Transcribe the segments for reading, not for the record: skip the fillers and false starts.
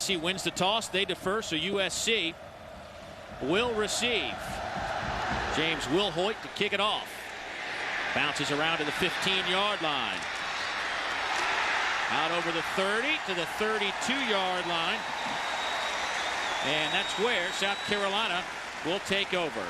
USC wins the toss. They defer, so USC will receive. James Wilhoit to kick it off. Bounces around to the 15-yard line. Out over the 30 to the 32-yard line. And that's where South Carolina will take over.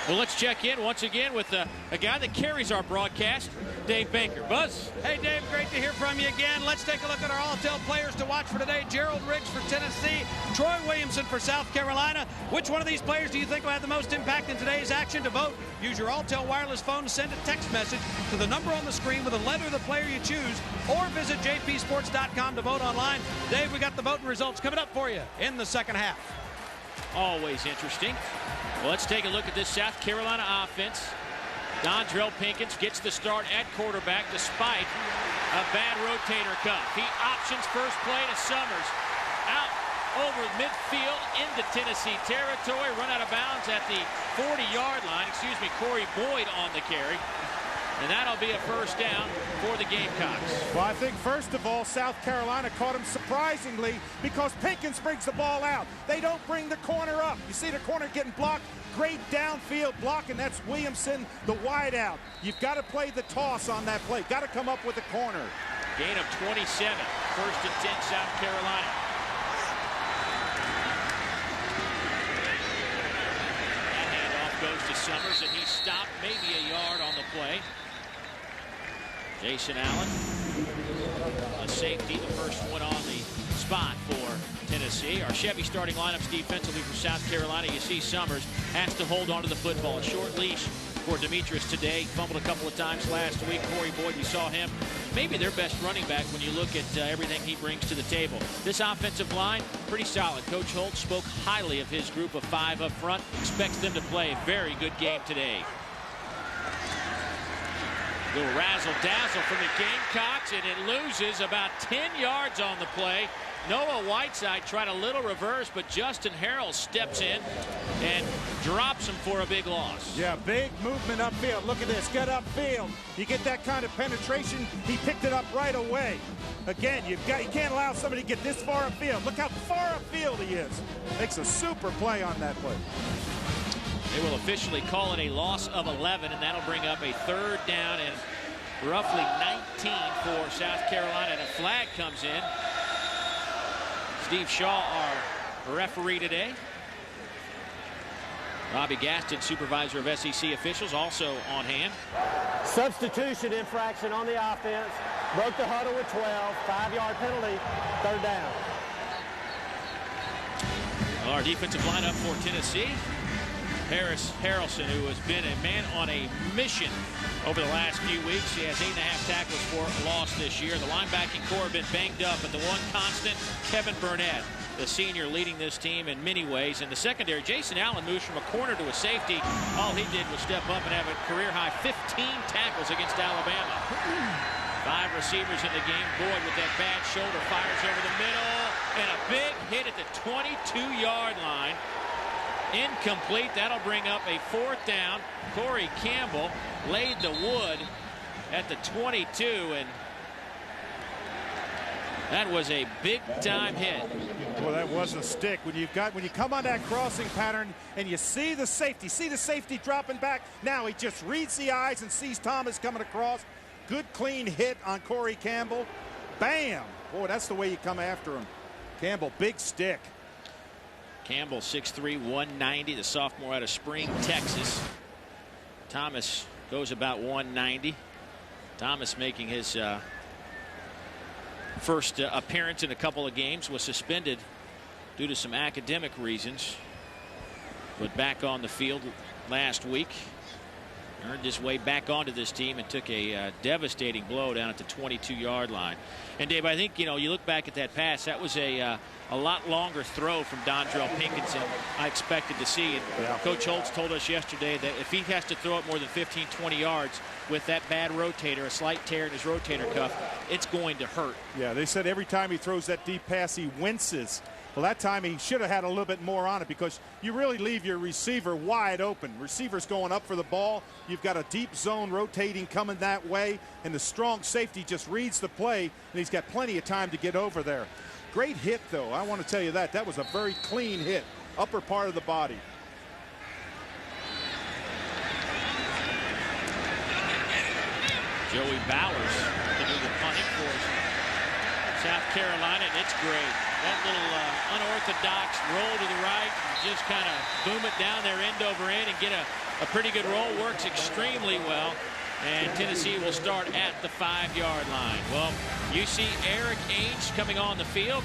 Well, let's check in once again with a guy that carries our broadcast, Dave Baker. Buzz. Hey, Dave, great to hear from you again. Let's take a look at our all-tell players to watch for today. Gerald Riggs for Tennessee, Troy Williamson for South Carolina. Which one of these players do you think will have the most impact in today's action? To vote, use your all-tell wireless phone to send a text message to the number on the screen with a letter of the player you choose, or visit jpsports.com to vote online. Dave, we got the voting results coming up for you in the second half. Always interesting. Well, let's take a look at this South Carolina offense. Dontrell Pinkins gets the start at quarterback despite a bad rotator cuff. He options first play to Summers. Out over midfield into Tennessee territory. Run out of bounds at the 40-yard line. Corey Boyd on the carry. And that'll be a first down for the Gamecocks. Well, I think first of all, South Carolina caught him surprisingly because Pinkins brings the ball out. They don't bring the corner up. You see the corner getting blocked. Great downfield block, and that's Williamson, the wideout. You've got to play the toss on that play. Got to come up with the corner. Gain of 27. First and 10, South Carolina. That handoff goes to Summers, and he stopped maybe a yard on the play. Jason Allen, a safety, the first one on the spot for Tennessee. Our Chevy starting lineups defensively for South Carolina. You see Summers has to hold on to the football. A short leash for Demetrius today. Fumbled a couple of times last week. Corey Boyd, we saw him. Maybe their best running back when you look at everything he brings to the table. This offensive line, pretty solid. Coach Holt spoke highly of his group of 5 up front. Expects them to play a very good game today. Little razzle-dazzle from the Gamecocks, and it loses about 10 yards on the play. Noah Whiteside tried a little reverse, but Justin Harrell steps in and drops him for a big loss. Yeah, big movement upfield. Look at this, get upfield. You get that kind of penetration. He picked it up right away. Again, you can't allow somebody to get this far upfield. Look how far upfield he is. Makes a super play on that play. They will officially call it a loss of 11, and that'll bring up a third down and roughly 19 for South Carolina. And a flag comes in. Steve Shaw, our referee today. Robbie Gaston, supervisor of SEC officials, also on hand. Substitution infraction on the offense. Broke the huddle with 12. 5-yard penalty. Third down. Our defensive lineup for Tennessee. Harris Harrelson, who has been a man on a mission over the last few weeks. He has 8.5 tackles for a loss this year. The linebacking core have been banged up, but the one constant, Kevin Burnett, the senior, leading this team in many ways. In the secondary, Jason Allen moves from a corner to a safety. All he did was step up and have a career-high 15 tackles against Alabama. 5 receivers in the game. Boyd with that bad shoulder fires over the middle, and a big hit at the 22-yard line. Incomplete. That'll bring up a fourth down. Corey Campbell laid the wood at the 22, and that was a big-time hit. Well, that was a stick. When you come on that crossing pattern and you see the safety dropping back. Now he just reads the eyes and sees Thomas coming across. Good clean hit on Corey Campbell. Bam! Boy, that's the way you come after him. Campbell, big stick. Campbell, 6'3", 190, the sophomore out of Spring, Texas. Thomas goes about 190. Thomas making his first appearance in a couple of games, was suspended due to some academic reasons, but back on the field last week. Earned his way back onto this team and took a devastating blow down at the 22-yard line. And Dave, I think, you look back at that pass, that was a lot longer throw from Dontrell Pinkins than I expected to see. And yeah. Coach Holtz told us yesterday that if he has to throw it more than 15, 20 yards with that bad rotator, a slight tear in his rotator cuff, it's going to hurt. Yeah, they said every time he throws that deep pass, he winces. Well, that time he should have had a little bit more on it, because you really leave your receiver wide open. Receiver's going up for the ball. You've got a deep zone rotating coming that way, and the strong safety just reads the play, and he's got plenty of time to get over there. Great hit, though. I want to tell you that. That was a very clean hit. Upper part of the body. Joey Bowers to do the punting for South Carolina, and it's great. That little unorthodox roll to the right, just kind of boom it down there end over end and get a pretty good roll. Works extremely well. And Tennessee will start at the 5-yard line. Well, you see Eric Ainge coming on the field.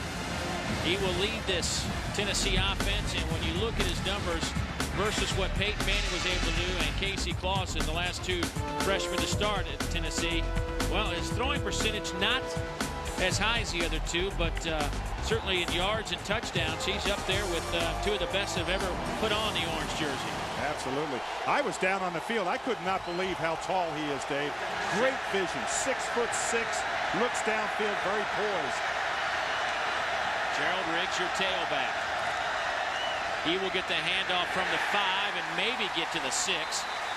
He will lead this Tennessee offense. And when you look at his numbers versus what Peyton Manning was able to do and Casey Clausen, the last two freshmen to start at Tennessee, well, his throwing percentage not as high as the other two, but certainly in yards and touchdowns, he's up there with two of the best have ever put on the orange jersey. Absolutely. I was down on the field. I could not believe how tall he is, Dave. Great vision. 6'6", looks downfield, very poised. Gerald Riggs, your tailback. He will get the handoff from the 5 and maybe get to the 6.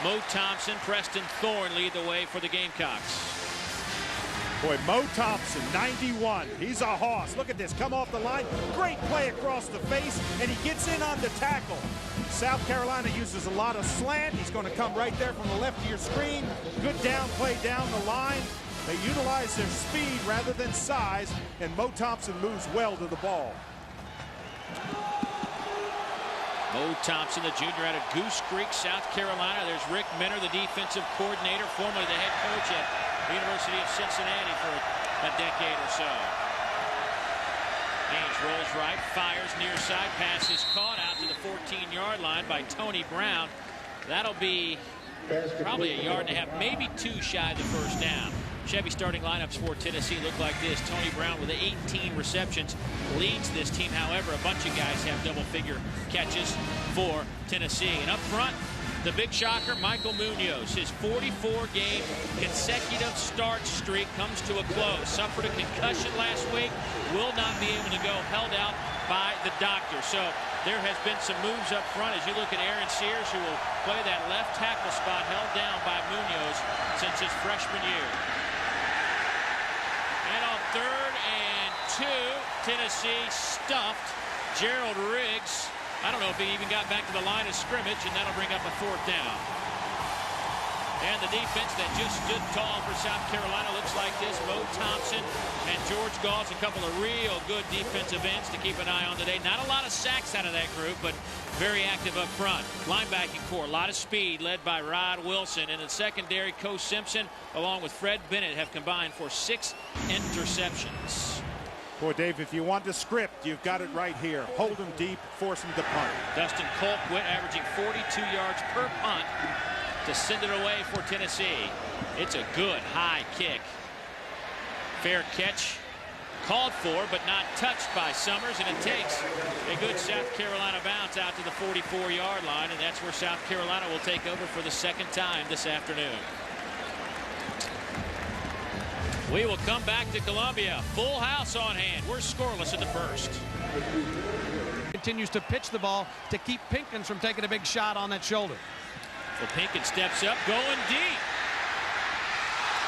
Mo Thompson, Preston Thorne lead the way for the Gamecocks. Boy, Mo Thompson, 91. He's a hoss. Look at this. Come off the line. Great play across the face, and he gets in on the tackle. South Carolina uses a lot of slant. He's going to come right there from the left of your screen. Good down play down the line. They utilize their speed rather than size, and Mo Thompson moves well to the ball. Mo Thompson, the junior out of Goose Creek, South Carolina. There's Rick Minner, the defensive coordinator, formerly the head coach at the University of Cincinnati for a decade or so. Ainge rolls right, fires near side, pass is caught out to the 14-yard line by Tony Brown. That'll be probably a yard and a half, maybe 2 shy of the first down. Chevy starting lineups for Tennessee look like this. Tony Brown with 18 receptions leads this team. However, a bunch of guys have double-figure catches for Tennessee. And up front, the big shocker, Michael Munoz. His 44-game consecutive start streak comes to a close. Suffered a concussion last week. Will not be able to go. Held out by the doctor. So there has been some moves up front as you look at Aaron Sears, who will play that left tackle spot held down by Munoz since his freshman year. And on 3rd and 2, Tennessee stuffed Gerald Riggs. I don't know if he even got back to the line of scrimmage, and that'll bring up a 4th down. And the defense that just stood tall for South Carolina looks like this. Mo Thompson and George Gauls, a couple of real good defensive ends to keep an eye on today. Not a lot of sacks out of that group, but very active up front. Linebacking core, a lot of speed, led by Rod Wilson. And in secondary, Coach Simpson, along with Fred Bennett, have combined for 6 interceptions. Boy, Dave, if you want the script, you've got it right here. Hold him deep, force him to punt. Dustin Colquitt averaging 42 yards per punt to send it away for Tennessee. It's a good high kick. Fair catch called for, but not touched by Summers, and it takes a good South Carolina bounce out to the 44-yard line, and that's where South Carolina will take over for the 2nd time this afternoon. We will come back to Columbia. Full house on hand. We're scoreless in the 1st. Continues to pitch the ball to keep Pinkins from taking a big shot on that shoulder. Well, Pinkins steps up, going deep.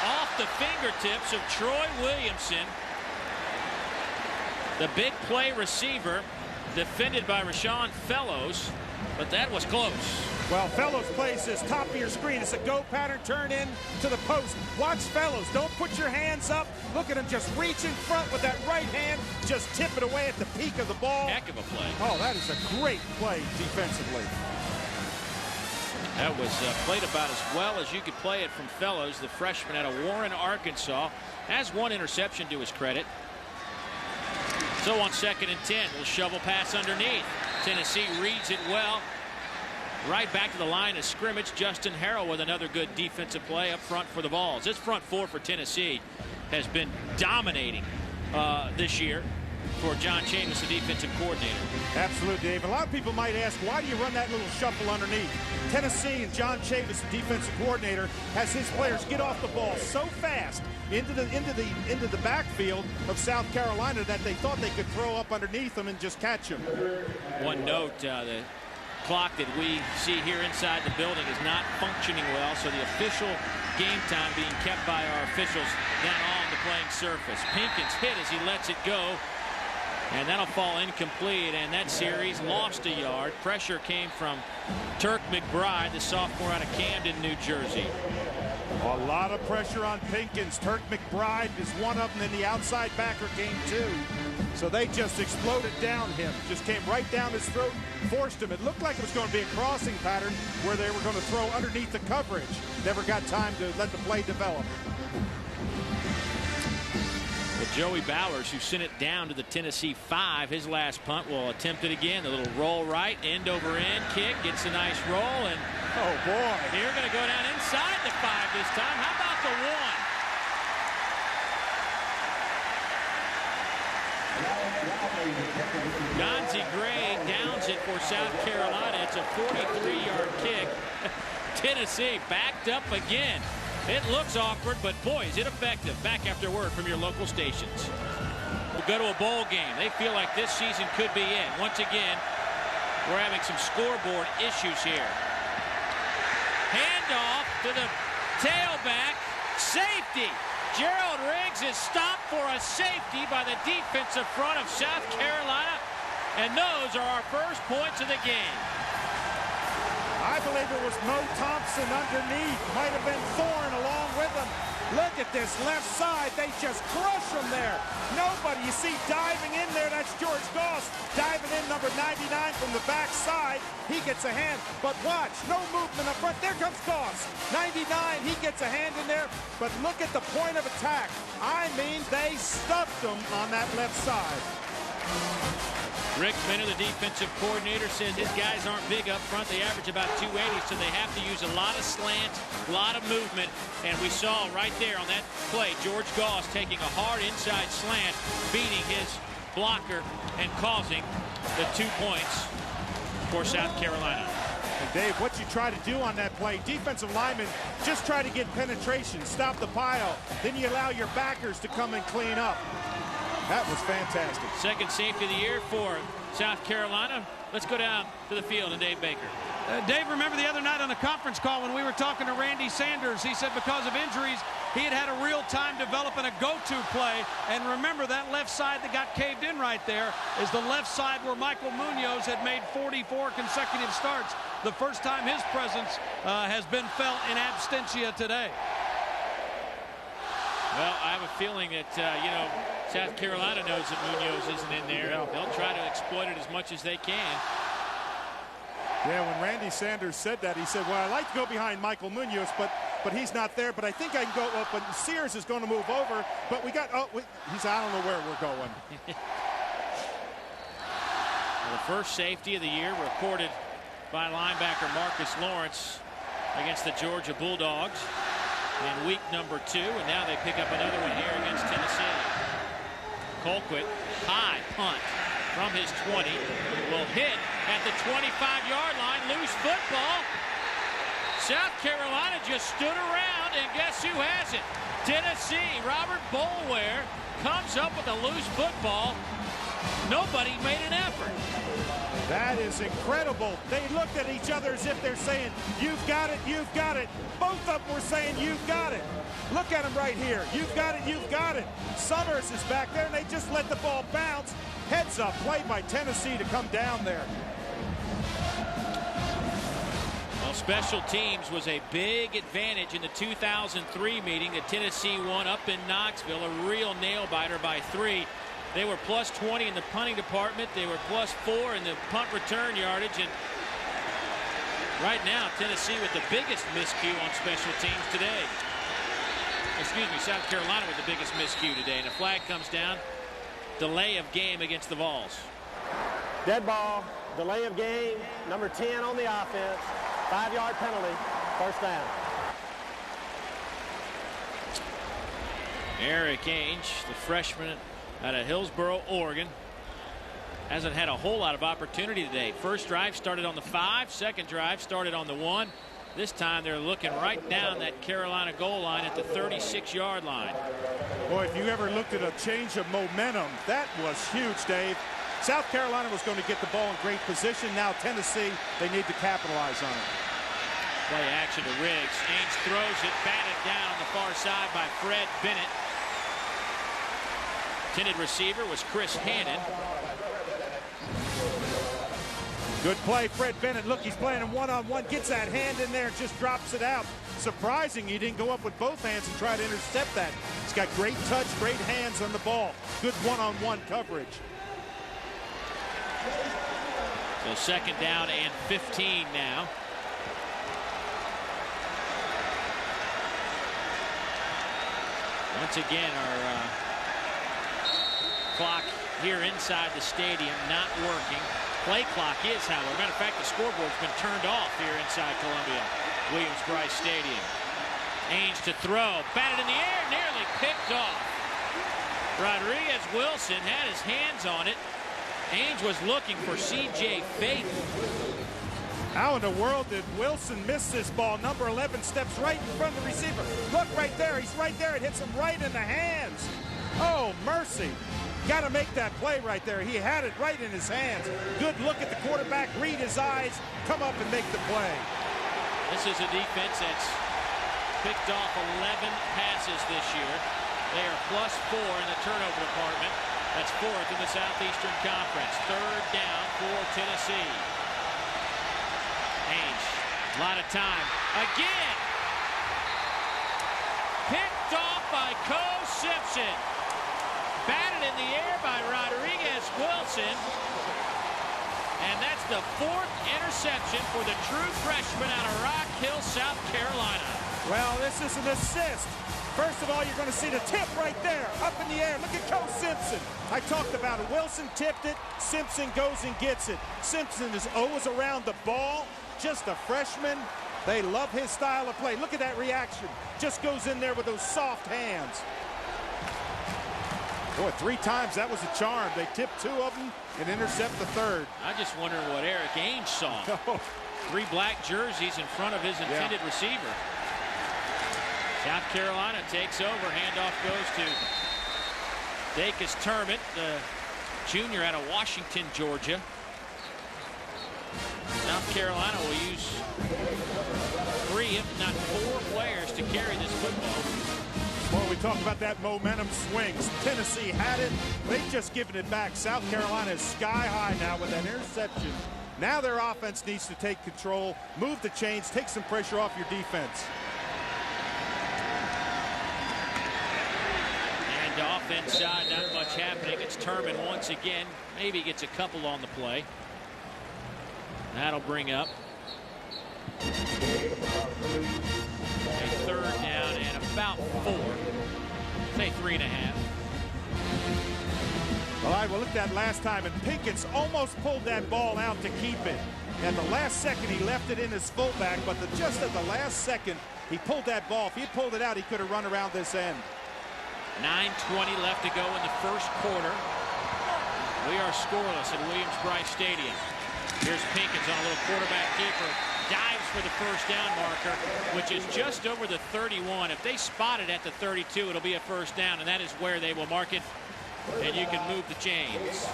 Off the fingertips of Troy Williamson. The big play receiver, defended by Rashawn Fellows, but that was close. Well, Fellows plays this top of your screen. It's a go pattern, turn in to the post. Watch Fellows. Don't put your hands up. Look at him just reach in front with that right hand. Just tip it away at the peak of the ball. Heck of a play. Oh, that is a great play defensively. That was played about as well as you could play it from Fellows, the freshman out of Warren, Arkansas. Has 1 interception to his credit. So on 2nd and 10, we'll shovel pass underneath. Tennessee reads it well. Right back to the line of scrimmage. Justin Harrell with another good defensive play up front for the Vols. This front 4 for Tennessee has been dominating this year for John Chavis, the defensive coordinator. Absolutely, Dave. A lot of people might ask, why do you run that little shuffle underneath? Tennessee and John Chavis, the defensive coordinator, has his players get off the ball so fast into the backfield of South Carolina that they thought they could throw up underneath them and just catch them. One note, the clock that we see here inside the building is not functioning well, so the official game time being kept by our officials down on the playing surface. Pinkins hit as he lets it go. And that'll fall incomplete, and that series lost a yard. Pressure came from Turk McBride, the sophomore out of Camden, New Jersey. A lot of pressure on Pinkins. Turk McBride is one of them in the outside backer game too. So they just exploded down him. Just came right down his throat, forced him. It looked like it was going to be a crossing pattern where they were going to throw underneath the coverage. Never got time to let the play develop. But Joey Bowers, who sent it down to the Tennessee 5, his last punt, will attempt it again. The little roll right, end over end kick, gets a nice roll, and oh boy, they're going to go down inside the 5 this time. How about the 1? Gonzie Gray downs it for South Carolina. It's a 43-yard kick. Tennessee backed up again. It looks awkward, but boy, is it effective. Back after word from your local stations. We'll go to a bowl game. They feel like this season could be in. Once again, we're having some scoreboard issues here. Handoff to the tailback. Safety. Gerald Riggs is stopped for a safety by the defensive front of South Carolina. And those are our first points of the game. I believe it was Mo Thompson underneath. Might have been Thorne along with him. Look at this left side. They just crush him there. Nobody. You see diving in there. That's George Goss diving in, number 99 from the back side. He gets a hand. But watch. No movement up front. There comes Goss. 99. He gets a hand in there. But look at the point of attack. I mean, they stuffed him on that left side. Rick Minner, the defensive coordinator, says his guys aren't big up front. They average about 280, so they have to use a lot of slants, a lot of movement. And we saw right there on that play, George Goss taking a hard inside slant, beating his blocker and causing the 2 points for South Carolina. And Dave, what you try to do on that play, defensive linemen just try to get penetration, stop the pile. Then you allow your backers to come and clean up. That was fantastic. Second safety of the year for South Carolina. Let's go down to the field and Dave Baker. Dave, remember the other night on the conference call when we were talking to Randy Sanders, he said because of injuries, he had a real time developing a go-to play. And remember, that left side that got caved in right there is the left side where Michael Munoz had made 44 consecutive starts. The first time his presence has been felt in absentia today. Well, I have a feeling that, South Carolina knows that Munoz isn't in there. Yeah. They'll try to exploit it as much as they can. Yeah, when Randy Sanders said that, he said, well, I like to go behind Michael Munoz, but he's not there. But I think I can go up, but Sears is going to move over. But we got, he's, I don't know where we're going. Well, the first safety of the year recorded by linebacker Marcus Lawrence against the Georgia Bulldogs in week number 2, and now they pick up another one here against Tennessee. Colquitt, high punt from his 20, will hit at the 25-yard line, loose football. South Carolina just stood around, and guess who has it? Tennessee. Robert Boulware comes up with a loose football. Nobody made an effort. That is incredible. They looked at each other as if they're saying, you've got it, you've got it. Both of them were saying, you've got it. Look at him right here. You've got it, you've got it. Summers is back there, and they just let the ball bounce. Heads up play by Tennessee to come down there. Well, special teams was a big advantage in the 2003 meeting that Tennessee won up in Knoxville, a real nail-biter by 3. They were plus 20 in the punting department. They were plus 4 in the punt return yardage. And right now, Tennessee with the biggest miscue on special teams today. Excuse me, South Carolina with the biggest miscue today. And a flag comes down. Delay of game against the Vols. Dead ball, delay of game, number 10 on the offense, 5-yard penalty, first down. Eric Ainge, the freshman out of Hillsboro, Oregon, hasn't had a whole lot of opportunity today. First drive started on the 5, second drive started on the 1. This time they're looking right down that Carolina goal line at the 36-yard line. Boy, if you ever looked at a change of momentum, that was huge, Dave. South Carolina was going to get the ball in great position. Now Tennessee, they need to capitalize on it. Play action to Riggs. Ainge throws it, batted down on the far side by Fred Bennett. Intended receiver was Chris Hannon. Good play, Fred Bennett. Look, he's playing him one-on-one. Gets that hand in there, just drops it out. Surprising he didn't go up with both hands and try to intercept that. He's got great touch, great hands on the ball. Good one-on-one coverage. So second down and 15 now. Once again, our clock here inside the stadium not working. Play clock is, however. Matter of fact, the scoreboard's been turned off here inside Columbia Williams-Brice Stadium. Ainge to throw. Batted in the air, nearly picked off. Rodriguez Wilson had his hands on it. Ainge was looking for C.J. Faith. How in the world did Wilson miss this ball? Number 11 steps right in front of the receiver. Look right there. He's right there. It hits him right in the hands. Oh, mercy. Got to make that play right there. He had it right in his hands. Good look at the quarterback, read his eyes, come up and make the play. This is a defense that's picked off 11 passes this year. They are +4 in the turnover department. That's 4th in the Southeastern Conference. Third down for Tennessee. Ainge, a lot of time. Again! Picked off by Cole Simpson. Batted in the air by Rodriguez Wilson. And that's the 4th interception for the true freshman out of Rock Hill, South Carolina. Well, this is an assist. First of all, you're going to see the tip right there, up in the air. Look at Cole Simpson. I talked about it. Wilson tipped it. Simpson goes and gets it. Simpson is always around the ball. Just a freshman. They love his style of play. Look at that reaction. Just goes in there with those soft hands. Boy, 3 times that was a charm. They tipped 2 of them and intercept the 3rd. I just wondering what Eric Ainge saw. 3 black jerseys in front of his intended receiver. South Carolina takes over. Handoff goes to Dacus Turmett, the junior out of Washington, Georgia. South Carolina will use 3, if not 4 players to carry this football. Well, we talk about that momentum swings. Tennessee had it. They've just given it back. South Carolina is sky high now with that interception. Now their offense needs to take control, move the chains, take some pressure off your defense. And off inside, not much happening. It's Turman once again. Maybe gets a couple on the play. That'll bring up a 3rd down and about 4. Say 3.5. All right, well, look at that last time, and Pinkins almost pulled that ball out to keep it. At the last second, he left it in his fullback, but just at the last second, he pulled that ball. If he pulled it out, he could have run around this end. 9:20 left to go in the first quarter. We are scoreless at Williams-Brice Stadium. Here's Pinkins on a little quarterback keeper. Dives for the first down marker, which is just over the 31. If they spot it at the 32, it'll be a first down, and that is where they will mark it, and you can move the chains.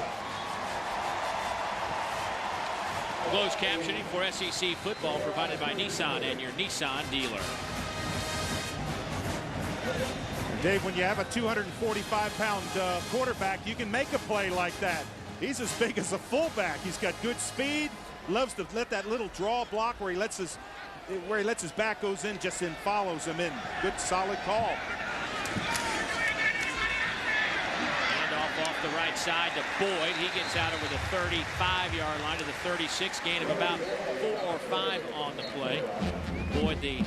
Closed captioning for SEC football provided by Nissan and your Nissan dealer. Dave, when you have a 245-pound quarterback, you can make a play like that. He's as big as a fullback. He's got good speed. Loves to let that little draw block where he lets his back goes in, just in follows him in. Good solid call. Handoff off the right side to Boyd. He gets out over the 35-yard line to the 36. Gain of about 4 or 5 on the play. Boyd, the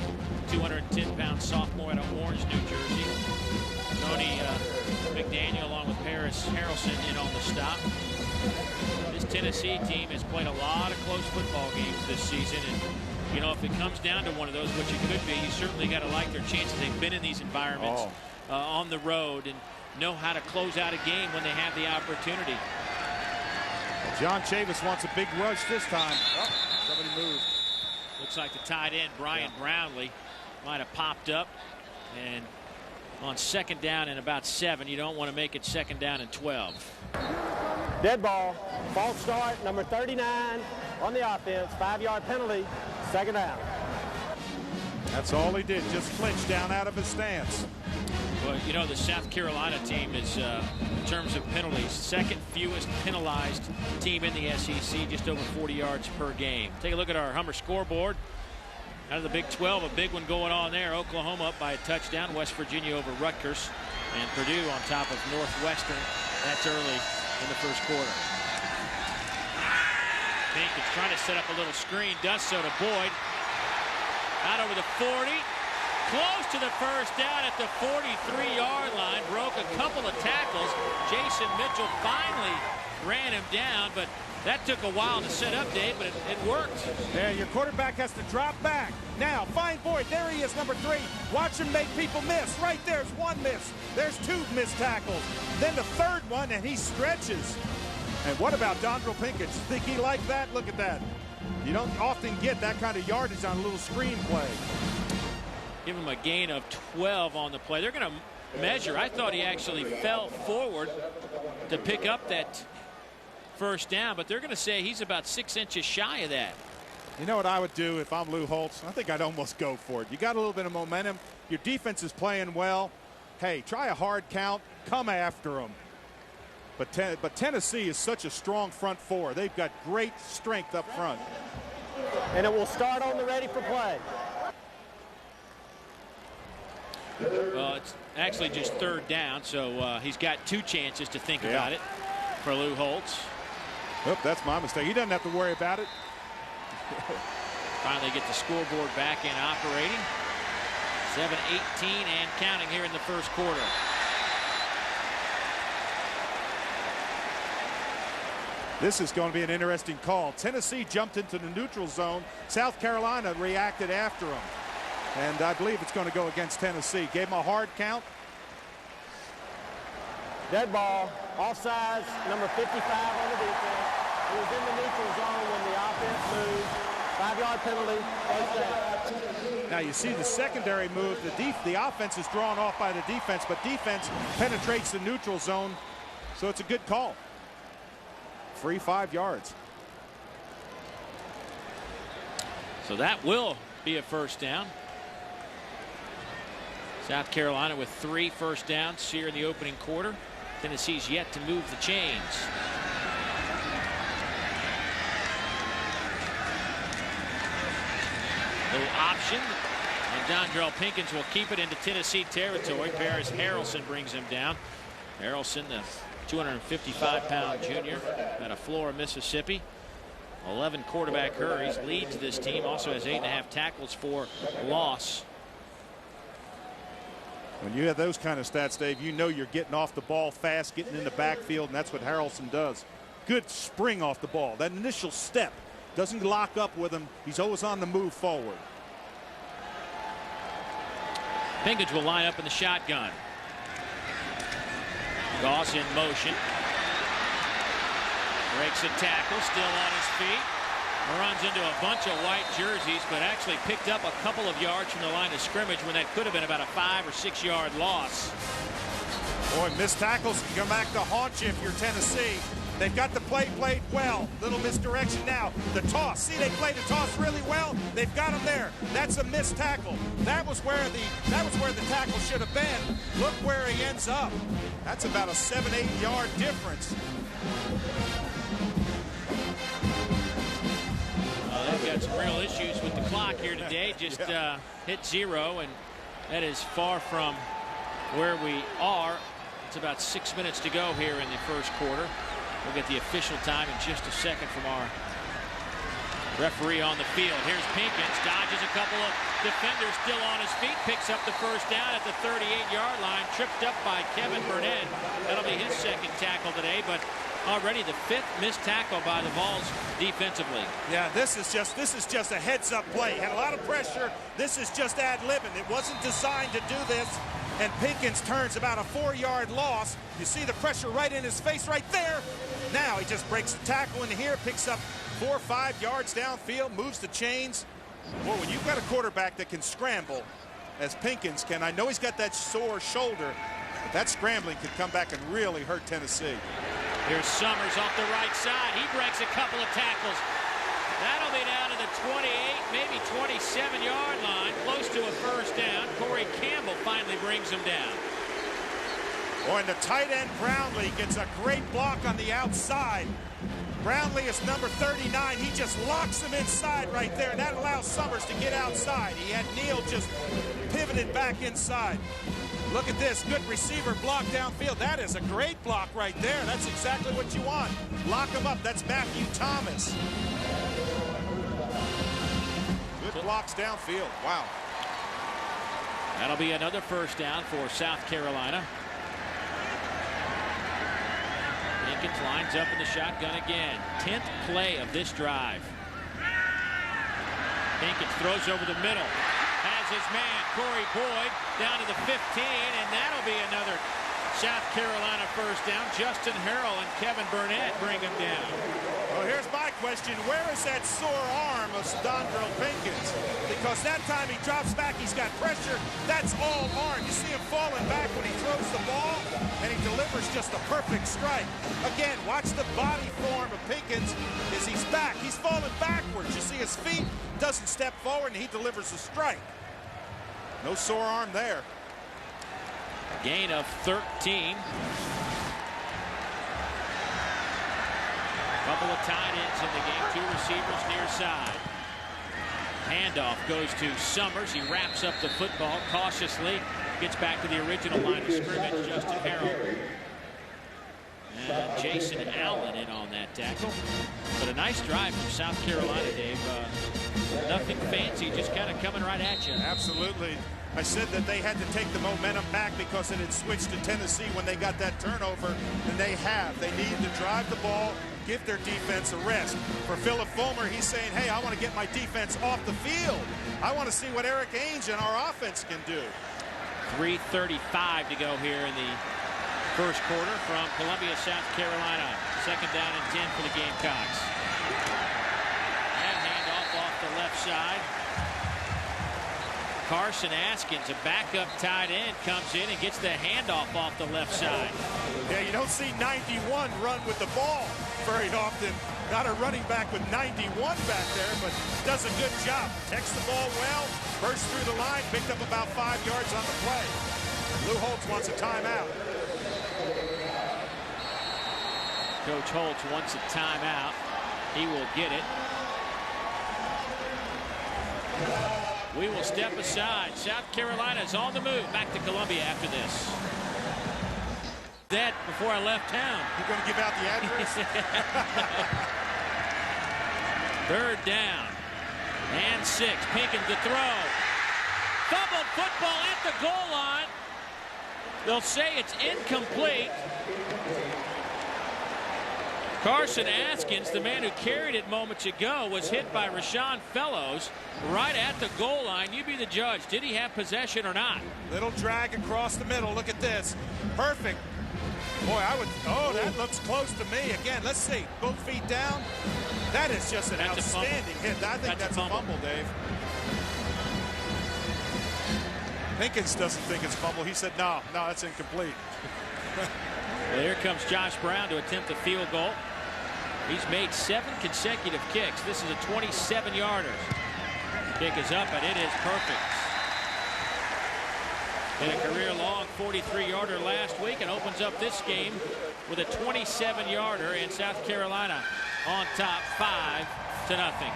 210-pound sophomore out of Orange, New Jersey. Tony McDaniel along with Paris Harrelson in on the stop. This Tennessee team has played a lot of close football games this season, and you know, if it comes down to one of those, which it could be, you certainly got to like their chances. They've been in these environments on the road and know how to close out a game when they have the opportunity. John Chavis wants a big rush this time. Oh, somebody moved. Looks like the tight end Brian Brownlee might have popped up, and on 2nd down and about 7, you don't want to make it 2nd down and 12. Dead ball, false start, number 39 on the offense, 5-yard penalty, 2nd down. That's all he did, just flinch down out of his stance. Well, you know, the South Carolina team is, in terms of penalties, second fewest penalized team in the SEC, just over 40 yards per game. Take a look at our Hummer scoreboard. Out of the Big 12, a big one going on there. Oklahoma up by a touchdown. West Virginia over Rutgers. And Purdue on top of Northwestern. That's early in the first quarter. Pinkins trying to set up a little screen. Does so to Boyd. Out over the 40. Close to the first down at the 43-yard line. Broke a couple of tackles. Jason Mitchell finally ran him down, but that took a while to set up, Dave, but it worked. Yeah, your quarterback has to drop back. Now, find Boyd. There he is, number 3. Watch him make people miss. Right there's one miss. There's 2 missed tackles. Then the third one, and he stretches. And what about Dondrell Pinkins? Think he liked that? Look at that. You don't often get that kind of yardage on a little screen play. Give him a gain of 12 on the play. They're going to measure. I thought he actually fell forward to pick up that first down, but they're going to say he's about 6 inches shy of that. You know what I would do if I'm Lou Holtz? I think I'd almost go for it. You got a little bit of momentum. Your defense is playing well. Hey, try a hard count. Come after them. But Tennessee is such a strong front four. They've got great strength up front. And it will start on the ready for play. Well, it's actually just third down, so he's got 2 chances to think about it for Lou Holtz. Oh, that's my mistake. He doesn't have to worry about it. Finally get the scoreboard back in operating. 7-18 and counting here in the first quarter. This is going to be an interesting call. Tennessee jumped into the neutral zone. South Carolina reacted after them. And I believe it's going to go against Tennessee. Gave him a hard count. Dead ball, offsides, number 55 on the defense. He was in the neutral zone when the offense moved. 5-yard penalty, first down. Now you see the secondary move. The offense is drawn off by the defense, but defense penetrates the neutral zone. So it's a good call. Free 5 yards. So that will be a first down. South Carolina with 3 first downs here in the opening quarter. Tennessee's yet to move the chains. Little option, and Dondrell Pinkins will keep it into Tennessee territory. Paris Harrelson brings him down. Harrelson, the 255-pound junior out of Flora, Mississippi. 11 quarterback hurries, leads this team. Also has 8.5 tackles for loss. When you have those kind of stats, Dave, you know you're getting off the ball fast, getting in the backfield, and that's what Harrelson does. Good spring off the ball. That initial step doesn't lock up with him. He's always on the move forward. Pinkins will line up in the shotgun. Goss in motion. Breaks a tackle, still on his feet. Runs into a bunch of white jerseys, but actually picked up a couple of yards from the line of scrimmage when that could have been about a 5 or 6 yard loss. Boy, missed tackles can come back to haunt you if you're Tennessee. They've got the play played well. Little misdirection now. The toss. See, they played the toss really well. They've got him there. That's a missed tackle. That was where the tackle should have been. Look where he ends up. That's about a 7-8 yard difference. They've got some real issues with the clock here today. Just hit 0, and that is far from where we are. It's about 6 minutes to go here in the first quarter. We'll get the official time in just a second from our referee on the field. Here's Pinkins, dodges a couple of defenders, still on his feet, picks up the first down at the 38-yard line, tripped up by Kevin Burnett. That'll be his second tackle today, but already the 5th missed tackle by the Vols defensively. Yeah, this is just a heads-up play. Had a lot of pressure. This is just ad-libbing. It wasn't designed to do this. And Pinkins turns about a 4-yard loss. You see the pressure right in his face right there. Now he just breaks the tackle in here, picks up 4 or 5 yards downfield, moves the chains. Boy, when you've got a quarterback that can scramble, as Pinkins can, I know he's got that sore shoulder, but that scrambling could come back and really hurt Tennessee. Here's Summers off the right side. He breaks a couple of tackles. That'll be down to the 28, maybe 27-yard line, close to a first down. Corey Campbell finally brings him down. Oh, and the tight end Brownlee gets a great block on the outside. Brownlee is number 39. He just locks him inside right there, and that allows Summers to get outside. He had Neal just pivoted back inside. Look at this, good receiver block downfield. That is a great block right there. That's exactly what you want. Lock him up. That's Matthew Thomas. Good blocks downfield. Wow. That'll be another first down for South Carolina. Pinkins lines up in the shotgun again. 10th play of this drive. Pinkins throws over the middle. Has his man, Corey Boyd, down to the 15, and that'll be another South Carolina first down. Justin Harrell and Kevin Burnett bring him down. Well, here's my question. Where is that sore arm of Sandro Pinkins? Because that time he drops back, he's got pressure. That's all arm. You see him falling back when he throws the ball, and he delivers just a perfect strike. Again, watch the body form of Pinkins as he's back. He's falling backwards. You see his feet, doesn't step forward, and he delivers a strike. No sore arm there. Gain of 13. Couple of tight ends in the game. 2 receivers near side. Handoff goes to Summers. He wraps up the football cautiously. Gets back to the original line of scrimmage. Justin Harrell. And Jason Allen in on that tackle. But a nice drive from South Carolina, Dave. Nothing fancy, just kind of coming right at you. Absolutely. I said that they had to take the momentum back because it had switched to Tennessee when they got that turnover, and they have. They need to drive the ball, give their defense a rest. For Philip Fulmer, he's saying, hey, I want to get my defense off the field. I want to see what Eric Ainge and our offense can do. 3:35 to go here in the first quarter from Columbia, South Carolina. Second down and 10 for the Gamecocks. And handoff off the left side. Carson Askins, a backup tight end, comes in and gets the handoff off the left side. Yeah, you don't see 91 run with the ball very often. Not a running back with 91 back there, but does a good job. Protects the ball well, bursts through the line, picked up about 5 yards on the play. Lou Holtz wants a timeout. Coach Holtz wants a timeout. He will get it. We will step aside. South Carolina is on the move. Back to Columbia after this. That before I left town. You're going to give out the address? Third down. And 6. Pinkins to throw. Fumbled football at the goal line. They'll say it's incomplete. Carson Askins, the man who carried it moments ago, was hit by Rashawn Fellows right at the goal line. You be the judge. Did he have possession or not? Little drag across the middle. Look at this. Perfect. Boy, I would. Oh, that looks close to me. Again, let's see. Both feet down. That is just an outstanding hit. I think that's a fumble, Dave. Pinkins doesn't think it's fumble. He said, no, that's incomplete. Well, here comes Josh Brown to attempt a field goal. He's made 7 consecutive kicks. This is a 27-yarder. Kick is up, and it is perfect. Hit a career-long 43-yarder last week and opens up this game with a 27-yarder, and South Carolina on top 5-0.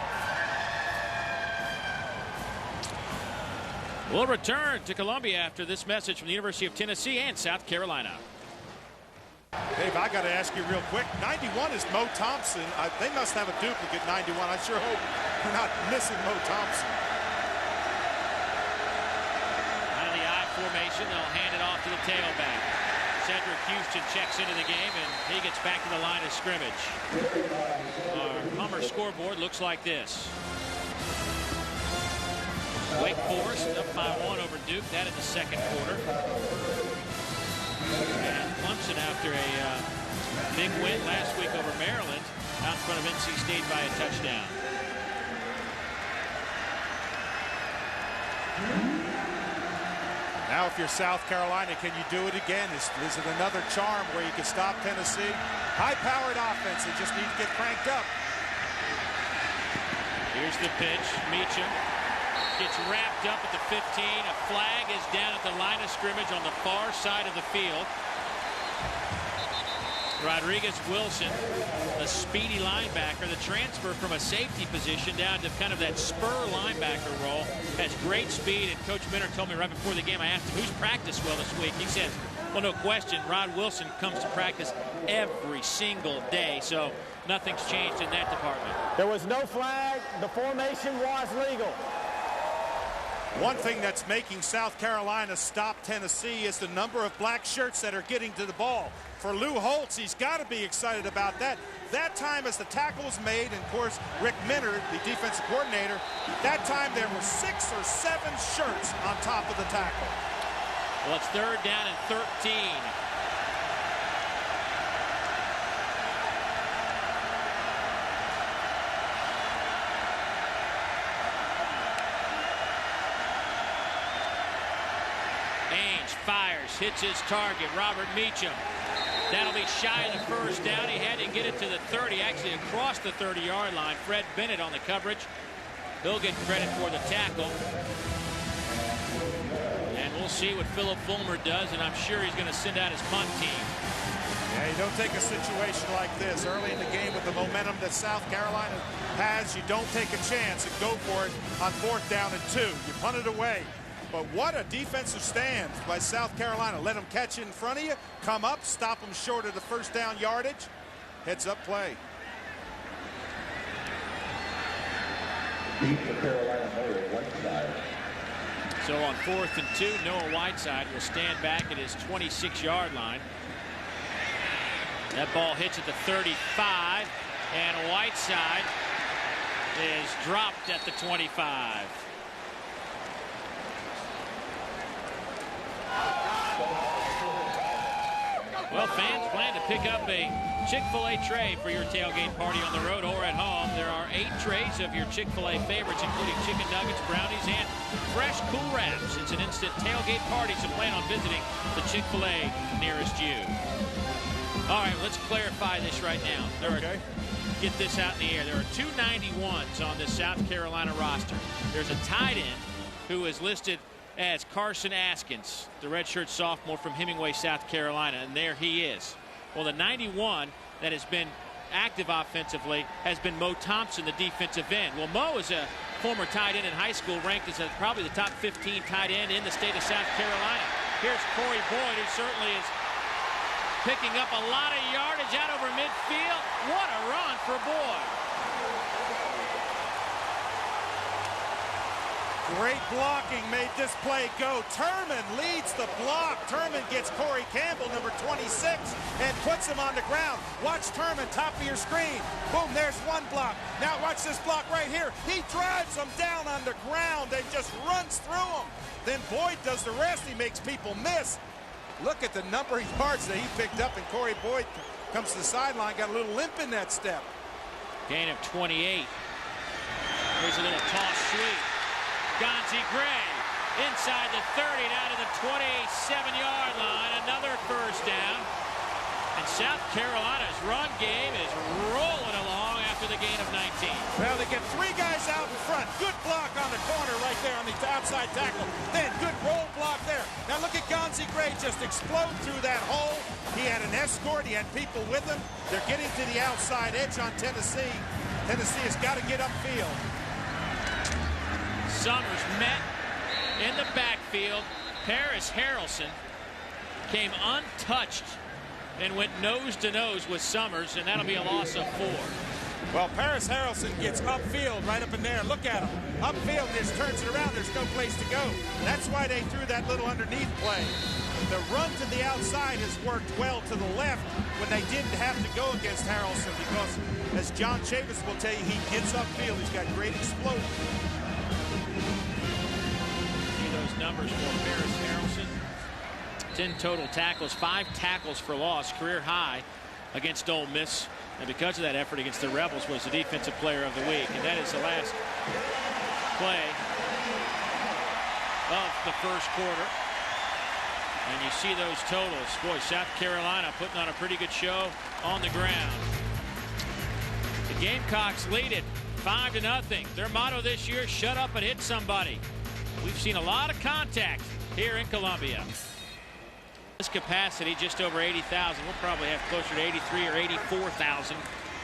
We'll return to Columbia after this message from the University of Tennessee and South Carolina. Dave, I got to ask you real quick. 91 is Mo Thompson. They must have a duplicate 91. I sure hope we're not missing Mo Thompson. Out of the I formation, they'll hand it off to the tailback. Cedric Houston checks into the game, and he gets back to the line of scrimmage. Our Hummer scoreboard looks like this. Wake Forest up by 1 over Duke. That in the second quarter. And Clemson, after a big win last week over Maryland, out in front of NC State by a touchdown. Now, if you're South Carolina, can you do it again? Is it another charm where you can stop Tennessee? High-powered offense. They just need to get cranked up. Here's the pitch. Meacham gets wrapped up at the 15. A flag is down at the line of scrimmage on the far side of the field. Rodriguez-Wilson, a speedy linebacker, the transfer from a safety position down to kind of that spur linebacker role, has great speed. And Coach Minner told me right before the game, I asked him, who's practiced well this week? He said, well, no question, Rod Wilson comes to practice every single day. So nothing's changed in that department. There was no flag. The formation was legal. One thing that's making South Carolina stop Tennessee is the number of black shirts that are getting to the ball. For Lou Holtz, he's got to be excited about that. That time as the tackle was made, and of course, Rick Minner, the defensive coordinator, that time there were 6 or 7 shirts on top of the tackle. Well, it's 3rd down and 13. Fires, hits his target, Robert Meacham. That'll be shy of the first down. He had to get it to the 30, actually across the 30-yard line. Fred Bennett on the coverage. He'll get credit for the tackle. And we'll see what Philip Fulmer does, and I'm sure he's going to send out his punt team. Yeah, you don't take a situation like this early in the game with the momentum that South Carolina has. You don't take a chance and go for it on 4th down and 2. You punt it away. But what a defensive stand by South Carolina. Let them catch it in front of you, come up, stop them short of the first down yardage. Heads up play. So on 4th and 2, Noah Whiteside will stand back at his 26-yard line. That ball hits at the 35, and Whiteside is dropped at the 25. Well, fans plan to pick up a Chick-fil-A tray for your tailgate party on the road or at home. There are 8 trays of your Chick-fil-A favorites, including chicken nuggets, brownies, and fresh Cool Wraps. It's an instant tailgate party, so plan on visiting the Chick-fil-A nearest you. All right, let's clarify this right now. Get this out in the air. There are 2 91s on this South Carolina roster. There's a tight end who is listed as Carson Askins, the redshirt sophomore from Hemingway, South Carolina, and there he is. Well, the 91 that has been active offensively has been Mo Thompson, the defensive end. Well, Mo is a former tight end in high school, ranked as probably the top 15 tight end in the state of South Carolina. Here's Corey Boyd, who certainly is picking up a lot of yardage out over midfield. What a run for Boyd. Great blocking made this play go. Turman leads the block. Turman gets Corey Campbell, number 26, and puts him on the ground. Watch Turman, top of your screen. Boom, there's one block. Now watch this block right here. He drives them down on the ground and just runs through them. Then Boyd does the rest. He makes people miss. Look at the number of yards that he picked up, and Corey Boyd comes to the sideline, got a little limp in that step. Gain of 28. Here's a little toss sweep. Gonzie Gray inside the 30 down to the 27-yard line. Another first down. And South Carolina's run game is rolling along after the gain of 19. Well, they get 3 guys out in front. Good block on the corner right there on the outside tackle. Then good roll block there. Now look at Gonzie Gray just explode through that hole. He had an escort. He had people with him. They're getting to the outside edge on Tennessee. Tennessee has got to get upfield. Summers met in the backfield. Paris Harrelson came untouched and went nose to nose with Summers, and that'll be a loss of 4. Well, Paris Harrelson gets upfield right up in there. Look at him. Upfield, just turns it around. There's no place to go. That's why they threw that little underneath play. The run to the outside has worked well to the left when they didn't have to go against Harrelson, because, as John Chavis will tell you, he gets upfield. He's got great explosion. See those numbers for Paris Harrelson. 10 total tackles, 5 tackles for loss, career high against Ole Miss. And because of that effort against the Rebels, was the defensive player of the week. And that is the last play of the first quarter. And you see those totals. Boy, South Carolina putting on a pretty good show on the ground. The Gamecocks lead it 5-0. Their motto this year, shut up and hit somebody. We've seen a lot of contact here in Columbia. This capacity just over 80,000. We'll probably have closer to 83 or 84,000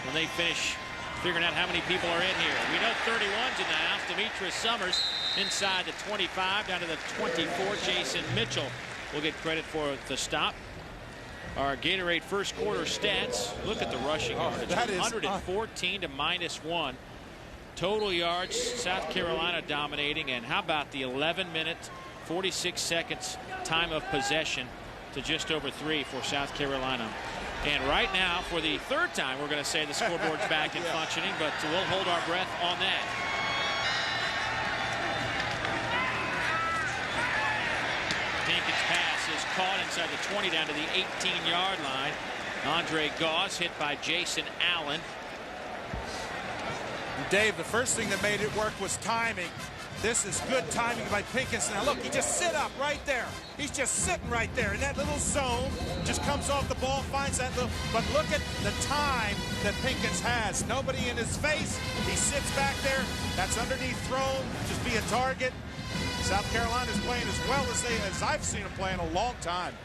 when they finish figuring out how many people are in here. We know 31's in the house. Demetrius Summers inside the 25 down to the 24. Jason Mitchell will get credit for the stop. Our Gatorade first quarter stats. Look at the rushing yardage. That is 114 to -1. Total yards, South Carolina dominating. And how about the 11 minutes, 46 seconds time of possession to just over 3 for South Carolina. And right now, for the third time, we're going to say the scoreboard's back and functioning, but we'll hold our breath on that. Pinkins' pass is caught inside the 20 down to the 18-yard line. Andre Goss hit by Jason Allen. Dave, the first thing that made it work was timing. This is good timing by Pinkins. Now look, he just sit up right there. He's just sitting right there in that little zone. Just comes off the ball, finds that little. But look at the time that Pinkins has. Nobody in his face. He sits back there. That's underneath thrown. Just be a target. South Carolina's playing as well as I've seen them play in a long time.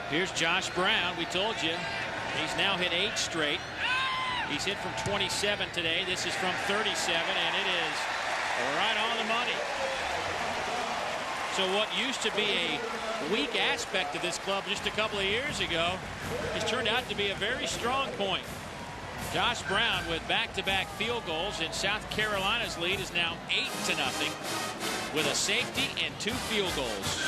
Here's Josh Brown. We told you he's now hit 8 straight. He's hit from 27 today. This is from 37, and it is right on the money. So what used to be a weak aspect of this club just a couple of years ago has turned out to be a very strong point. Josh Brown with back-to-back field goals, and South Carolina's lead is now 8-0 with a safety and 2 field goals.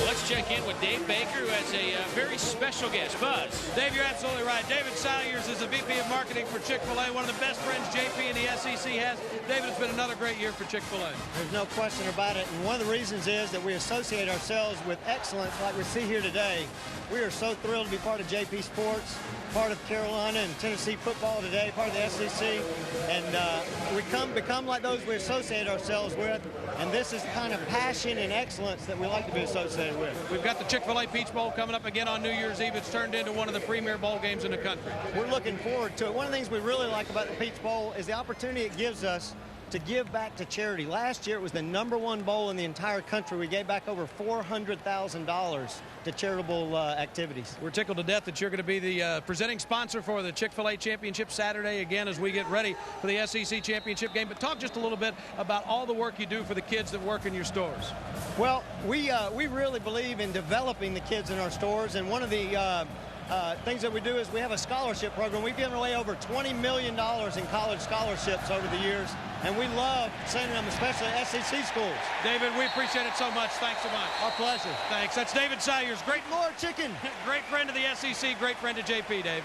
Let's check in with Dave Baker, who has a very special guest. Buzz. Dave, you're absolutely right. David Salyers is the VP of Marketing for Chick-fil-A, one of the best friends JP and the SEC has. David, it's been another great year for Chick-fil-A. There's no question about it. And one of the reasons is that we associate ourselves with excellence like we see here today. We are so thrilled to be part of JP Sports, part of Carolina and Tennessee football today, part of the SEC. And we become like those we associate ourselves with. And this is the kind of passion and excellence that we like to be associated with. We've got the Chick-fil-A Peach Bowl coming up again on New Year's Eve. It's turned into one of the premier bowl games in the country. We're looking forward to it. One of the things we really like about the Peach Bowl is the opportunity it gives us to give back to charity. Last year, it was the #1 bowl in the entire country. We gave back over $400,000 to charitable activities. We're tickled to death that you're going to be the presenting sponsor for the Chick-fil-A Championship Saturday again as we get ready for the SEC Championship game. But talk just a little bit about all the work you do for the kids that work in your stores. Well, we really believe in developing the kids in our stores, and one of the things that we do is we have a scholarship program. We've given away over $20 million in college scholarships over the years, and we love sending them, especially SEC schools. David, we appreciate it so much. Thanks so much. Our pleasure. Thanks. That's David Salyers. Great Lord Chicken. Great friend of the SEC, great friend of JP, Dave.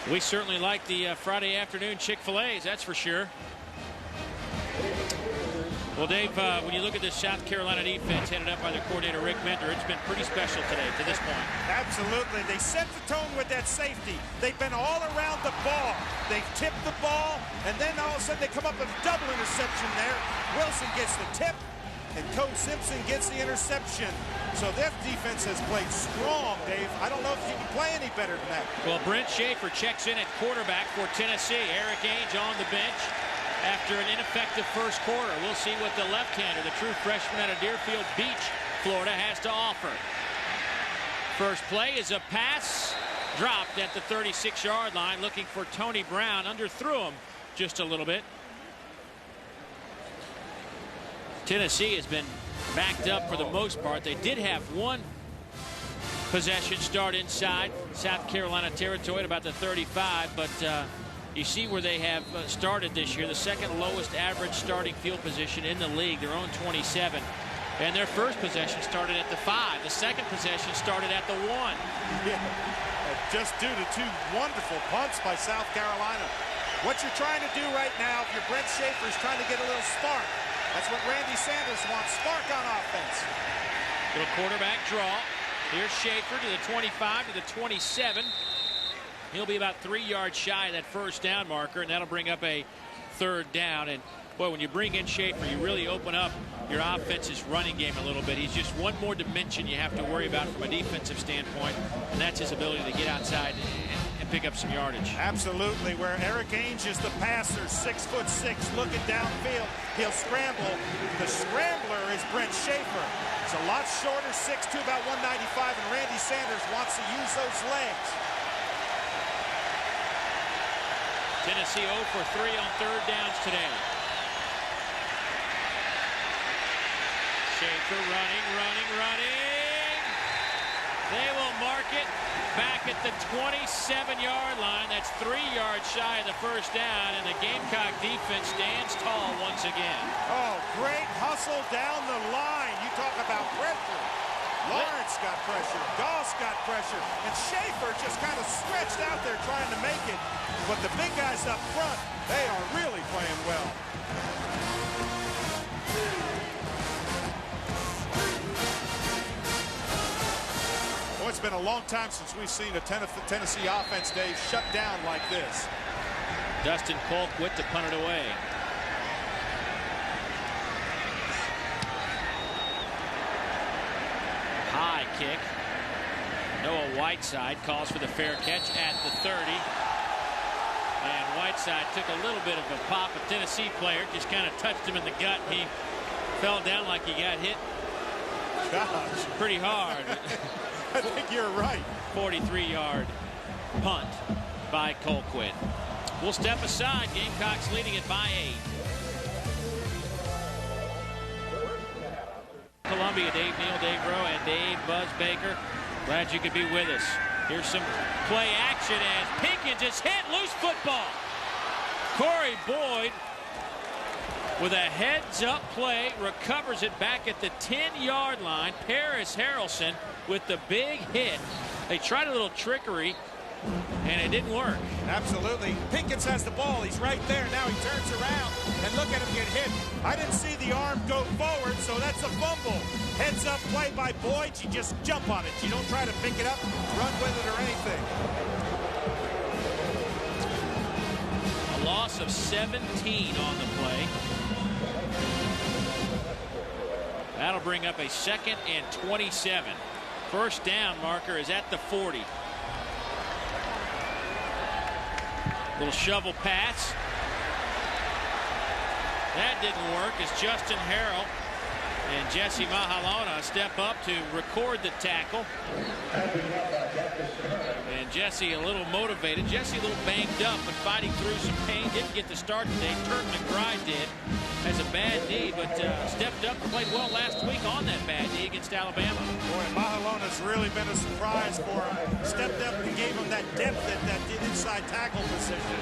We certainly like the Friday afternoon Chick-fil-A's, that's for sure. Well, Dave, when you look at this South Carolina defense headed up by their coordinator, Rick Mentor, it's been pretty special today to this point. Absolutely. They set the tone with that safety. They've been all around the ball. They've tipped the ball, and then all of a sudden they come up with a double interception there. Wilson gets the tip, and Coach Simpson gets the interception. So their defense has played strong, Dave. I don't know if you can play any better than that. Well, Brent Schaefer checks in at quarterback for Tennessee. Eric Ainge on the bench after an ineffective first quarter. We'll see what the left-hander, the true freshman out of Deerfield Beach, Florida, has to offer. First play is a pass dropped at the 36-yard line, looking for Tony Brown. Underthrew him just a little bit. Tennessee has been backed up for the most part. They did have one possession start inside South Carolina territory at about the 35, but you see where they have started this year, the second lowest average starting field position in the league, their own 27. And their first possession started at the 5. The second possession started at the 1. Yeah, just due to 2 wonderful punts by South Carolina. What you're trying to do right now, if you're Brent Schaefer, is trying to get a little spark. That's what Randy Sanders wants, spark on offense. Little quarterback draw. Here's Schaefer to the 25, to the 27. He'll be about 3 yards shy of that first down marker, and that'll bring up a third down. And boy, when you bring in Schaefer, you really open up your offense's running game a little bit. He's just one more dimension you have to worry about from a defensive standpoint, and that's his ability to get outside and can pick up some yardage. Absolutely, where Eric Ainge is the passer, 6'6", looking downfield. He'll scramble. The scrambler is Brent Schaefer. He's a lot shorter, 6'2", about 195, and Randy Sanders wants to use those legs. Tennessee 0 for 3 on third downs today. Schaefer running. They will mark it back at the 27-yard line. That's 3 yards shy of the first down, and the Gamecock defense stands tall once again. Oh, great hustle down the line. You talk about pressure. Lawrence got pressure, Goss got pressure, and Schaefer just kind of stretched out there trying to make it. But the big guys up front, they are really playing well. Well, it's been a long time since we've seen a Tennessee offense, Dave, shut down like this. Dustin Colquitt to punt it away. High kick. Noah Whiteside calls for the fair catch at the 30. And Whiteside took a little bit of a pop. A Tennessee player just kind of touched him in the gut. He fell down like he got hit. Gosh. Pretty hard. I think you're right. 43-yard punt by Colquitt. We'll step aside. Gamecocks leading it by 8. Columbia, Dave Neal, Dave Rowe, and Dave Buzz Baker. Glad you could be with us. Here's some play action as Pinkins is hit. Loose football. Corey Boyd with a heads-up play, recovers it back at the 10-yard line. Paris Harrelson with the big hit. They tried a little trickery, and it didn't work. Absolutely. Pinkins has the ball. He's right there. Now he turns around, and look at him get hit. I didn't see the arm go forward, so that's a fumble. Heads-up play by Boyd. You just jump on it. You don't try to pick it up, run with it, or anything. A loss of 17 on the play. That'll bring up a 2nd and 27. First down marker is at the 40. Little shovel pass. That didn't work as Justin Harrell and Jesse Mahalona step up to record the tackle. And Jesse a little motivated. Jesse a little banged up but fighting through some pain. Didn't get the start today. Turk McBride did. Has a bad knee, but stepped up and played well last week on that bad knee against Alabama. Boy, Mahalona's really been a surprise for him. Stepped up and gave him that depth at that inside tackle position.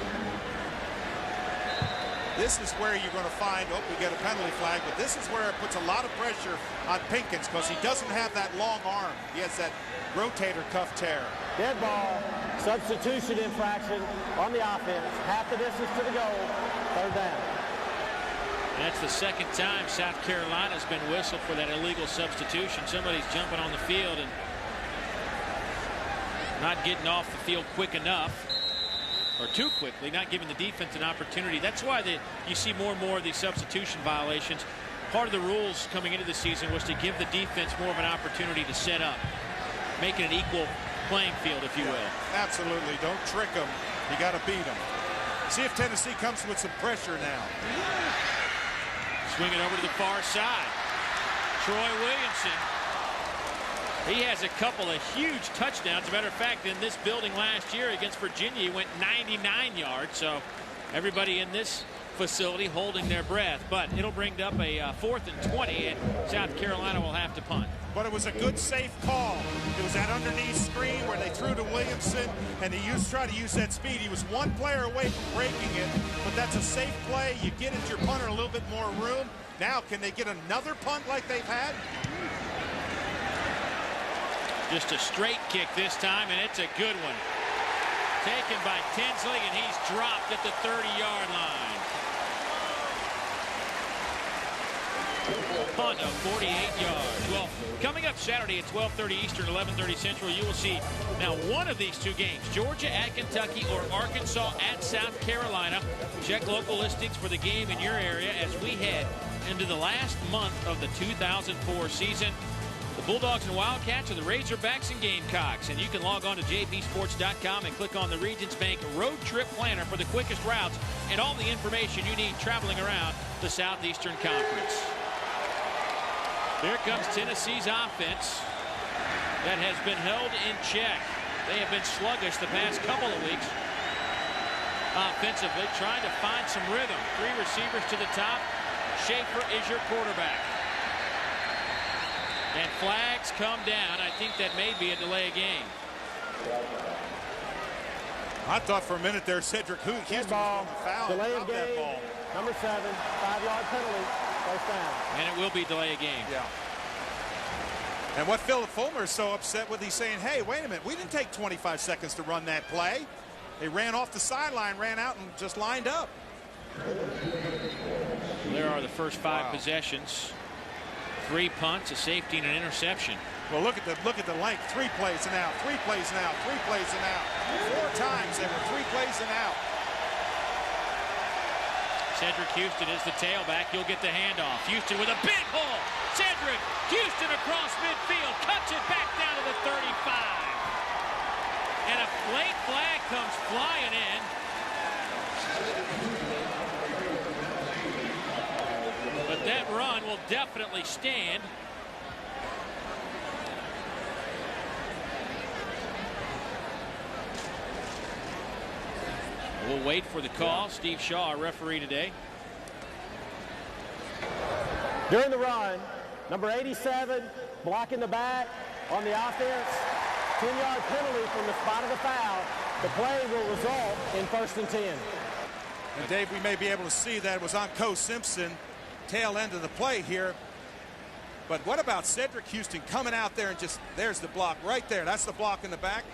This is where you're going to find, oh, we get a penalty flag, but this is where it puts a lot of pressure on Pinkins because he doesn't have that long arm. He has that rotator cuff tear. Dead ball, substitution infraction on the offense. Half the distance to the goal, third down. That's the second time South Carolina's been whistled for that illegal substitution. Somebody's jumping on the field and not getting off the field quick enough, or too quickly, not giving the defense an opportunity. That's why you see more and more of these substitution violations. Part of the rules coming into the season was to give the defense more of an opportunity to set up, making an equal playing field, if you will. Absolutely. Don't trick them. You got to beat them. See if Tennessee comes with some pressure now. Swing it over to the far side. Troy Williamson. He has a couple of huge touchdowns. As a matter of fact, in this building last year against Virginia, he went 99 yards. So everybody in this facility holding their breath. But it'll bring up a 4th and 20, and South Carolina will have to punt. But it was a good, safe call. It was that underneath screen where they threw to Williamson, and he tried to use that speed. He was one player away from breaking it, but that's a safe play. You get at your punter a little bit more room. Now, can they get another punt like they've had? Just a straight kick this time, and it's a good one. Taken by Tinsley, and he's dropped at the 30-yard line. Punt of 48 yards. Well, coming up Saturday at 12:30 Eastern, 11:30 Central, you will see now one of these two games, Georgia at Kentucky or Arkansas at South Carolina. Check local listings for the game in your area as we head into the last month of the 2004 season. The Bulldogs and Wildcats are the Razorbacks and Gamecocks. And you can log on to jpsports.com and click on the Regions Bank Road Trip Planner for the quickest routes and all the information you need traveling around the Southeastern Conference. Here comes Tennessee's offense that has been held in check. They have been sluggish the past couple of weeks. Offensively, trying to find some rhythm. 3 receivers to the top. Schaefer is your quarterback. And flags come down. I think that may be a delay of game. I thought for a minute there Cedric Houston was going to foul. Delay of game. Ball. Number 7, 5-yard penalty. First down. And it will be delay of game. Yeah. And what Philip Fulmer is so upset with, he's saying, hey, wait a minute, we didn't take 25 seconds to run that play. They ran off the sideline, ran out, and just lined up. There are the first 5 possessions. 3 punts, a safety, and an interception. Well, look at the length. 3 plays and out, 3 plays and out, 3 plays and out. 4 times they were 3 plays and out. Cedric Houston is the tailback. He'll get the handoff. Houston with a big hole. Cedric Houston across midfield, cuts it back down to the 35. And a late flag comes flying in. But that run will definitely stand. We'll wait for the call. Steve Shaw, our referee today. During the run, number 87, blocking the back on the offense. 10-yard penalty from the spot of the foul. The play will result in 1st and 10. And Dave, we may be able to see that it was on Co Simpson, tail end of the play here. But what about Cedric Houston coming out there and just, there's the block right there. That's the block in the back.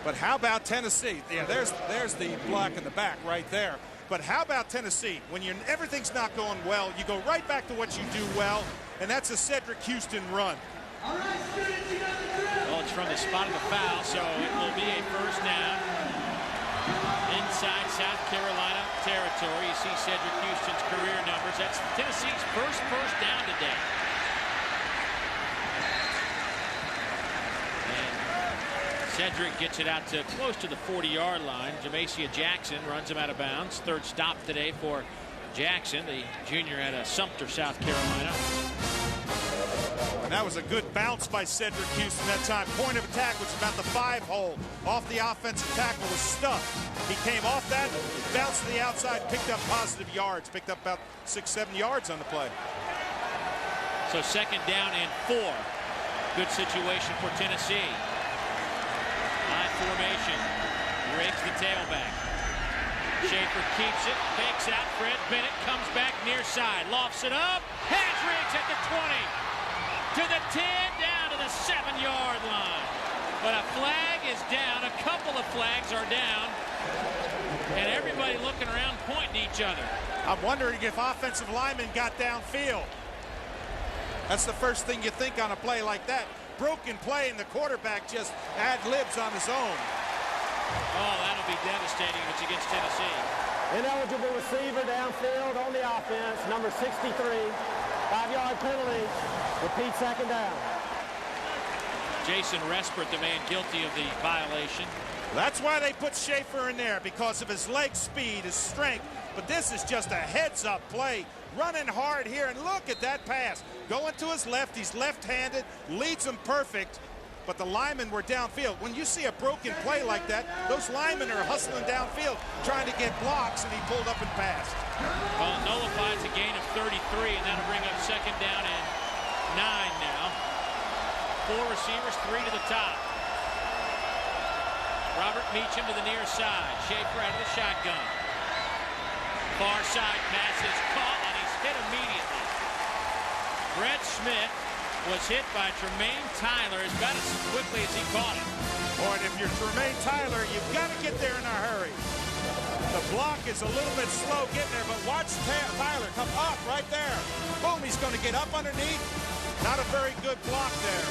But how about Tennessee? Yeah, there's the block in the back right there. But how about Tennessee? When everything's not going well, you go right back to what you do well, and that's a Cedric Houston run. Well, it's from the spot of the foul, so it will be a first down inside South Carolina territory. You see Cedric Houston's career numbers. That's Tennessee's first down today. Cedric gets it out to close to the 40-yard line. Jamacia Jackson runs him out of bounds. 3rd stop today for Jackson, the junior out of Sumter, South Carolina. And that was a good bounce by Cedric Houston that time. Point of attack, which is about the 5-hole. Off the offensive tackle was stuffed. He came off that, bounced to the outside, picked up positive yards. Picked up about 6-7 yards on the play. So 2nd down and 4. Good situation for Tennessee. High formation. Rakes the tailback. Schaefer keeps it. Fakes out. Fred Bennett comes back near side. Lofts it up. Has Riggs at the 20. To the 10. Down to the 7-yard line. But a flag is down. A couple of flags are down. And everybody looking around pointing each other. I'm wondering if offensive linemen got downfield. That's the first thing you think on a play like that. Broken play, and the quarterback just ad-libs on his own. Oh, that'll be devastating if it's against Tennessee. Ineligible receiver downfield on the offense, number 63. 5-yard penalty. Repeat 2nd down. Jason Respert, the man guilty of the violation. That's why they put Schaefer in there, because of his leg speed, his strength. But this is just a heads-up play. Running hard here, and look at that pass. Going to his left, he's left-handed, leads him perfect, but the linemen were downfield. When you see a broken play like that, those linemen are hustling downfield, trying to get blocks, and he pulled up and passed. Well, it nullifies a gain of 33, and that'll bring up 2nd down and 9 now. 4 receivers, 3 to the top. Robert Meacham to the near side. Schaefer out of the shotgun. Far side pass is caught, and he's hit immediately. Brett Smith was hit by Tremaine Tyler as about as quickly as he caught it. Boy, and if you're Tremaine Tyler, you've got to get there in a hurry. The block is a little bit slow getting there, but watch Tyler come up right there. Boom, he's going to get up underneath. Not a very good block there.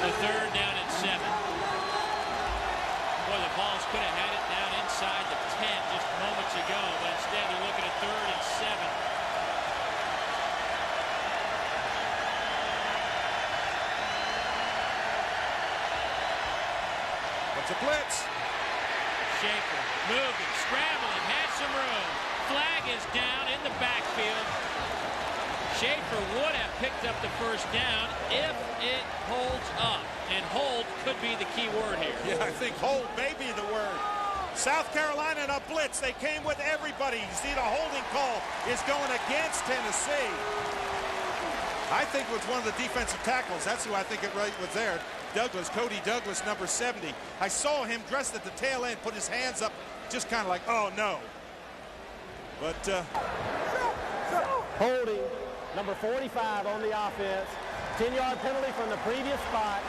The 3rd down and 7. Boy, the Vols could have had it down inside the 10 just moments ago, but instead they're looking at 3rd and 7. It's a blitz. Schaefer moving, scrambling, has some room. Flag is down in the backfield. Schaefer would have picked up the first down if it holds up. And hold could be the key word here. Yeah, I think hold may be the word. South Carolina in a blitz. They came with everybody. You see the holding call is going against Tennessee. I think it was one of the defensive tackles. That's who I think it was there. Douglas, Cody Douglas, number 70. I saw him dressed at the tail end, put his hands up, just kind of like, oh, no. But holding, number 45 on the offense. 10-yard penalty from the previous spot.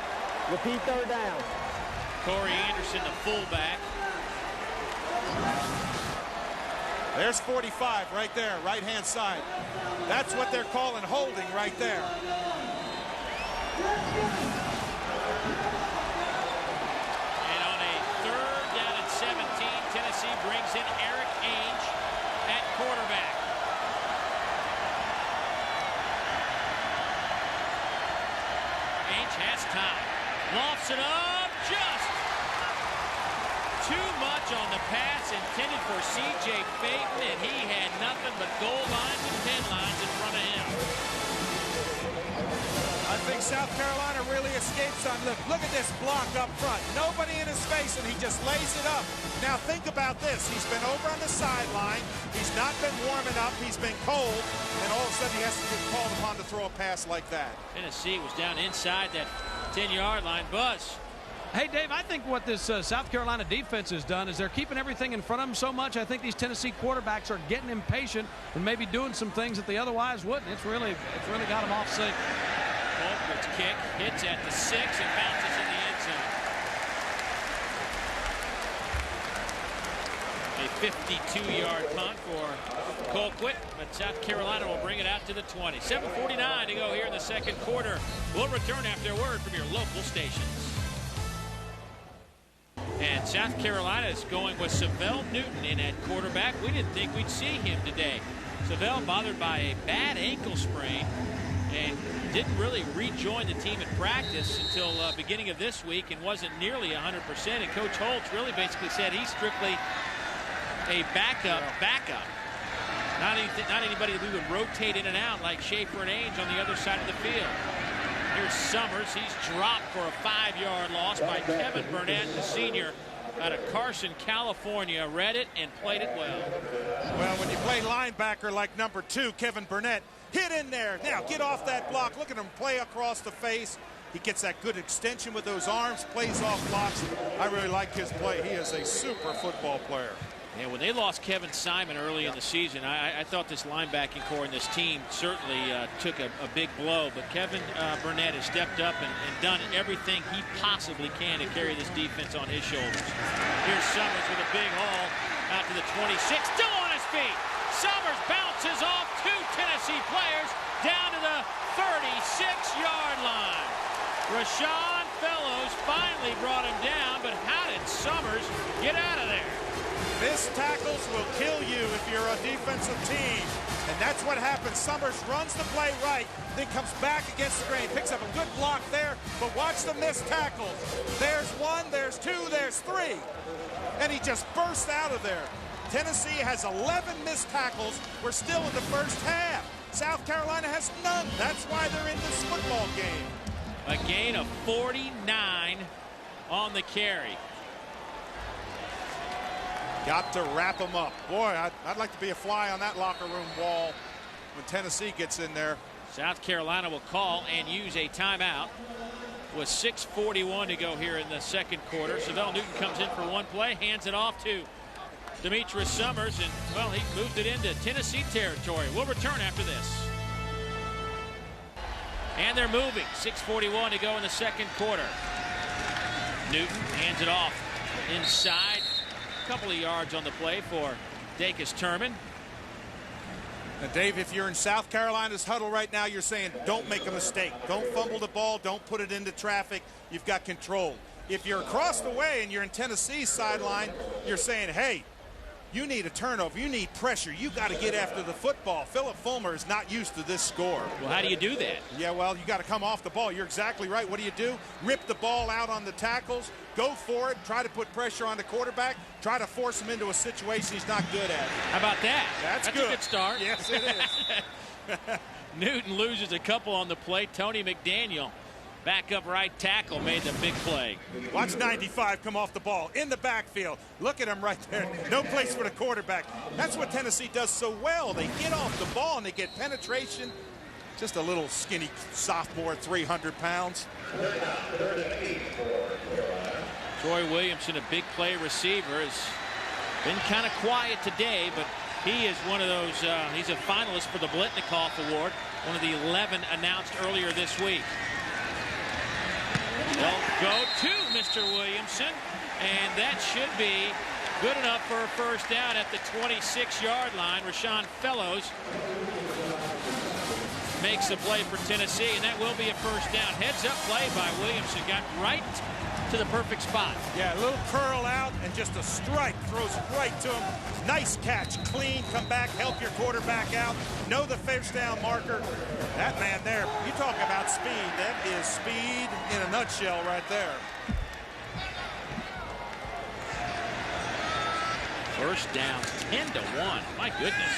Repeat third down. Corey Anderson, the fullback. There's 45 right there, right-hand side. That's what they're calling holding right there. And on a 3rd down and 17, Tennessee brings in Eric Ainge at quarterback. Ainge has time. Lofts it up, just too much on the pass intended for C.J. Payton, and he had nothing but goal lines and pin lines in front of him. I think South Carolina really escapes on. Look at this block up front. Nobody in his face, and he just lays it up. Now think about this. He's been over on the sideline. He's not been warming up. He's been cold, and all of a sudden he has to get called upon to throw a pass like that. Tennessee was down inside that 10-yard line. Buzz. Hey, Dave, I think what this South Carolina defense has done is they're keeping everything in front of them so much. I think these Tennessee quarterbacks are getting impatient and maybe doing some things that they otherwise wouldn't. It's really got them off sync. Colquitt's kick hits at the 6 and bounces in the end zone. A 52-yard punt for Colquitt, but South Carolina will bring it out to the 20. 7:49 to go here in the second quarter. We'll return after a word from your local stations. And South Carolina is going with Savell Newton in at quarterback. We didn't think we'd see him today. Savell bothered by a bad ankle sprain and didn't really rejoin the team in practice until beginning of this week and wasn't nearly 100%. And Coach Holtz really basically said he's strictly a backup. Not anybody that we would rotate in and out like Schaefer and Ainge on the other side of the field. Here's Summers. He's dropped for a 5-yard loss by Kevin Burnett, the senior out of Carson, California. Read it and played it well. Well, when you play linebacker like number 2, Kevin Burnett, hit in there. Now get off that block. Look at him play across the face. He gets that good extension with those arms, plays off blocks. I really like his play. He is a super football player. And when they lost Kevin Simon early in the season, I thought this linebacking core and this team certainly took a big blow. But Kevin Burnett has stepped up and done everything he possibly can to carry this defense on his shoulders. Here's Summers with a big haul out to the 26, still on his feet. Summers bounces off 2 Tennessee players down to the 36-yard line. Rashawn Fellows finally brought him down, but how did Summers get out of there? Missed tackles will kill you if you're a defensive team. And that's what happens. Summers runs the play right, then comes back against the grain, picks up a good block there, but watch the missed tackles. There's 1, there's 2, there's 3. And he just bursts out of there. Tennessee has 11 missed tackles. We're still in the first half. South Carolina has none. That's why they're in this football game. A gain of 49 on the carry. Got to wrap them up. Boy, I'd like to be a fly on that locker room wall when Tennessee gets in there. South Carolina will call and use a timeout with 6:41 to go here in the second quarter. Savell Newton comes in for one play, hands it off to Demetrius Summers, and, well, he moved it into Tennessee territory. We'll return after this. And they're moving. 6:41 to go in the second quarter. Newton hands it off inside. A couple of yards on the play for Dacus Turman. And Dave, if you're in South Carolina's huddle right now, you're saying don't make a mistake. Don't fumble the ball. Don't put it into traffic. You've got control. If you're across the way and you're in Tennessee's sideline, you're saying, hey, You need a turnover. You need pressure. You got to get after the football. Philip Fulmer is not used to this score. Well, how do you do that? Yeah, well, you got to come off the ball. You're exactly right. What do? Rip the ball out on the tackles. Go for it. Try to put pressure on the quarterback. Try to force him into a situation he's not good at. How about that? That's good. A good start. Yes, it is. Newton loses a couple on the play. Tony McDaniel, backup right tackle, made the big play. Watch 95 come off the ball in the backfield. Look at him right there. No place for the quarterback. That's what Tennessee does so well. They get off the ball and they get penetration. Just a little skinny sophomore, 300 pounds. Troy Williamson, a big play receiver, has been kind of quiet today, but he is one of those, he's a finalist for the Blitnikoff Award, one of the 11 announced earlier this week. They'll go to Mr. Williamson, and that should be good enough for a first down at the 26-yard line. Rashawn Fellows makes the play for Tennessee, and that will be a first down. Heads-up play by Williamson, got right to the perfect spot. Yeah, a little curl out and just a strike, throws it right to him. Nice catch, clean, come back, help your quarterback out. Know the first down marker. That man there, you talk about speed. That is speed in a nutshell right there. First down, 10-1. My goodness.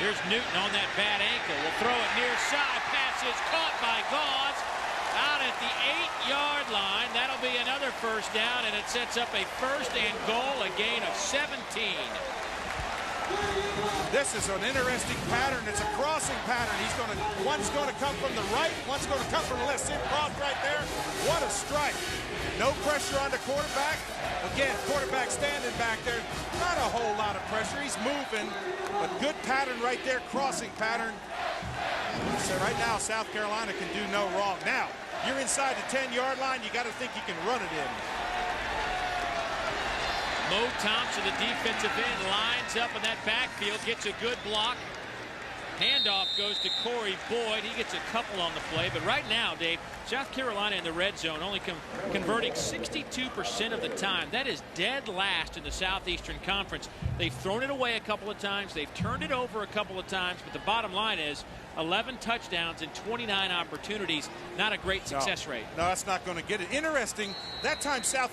Here's Newton on that bad ankle. Will throw it near side. Pass is caught by Gauze out at the 8-yard line. That'll be another first down, and it sets up a first and goal, a gain of 17. This is an interesting pattern. It's a crossing pattern. One's going to come from the right, one's going to come from the left. See the cross right there? What a strike. No pressure on the quarterback. Again, quarterback standing back there. Not a whole lot of pressure. He's moving, but good pattern right there, crossing pattern. So right now, South Carolina can do no wrong. Now, you're inside the 10-yard line. You got to think you can run it in. Mo Thompson, the defensive end, lines up in that backfield, gets a good block. Handoff goes to Corey Boyd. He gets a couple on the play. But right now, Dave, South Carolina in the red zone only converting 62% of the time. That is dead last in the Southeastern Conference. They've thrown it away a couple of times. They've turned it over a couple of times. But the bottom line is 11 touchdowns and 29 opportunities. Not a great success rate. No, that's not going to get it. Interesting, that time South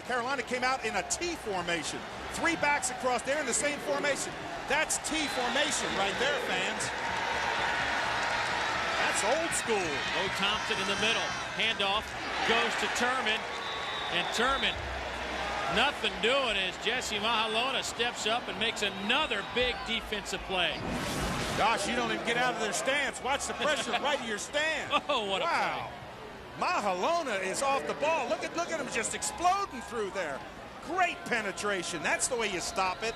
Carolina came out in a T formation. 3 backs across there in the same formation. That's T formation right there, fans. That's old school. Mo Thompson in the middle. Handoff goes to Turman. And Turman, nothing doing as Jesse Mahalona steps up and makes another big defensive play. Gosh, you don't even get out of their stance. Watch the pressure right to your stand. Oh, what a wow. Play. Mahalona is off the ball. Look at him just exploding through there. Great penetration. That's the way you stop it.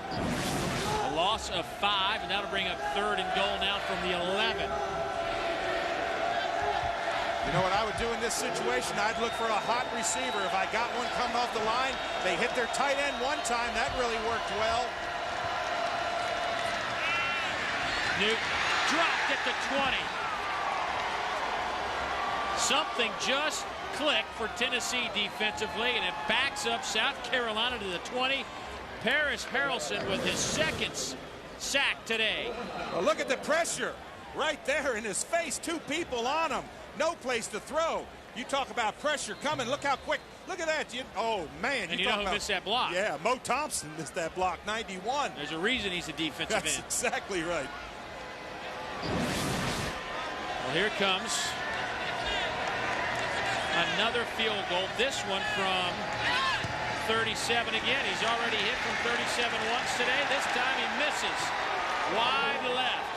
A loss of 5, and that'll bring up 3rd and goal now from the 11. You know what I would do in this situation? I'd look for a hot receiver. If I got one coming off the line, they hit their tight end one time. That really worked well. Newton dropped at the 20. Something just clicked for Tennessee defensively, and it backs up South Carolina to the 20. Paris Harrelson with his 2nd sack today. Well, look at the pressure right there in his face. 2 people on him. No place to throw. You talk about pressure coming. Look how quick. Look at that. Oh, man. And you know who missed that block? Yeah, Mo Thompson missed that block, 91. There's a reason he's a defensive end. That's exactly right. Well, here comes another field goal. This one from 37 again. He's already hit from 37 once today. This time he misses. Wide left.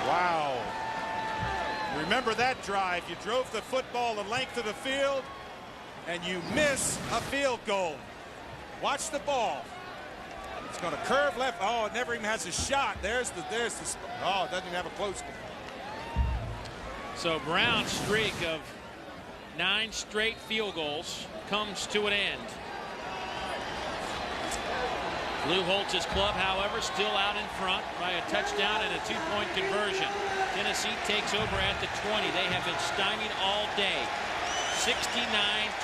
Wow. Remember that drive. You drove the football the length of the field, and you miss a field goal. Watch the ball. It's going to curve left. Oh, it never even has a shot. There's the oh, it doesn't even have a close one. So Brown's streak of 9 straight field goals comes to an end. Lou Holtz's club, however, still out in front by a touchdown and a 2-point conversion. Tennessee takes over at the 20. They have been stymied all day. 69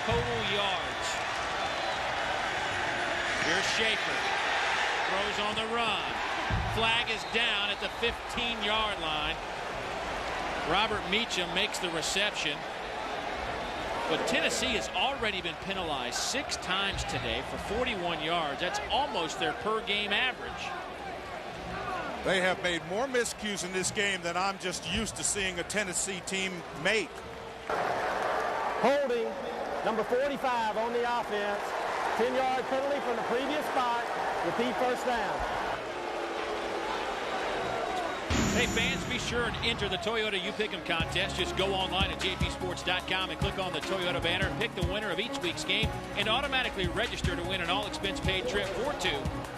total yards. Here's Schaefer. Throws on the run. Flag is down at the 15-yard line. Robert Meacham makes the reception. But Tennessee has already been penalized 6 times today for 41 yards. That's almost their per-game average. They have made more miscues in this game than I'm just used to seeing a Tennessee team make. Holding, number 45 on the offense. 10-yard penalty from the previous spot. Repeat first down. Hey fans, be sure and enter the Toyota You Pick'em contest. Just go online at jpsports.com and click on the Toyota banner, pick the winner of each week's game, and automatically register to win an all-expense-paid trip for 2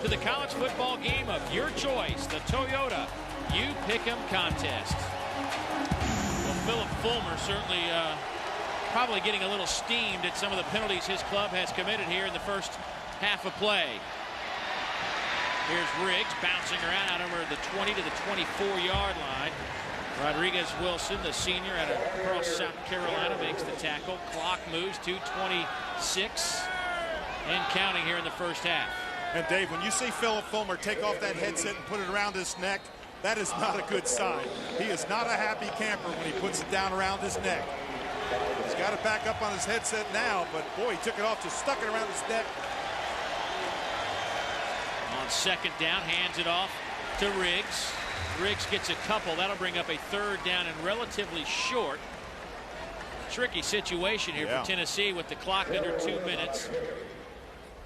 to the college football game of your choice, the Toyota You Pick'em contest. Well, Philip Fulmer certainly probably getting a little steamed at some of the penalties his club has committed here in the first half of play. Here's Riggs bouncing around out over the 20 to the 24-yard line. Rodriguez Wilson, the senior out of across South Carolina, makes the tackle. Clock moves to 26 and counting here in the first half. And Dave, when you see Philip Fulmer take off that headset and put it around his neck, that is not a good sign. He is not a happy camper when he puts it down around his neck. He's got it back up on his headset now, but boy, he took it off, just stuck it around his neck. On second down, hands it off to Riggs. Riggs gets a couple. That'll bring up a third down and relatively short. Tricky situation here for Tennessee with the clock under 2 minutes.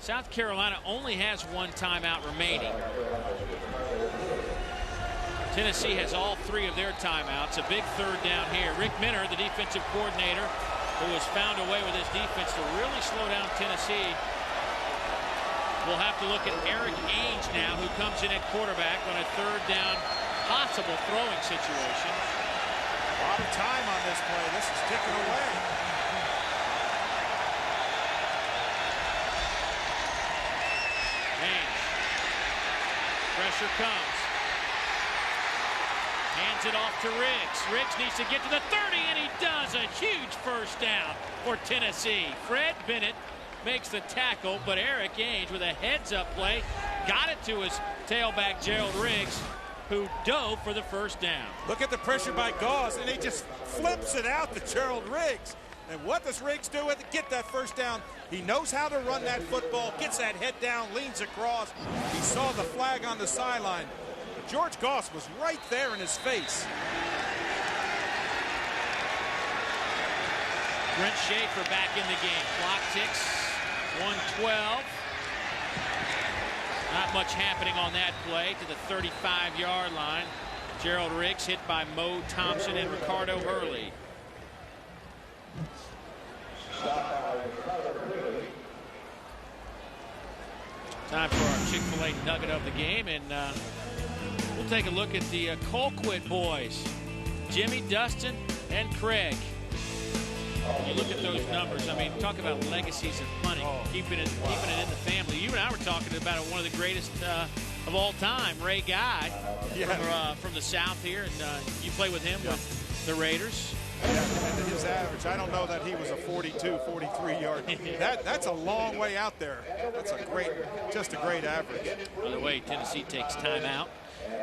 South Carolina only has 1 timeout remaining. Tennessee has all 3 of their timeouts. A big third down here. Rick Minner, the defensive coordinator, who has found a way with his defense to really slow down Tennessee. We'll have to look at Eric Ainge now, who comes in at quarterback on a third down possible throwing situation. A lot of time on this play. This is ticking away. Ainge. Pressure comes. Hands it off to Riggs. Riggs needs to get to the 30, and he does. A huge first down for Tennessee. Fred Bennett makes the tackle, but Eric Ainge with a heads-up play got it to his tailback Gerald Riggs, who dove for the first down. Look at the pressure by Gauze, and he just flips it out to Gerald Riggs. And what does Riggs do with it? Get that first down. He knows how to run that football, gets that head down, leans across. He saw the flag on the sideline, but George Gauze was right there in his face. Brent Schaefer back in the game. Clock ticks. 1:12. Not much happening on that play to the 35-yard line. Gerald Riggs hit by Mo Thompson and Ricardo Hurley. Time for our Chick-fil-A nugget of the game, and we'll take a look at the Colquitt boys. Jimmy, Dustin, and Craig. When you look at those numbers, I mean, talk about legacies of punting, keeping it in the family. You and I were talking about one of the greatest of all time, Ray Guy, from the South here, and you play with him with the Raiders. Yeah, and his average, I don't know that he was a 42, 43 yard. That's a long way out there. That's just a great average. By the way, Tennessee takes time out.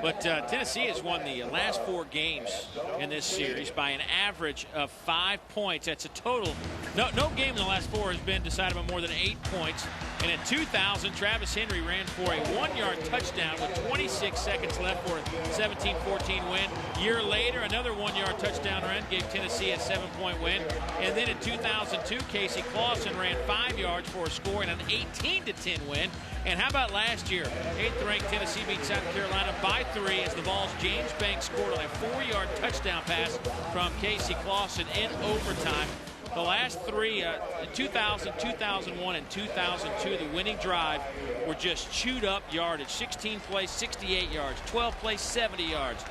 But Tennessee has won the last 4 games in this series by an average of 5 points. That's a total. No game in the last 4 has been decided by more than 8 points. And in 2000, Travis Henry ran for a 1-yard touchdown with 26 seconds left for a 17-14 win. Year later, another 1-yard touchdown run gave Tennessee a 7-point win. And then in 2002, Casey Clausen ran 5 yards for a score and an 18-10 win. And how about last year? 8th-ranked Tennessee beat South Carolina by 3 as the Vols' James Banks scored on a 4-yard touchdown pass from Casey Clausen in overtime. The last 3, 2000, 2001, and 2002, the winning drive were just chewed up yardage. 16 plays, 68 yards. 12 plays, 70 yards.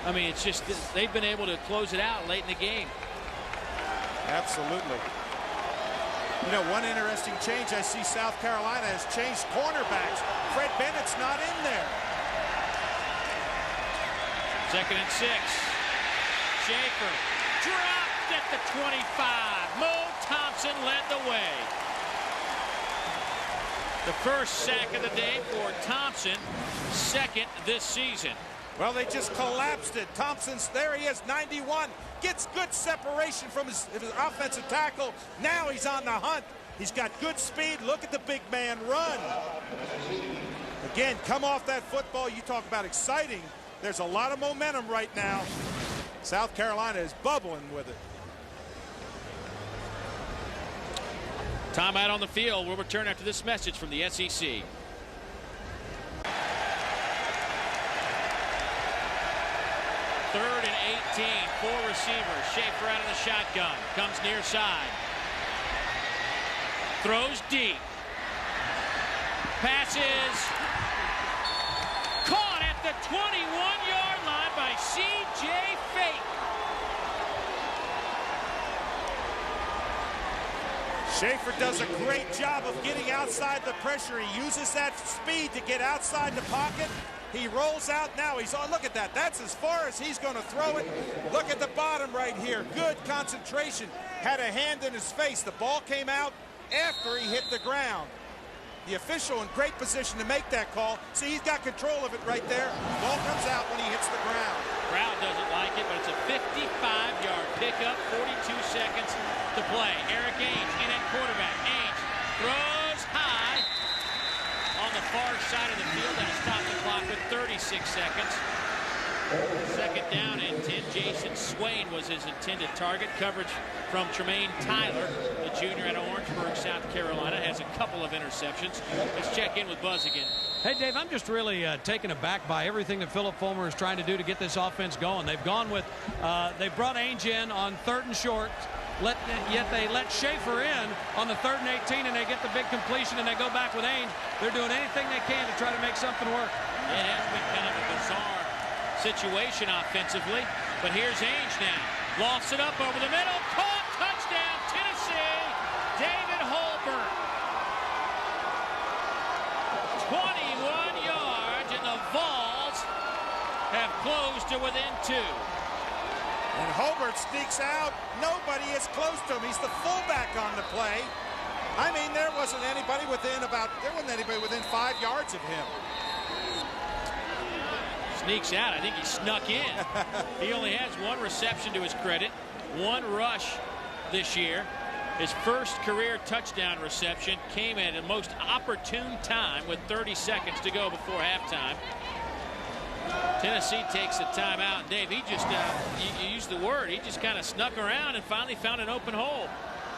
I mean, it's just they've been able to close it out late in the game. Absolutely. You know, one interesting change I see, South Carolina has changed cornerbacks. Fred Bennett's not in there. 2nd and 6. Schaefer dropped. Sacked at the 25. Mo Thompson led the way. The first sack of the day for Thompson, second this season. Well, they just collapsed it. Thompson's there. He has 91. Gets good separation from his offensive tackle. Now he's on the hunt. He's got good speed. Look at the big man run. Again, come off that football. You talk about exciting. There's a lot of momentum right now. South Carolina is bubbling with it. Timeout on the field. We'll return after this message from the SEC. Third and 18, 4 receivers. Schaefer out of the shotgun. Comes near side. Throws deep. Passes. Caught at the 21-yard line by C.J. Fake. Schaefer does a great job of getting outside the pressure. He uses that speed to get outside the pocket. He rolls out now. He's on. Look at that. That's as far as he's going to throw it. Look at the bottom right here. Good concentration. Had a hand in his face. The ball came out after he hit the ground. The official in great position to make that call. See, he's got control of it right there. Ball comes out when he hits the ground. Crowd doesn't like it, but it's a 55-yard pickup, 42 seconds to play. Eric Ainge in at quarterback. Ainge throws high on the far side of the field and stops the clock with 36 seconds. Second down and 10. Jason Swain was his intended target. Coverage from Tremaine Tyler, the junior out of Orangeburg, South Carolina, has a couple of interceptions. Let's check in with Buzz again. Hey, Dave, I'm just really taken aback by everything that Philip Fulmer is trying to do to get this offense going. They've gone with, they brought Ainge in on 3rd and short, yet they let Schaefer in on the 3rd and 18, and they get the big completion, and they go back with Ainge. They're doing anything they can to try to make something work. It has been kind of a bizarre situation offensively, but here's Ainge now. Lofts it up over the middle. Caught. Touchdown, Tennessee. David Holbert. 21 yards, and the Vols have closed to within 2. And Holbert sneaks out. Nobody is close to him. He's the fullback on the play. I mean, there wasn't anybody within 5 yards of him. Sneaks out. I think he snuck in. He only has 1 reception to his credit, 1 rush this year. His first career touchdown reception came at a most opportune time with 30 seconds to go before halftime. Tennessee takes a timeout, and Dave, he just, you used the word, he just kind of snuck around and finally found an open hole.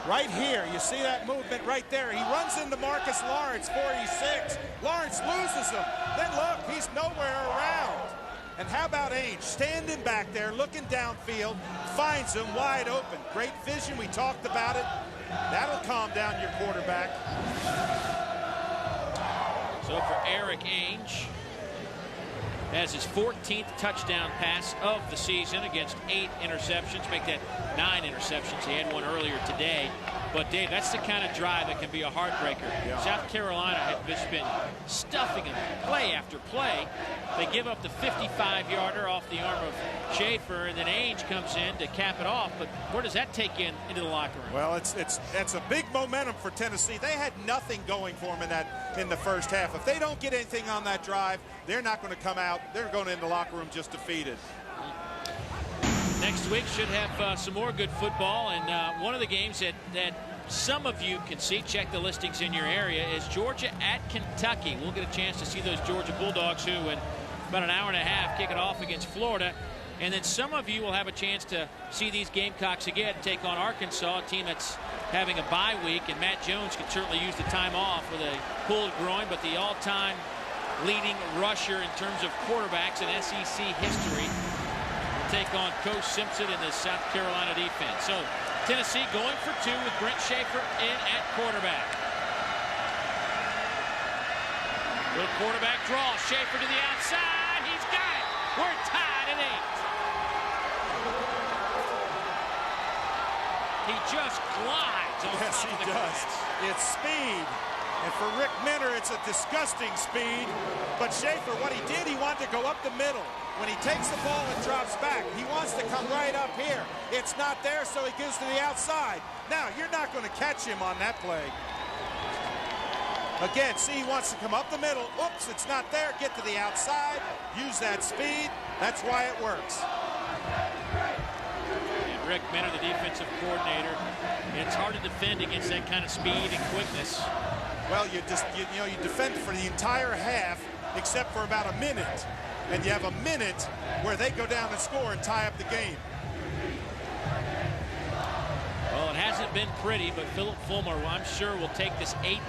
Right here, you see that movement right there. He runs into Marcus Lawrence, 46. Lawrence loses him. Then look, he's nowhere around. And how about Ainge standing back there, looking downfield, finds him wide open. Great vision, we talked about it. That'll calm down your quarterback. So for Eric Ainge, has his 14th touchdown pass of the season against 8 interceptions, make that 9 interceptions. He had one earlier today. But, Dave, that's the kind of drive that can be a heartbreaker. Yeah. South Carolina has just been stuffing him play after play. They give up the 55-yarder off the arm of Schaefer, and then Ainge comes in to cap it off. But where does that take into the locker room? Well, it's a big momentum for Tennessee. They had nothing going for them in the first half. If they don't get anything on that drive, they're not going to come out. They're going in the locker room just defeated. Next week should have some more good football, and one of the games that some of you can see, check the listings in your area, is Georgia at Kentucky. We'll get a chance to see those Georgia Bulldogs who in about an hour and a half kick it off against Florida. And then some of you will have a chance to see these Gamecocks again take on Arkansas, a team that's having a bye week, and Matt Jones could certainly use the time off with a pulled groin, but the all-time leading rusher in terms of quarterbacks in SEC history will take on Coach Simpson in the South Carolina defense. So Tennessee going for 2 with Brent Schaefer in at quarterback. Little quarterback draw. Schaefer to the outside. He's got it. We're tied at 8. He just glides on Yes, top he of the does. grass. It's speed. And for Rick Minner, it's a disgusting speed. But Schaefer, what he did, he wanted to go up the middle. When he takes the ball and drops back, he wants to come right up here. It's not there, so he goes to the outside. Now, you're not going to catch him on that play. Again, see, he wants to come up the middle. Oops, it's not there. Get to the outside. Use that speed. That's why it works. And Rick Minner, the defensive coordinator, it's hard to defend against that kind of speed and quickness. Well, you defend for the entire half except for about a minute. And you have a minute where they go down and score and tie up the game. Well, it hasn't been pretty, but Philip Fulmer, I'm sure, will take this 8-8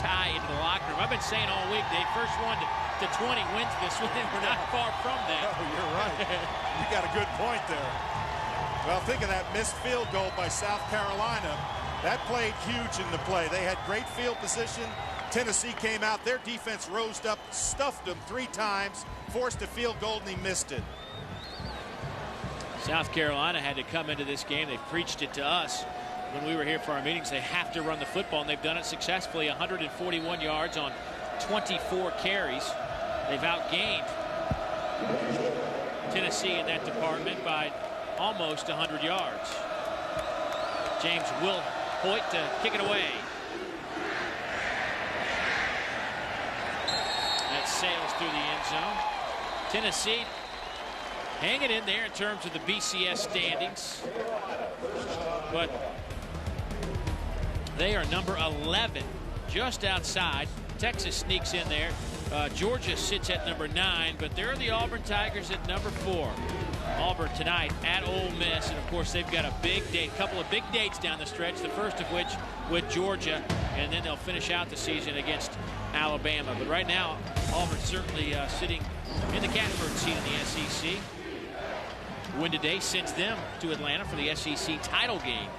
tie into the locker room. I've been saying all week, they first one to 20 wins this one, and we're not far from that. Oh, you're right. You got a good point there. Well, think of that missed field goal by South Carolina. That played huge in the play. They had great field position. Tennessee came out. Their defense rose up, stuffed them 3 times, forced a field goal, and he missed it. South Carolina had to come into this game. They preached it to us when we were here for our meetings. They have to run the football, and they've done it successfully. 141 yards on 24 carries. They've outgained Tennessee in that department by almost 100 yards. James Will Hoyt to kick it away. That sails through the end zone. Tennessee hanging in there in terms of the BCS standings, but they are number 11, just outside. Texas sneaks in there. Georgia sits at number 9, but there are the Auburn Tigers at number 4. Auburn tonight at Ole Miss, and of course they've got a big date, couple of big dates down the stretch, the first of which with Georgia, and then they'll finish out the season against Alabama. But right now, Auburn certainly sitting in the catbird seat in the SEC. Win today sends them to Atlanta for the SEC title game.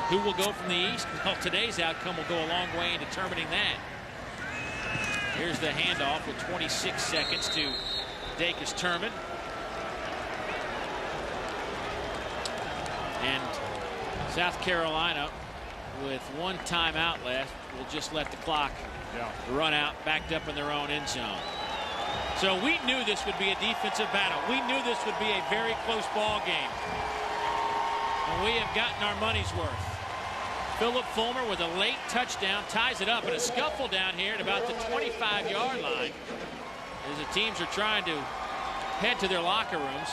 Who will go from the East? Well, today's outcome will go a long way in determining that. Here's the handoff with 26 seconds to Dacus Turman. And South Carolina, with 1 timeout left, will just let the clock run out, backed up in their own end zone. So we knew this would be a defensive battle. We knew this would be a very close ball game. And we have gotten our money's worth. Philip Fulmer with a late touchdown ties it up in a scuffle down here at about the 25-yard line as the teams are trying to head to their locker rooms.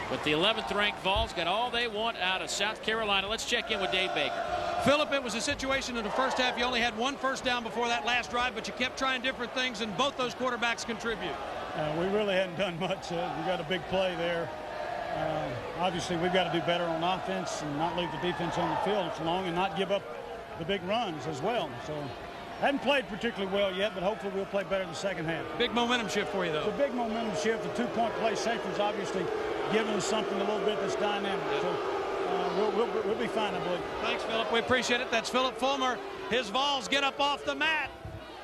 But the 11th ranked Vols got all they want out of South Carolina. Let's check in with Dave Baker. Philip, it was a situation in the first half. You only had 1 first down before that last drive, but you kept trying different things, and both those quarterbacks contribute. We really hadn't done much. We got a big play there. Obviously, we've got to do better on offense and not leave the defense on the field so long and not give up the big runs as well. So, hadn't played particularly well yet, but hopefully we'll play better in the second half. Big momentum shift for you, though. It's a big momentum shift. The 2-point play safety's obviously giving us something a little bit that's dynamic. So, we'll be fine, I believe. Thanks, Philip. We appreciate it. That's Philip Fulmer. His Vols get up off the mat.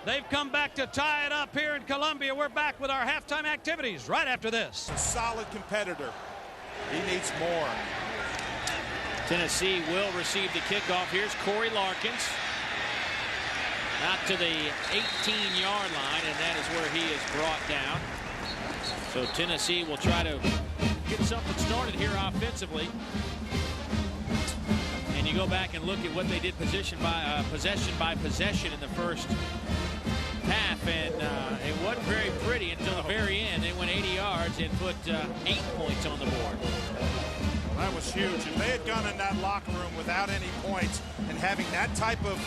They've come back to tie it up here in Columbia. We're back with our halftime activities right after this. A solid competitor. He needs more. Tennessee will receive the kickoff. Here's Corey Larkins. Out to the 18-yard line, and that is where he is brought down. So Tennessee will try to get something started here offensively. And you go back and look at what they did possession by possession in the first half, and it wasn't very pretty until the very end. They went 80 yards and put 8 points on the board. That was huge. If they had gone in that locker room without any points and having that type of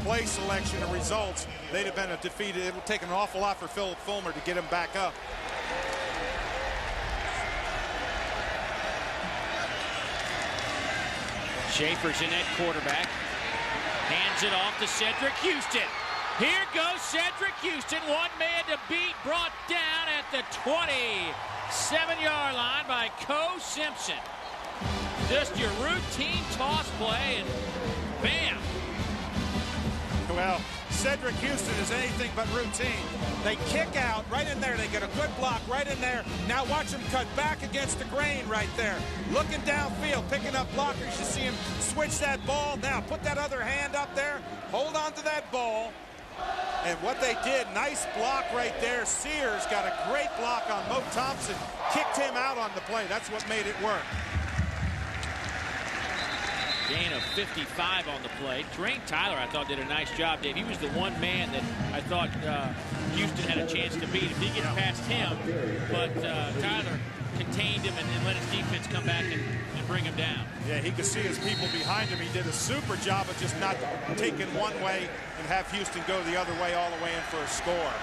play selection and results, they'd have been defeated. It would take an awful lot for Philip Fulmer to get him back up. Schaefer's in at quarterback. Hands it off to Cedric Houston. Here goes Cedric Houston. 1 man to beat, brought down at the 27-yard line by Co Simpson. Just your routine toss play, and bam. Well, Cedric Houston is anything but routine. They kick out right in there. They get a good block right in there. Now watch him cut back against the grain right there. Looking downfield, picking up blockers. You see him switch that ball. Now put that other hand up there. Hold on to that ball. And what they did, nice block right there. Sears got a great block on Mo Thompson. Kicked him out on the play. That's what made it work. Gain of 55 on the play. Drain Tyler, I thought, did a nice job, Dave. He was the one man that I thought Houston had a chance to beat if he gets past him. But Tyler contained him and let his defense come back and bring him down. Yeah, he could see his people behind him. He did a super job of just not taking one way and have Houston go the other way all the way in for a score.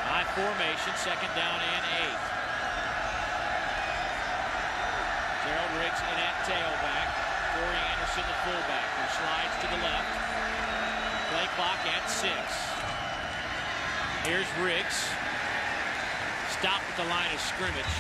High formation, 2nd down and 8. Gerald Riggs in at tailback. Corey Anderson, the fullback, who slides to the left. Play clock at 6. Here's Riggs. Stopped at the line of scrimmage.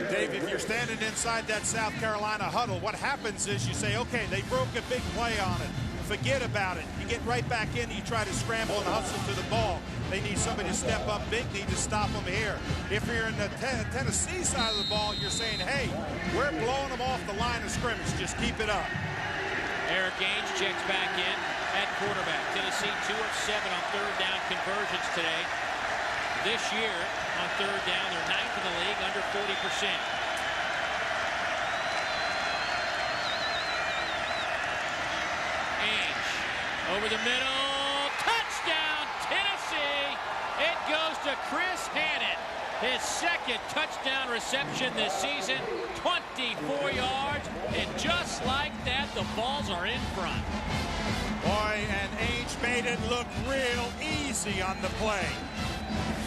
Dave, if you're standing inside that South Carolina huddle, what happens is you say, okay, they broke a big play on it. Forget about it. You get right back in, you try to scramble and hustle to the ball. They need somebody to step up big, need to stop them here. If you're in the Tennessee side of the ball, you're saying, hey, we're blowing them off the line of scrimmage. Just keep it up. Eric Ainge checks back in at quarterback. Tennessee 2 of 7 on 3rd down conversions today. This year on 3rd down, they're 9th in the league, under 40%. Ainge over the middle, touchdown Tennessee. It goes to Chris Hannon. His 2nd touchdown reception this season, 24 yards, and just like that, the Vols are in front. Boy, and Ainge made it look real easy on the play.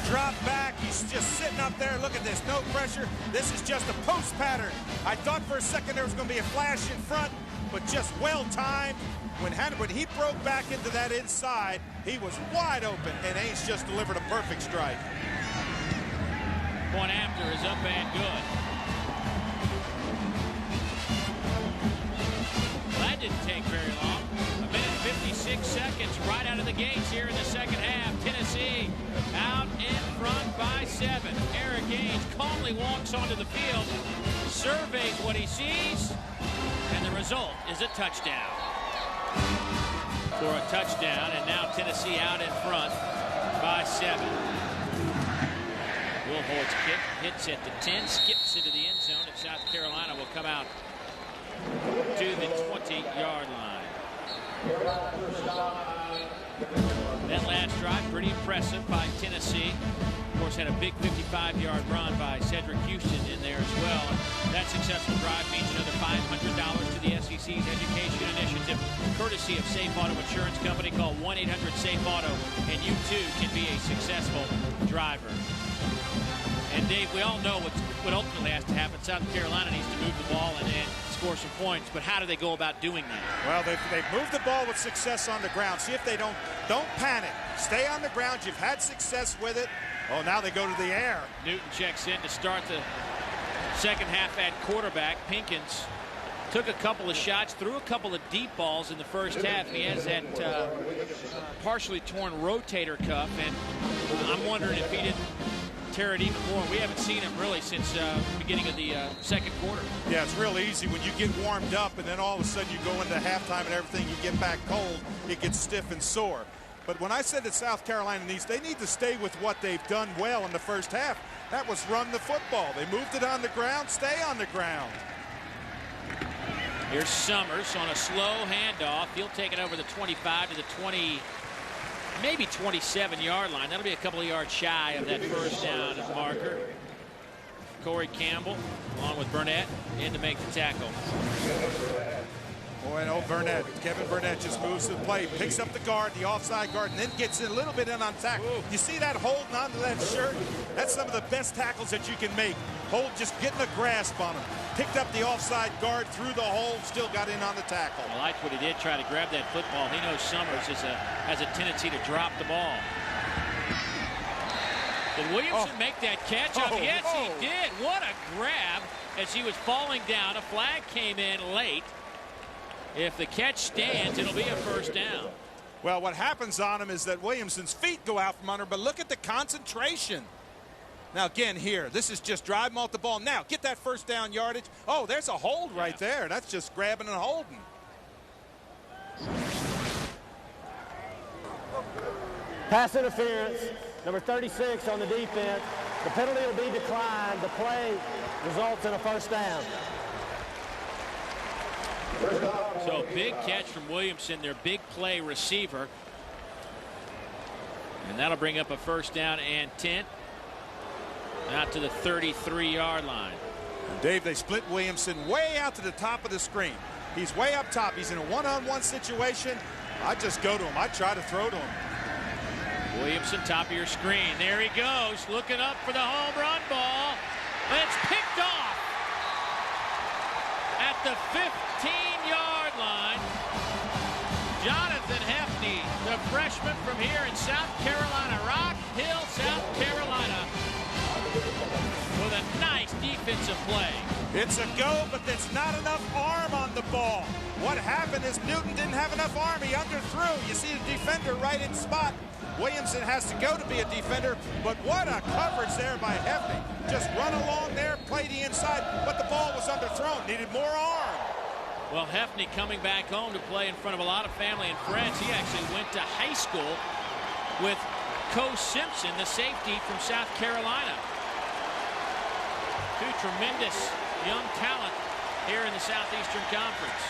Drop back, he's just sitting up there. Look at this, no pressure. This is just a post pattern. I thought for a second there was going to be a flash in front, but just well-timed. When he broke back into that inside, he was wide open, and Ainge just delivered a perfect strike. Point after is up and good. Well, that didn't take very long. 1 minute and 56 seconds right out of the gates here in the 2nd half. Tennessee out in front by 7. Eric Ainge calmly walks onto the field, surveys what he sees, and the result is a touchdown. For a touchdown, and now Tennessee out in front by 7. Wilhoit's kick hits at the 10, skips into the end zone, and South Carolina will come out to the 20-yard line. That last drive, pretty impressive by Tennessee. Of course, had a big 55-yard run by Cedric Houston in there as well. And that successful drive means another $500 to the SEC's education initiative, courtesy of Safe Auto Insurance Company. Call 1-800-SAFE-AUTO, and you too can be a successful driver. And Dave, we all know what ultimately has to happen. South Carolina needs to move the ball and score some points, but how do they go about doing that? Well, they've moved the ball with success on the ground. See if they don't panic. Stay on the ground. You've had success with it. Oh, now they go to the air. Newton checks in to start the 2nd half at quarterback. Pinkins took a couple of shots, threw a couple of deep balls in the 1st half. He has that partially torn rotator cuff, and I'm wondering if he didn't tear it even more. We haven't seen him really since the beginning of the 2nd quarter. Yeah, it's real easy when you get warmed up and then all of a sudden you go into halftime and everything, you get back cold, it gets stiff and sore. But when I said that South Carolina they need to stay with what they've done well in the 1st half. That was run the football. They moved it on the ground, stay on the ground. Here's Summers on a slow handoff. He'll take it over the 25 to the 20, maybe 27-yard line. That'll be a couple of yards shy of that 1st down marker. Corey Campbell along with Burnett in to make the tackle. Boy, no, Kevin Burnett just moves to the play, picks up the guard, the offside guard, and then gets a little bit in on tackle. Ooh. You see that holding onto that shirt? That's some of the best tackles that you can make. Hold, just getting a grasp on him. Picked up the offside guard, through the hole, still got in on the tackle. I like what he did, try to grab that football. He knows Summers has a tendency to drop the ball. Did Williamson make that catch up? Yes, he did. What a grab as he was falling down. A flag came in late. If the catch stands, it'll be a first down. Well, what happens on him is that Williamson's feet go out from under, but look at the concentration. Now, again, here, this is just drive them off the ball. Now, get that first down yardage. Oh, there's a hold right there. That's just grabbing and holding. Pass interference, number 36 on the defense. The penalty will be declined. The play results in a first down. So big catch from Williamson, their big play receiver. And that'll bring up a first down and 10. Out to the 33-yard line. And Dave, they split Williamson way out to the top of the screen. He's way up top. He's in a one-on-one situation. I just go to him. I try to throw to him. Williamson, top of your screen. There he goes, looking up for the home run ball. It's picked off at the 15-yard line. Jonathan Hefty, the freshman from here in South Carolina, Rock Hill, South Carolina, with a nice defensive play. It's a go, but there's not enough arm on the ball. What happened is Newton didn't have enough arm. He underthrew. You see the defender right in spot. Williamson has to go to be a defender, but what a coverage there by Hefty. Just run along there, play the inside, but the ball was underthrown. Needed more arm. Well, Hefty coming back home to play in front of a lot of family and friends. He actually went to high school with Co Simpson, the safety from South Carolina. Two tremendous young talent here in the Southeastern Conference.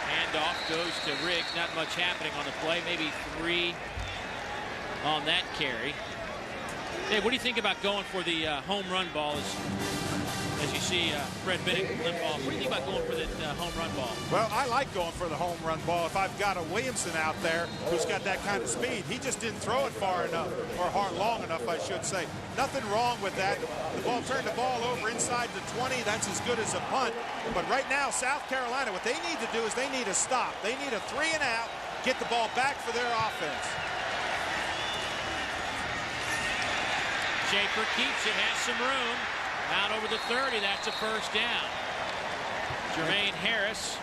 Handoff goes to Riggs. Not much happening on the play. Maybe 3 on that carry. Hey, what do you think about going for the home run ball as you see Fred Bennett limp off? What do you think about going for the home run ball? Well, I like going for the home run ball. If I've got a Williamson out there who's got that kind of speed, he just didn't throw it far enough, or long enough, I should say. Nothing wrong with that. The ball turned the ball over inside the 20. That's as good as a punt. But right now, South Carolina, what they need to do is they need a stop. They need a 3 and out, get the ball back for their offense. Schaefer keeps it, has some room. Out over the 30, that's a first down. Jermaine Harris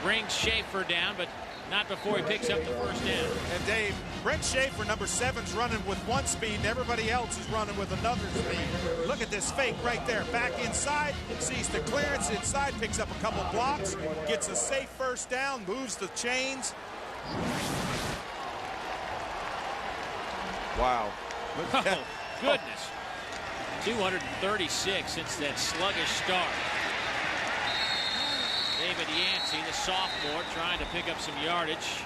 brings Schaefer down, but not before he picks up the first down. And Dave, Brent Schaefer, number 7's running with one speed, and everybody else is running with another speed. Look at this fake right there. Back inside, sees the clearance inside, picks up a couple blocks, gets a safe first down, moves the chains. Wow. Look at that. Goodness. 236 since that sluggish start. David Yancey, the sophomore, trying to pick up some yardage.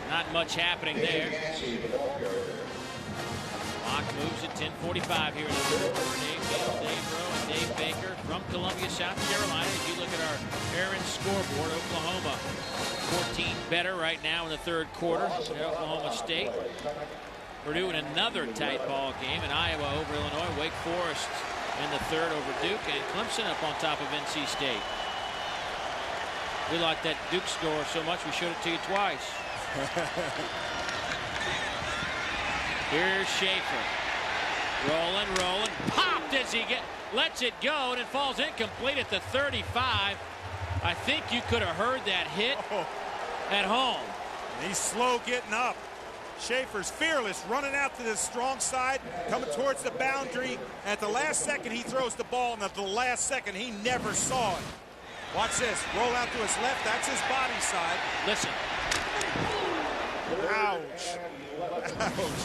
Not much happening there. Clock moves at 10:45 here in the third quarter. Dave Gill, Dave Rowe, and Dave Baker from Columbia, South Carolina. As you look at our Aaron's scoreboard, Oklahoma 14 better right now in the third quarter. Oklahoma State. Purdue in another tight ball game, and Iowa over Illinois. Wake Forest in the third over Duke, and Clemson up on top of NC State. We like that Duke score so much we showed it to you twice. Here's Schaefer. Rolling. Popped as he lets it go, and it falls incomplete at the 35. I think you could have heard that hit at home. He's slow getting up. Schaefer's fearless, running out to the strong side, coming towards the boundary. At the last second, he throws the ball, and at the last second, he never saw it. Watch this. Roll out to his left. That's his body side. Listen. Ouch. Ouch.